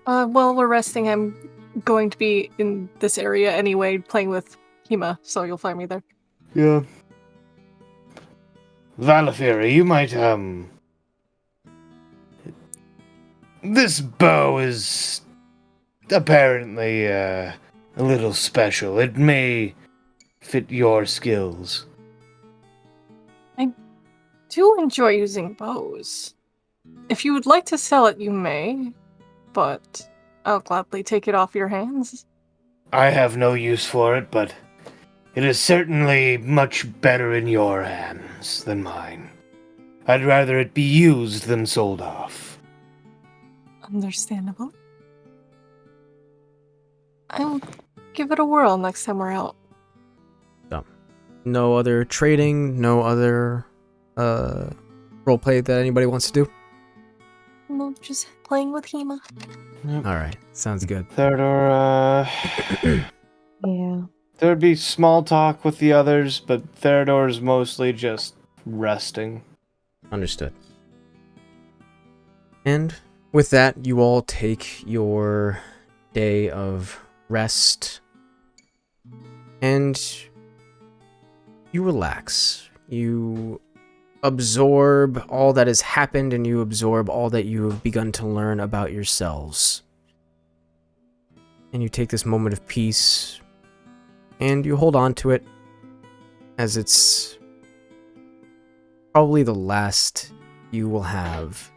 While we're resting, I'm going to be in this area anyway, playing with Hema, so you'll find me there. Yeah. Valafiri, you might, this bow is apparently, a little special. It may fit your skills. I do enjoy using bows. If you would like to sell it, you may, but I'll gladly take it off your hands. I have no use for it, but it is certainly much better in your hands than mine. I'd rather it be used than sold off. Understandable. I'll give it a whirl next time we're out. No other trading, no other roleplay that anybody wants to do? Well, just playing with Hema. All right, sounds good. Theodore, Yeah. there'd be small talk with the others, but Theodore's mostly just resting. Understood. And with that, you all take your day of rest and you relax. You absorb all that has happened and you absorb all that you have begun to learn about yourselves. And you take this moment of peace and you hold on to it as it's probably the last you will have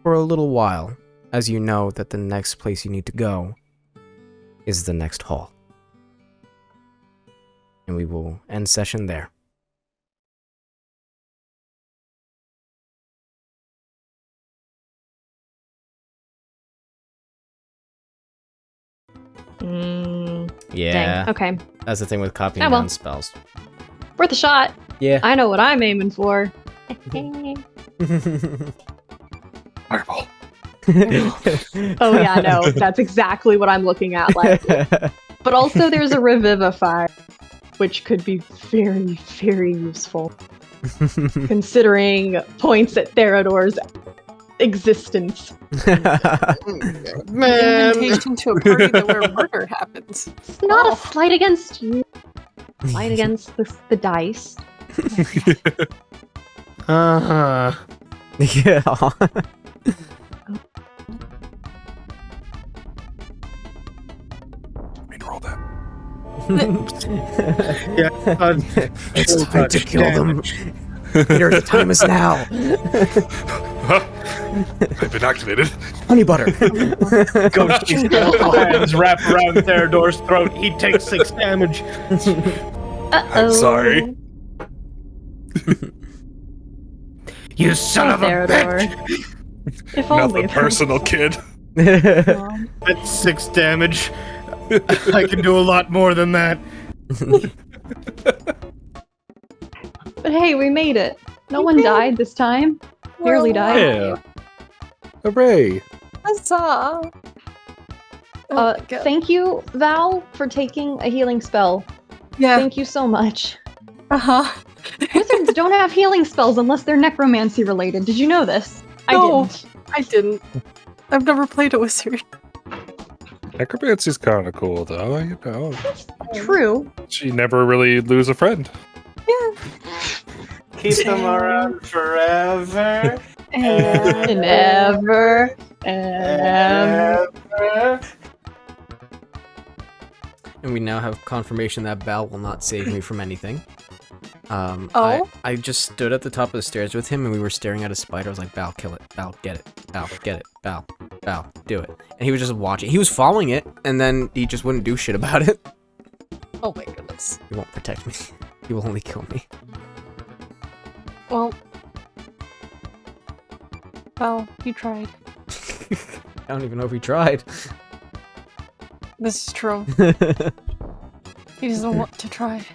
for a little while, as you know that the next place you need to go is the next hall. And we will end session there. Yeah, Dang. Okay. that's the thing with copying Ah, well. down spells. Worth a shot. Yeah. I know what I'm aiming for. Fireball. Oh yeah, no, that's exactly what I'm looking at. Like, but also there's a revivify, which could be very, very useful, considering points at Theodore's existence. Man, Invitation to a party where murder happens. It's not a slight against you. Slight against the dice. uh-huh. Yeah. I mean, roll that. Yeah, It's time to kill them. Peter, the time is now. I've been activated. Honey butter. Ghostly skeletal hands wrap around Theodore's throat. He takes 6 damage. Uh-oh. I'm sorry. You son of a Theodore. bitch! If only. Nothing personal, kid. That's 6 damage. I can do a lot more than that. But hey, we made it. No one died this time. Barely died. Yeah. Hooray. Huzzah! Oh my God. Thank you, Val, for taking a healing spell. Yeah. Thank you so much. Uh-huh. Wizards don't have healing spells unless they're necromancy related. Did you know this? No. I didn't. I didn't. I've never played a wizard. Necromancy's kind of cool, though, you know. True. You never really lose a friend. Yeah. Keep them around forever. And ever. And we now have confirmation that Bal will not save me from anything. Oh? I just stood at the top of the stairs with him and we were staring at a spider. I was like, Bal, kill it. Bal, get it. Bal, get it. Bal, do it. And he was just watching. He was following it, and then he just wouldn't do shit about it. Oh my goodness. He won't protect me. He will only kill me. Well, you tried. I don't even know if he tried. This is true. He doesn't want to try.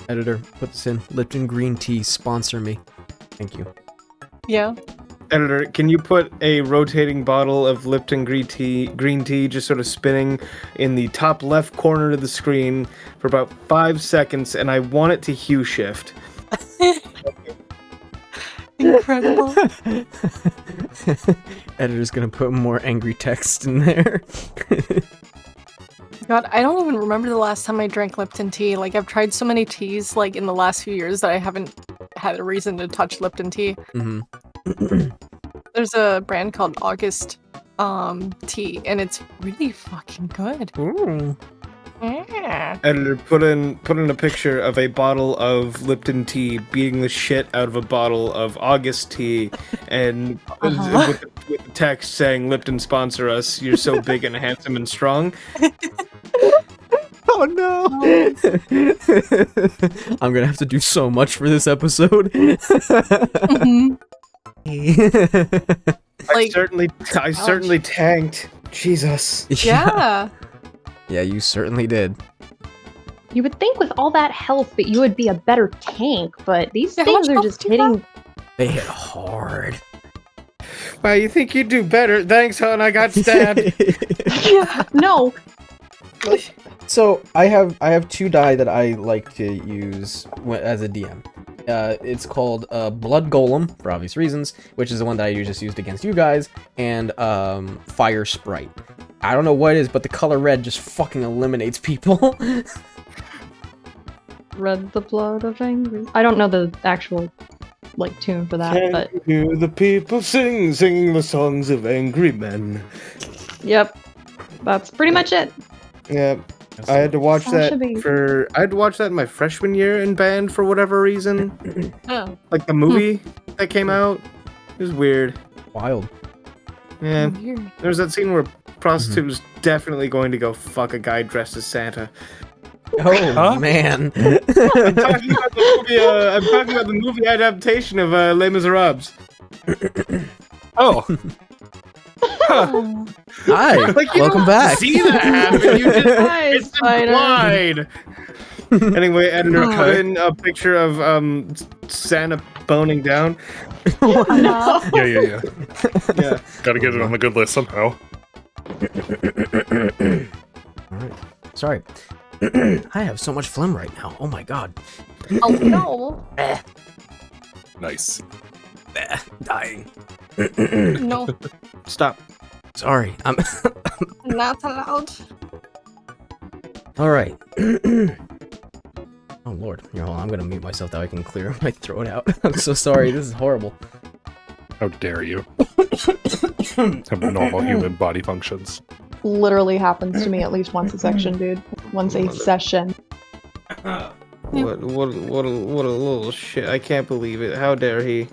Editor, put this in. Lipton green tea, sponsor me. Thank you. Yeah. Editor, can you put a rotating bottle of Lipton green tea just sort of spinning in the top left corner of the screen for about 5 seconds, and I want it to hue shift. Incredible. Editor's gonna put more angry text in there. God, I don't even remember the last time I drank Lipton tea. Like, I've tried so many teas, like, in the last few years that I haven't had a reason to touch Lipton tea. Mm-hmm. There's a brand called August tea, and it's really fucking good. Ooh. Yeah. Editor, put in a picture of a bottle of Lipton tea beating the shit out of a bottle of August tea, and with the text saying, "Lipton sponsor us. You're so big and handsome and strong." Oh no! I'm gonna have to do so much for this episode. Mm-hmm. I certainly tanked. Jesus. Yeah. Yeah, you certainly did. You would think with all that health that you would be a better tank, but these Yeah, how things much are health just do you have? hitting. They hit hard. Wow, you think you'd do better? Thanks, hon. I got stabbed. No. So I have 2 die that I like to use as a DM. It's called Blood Golem for obvious reasons, which is the one that I just used against you guys, and Fire Sprite. I don't know what it is, but the color red just fucking eliminates people. Red the blood of angry. I don't know the actual tune for that, Can but you hear the people singing the songs of angry men. yep, that's pretty much it. Yeah. I had to watch Sasha that Banks. I had to watch that in my freshman year in band for whatever reason. Oh. Like the movie that came out. It was weird. Wild. Yeah. Weird. There's that scene where prostitute was definitely going to go fuck a guy dressed as Santa. Oh Huh? man. I'm talking about the movie adaptation of Les Miserables. Oh. Oh. Hi. Like, you Welcome don't back. See that happen? You just Hi, it's Spider. implied. Anyway, editor, cut in a picture of Santa boning down. No. Yeah. Yeah. Gotta get it on the good list somehow. Alright. Sorry. I have so much phlegm right now. Oh my god. Oh no. Nice. Dying. No. Stop. Sorry. I'm Not allowed. Alright. Oh lord. Here, hold on. I'm gonna mute myself that way I can clear my throat out. I'm so sorry. This is horrible. How dare you? Have normal human body functions. Literally happens to me at least once a section, dude. Once a session. What a little shit. I can't believe it. How dare he?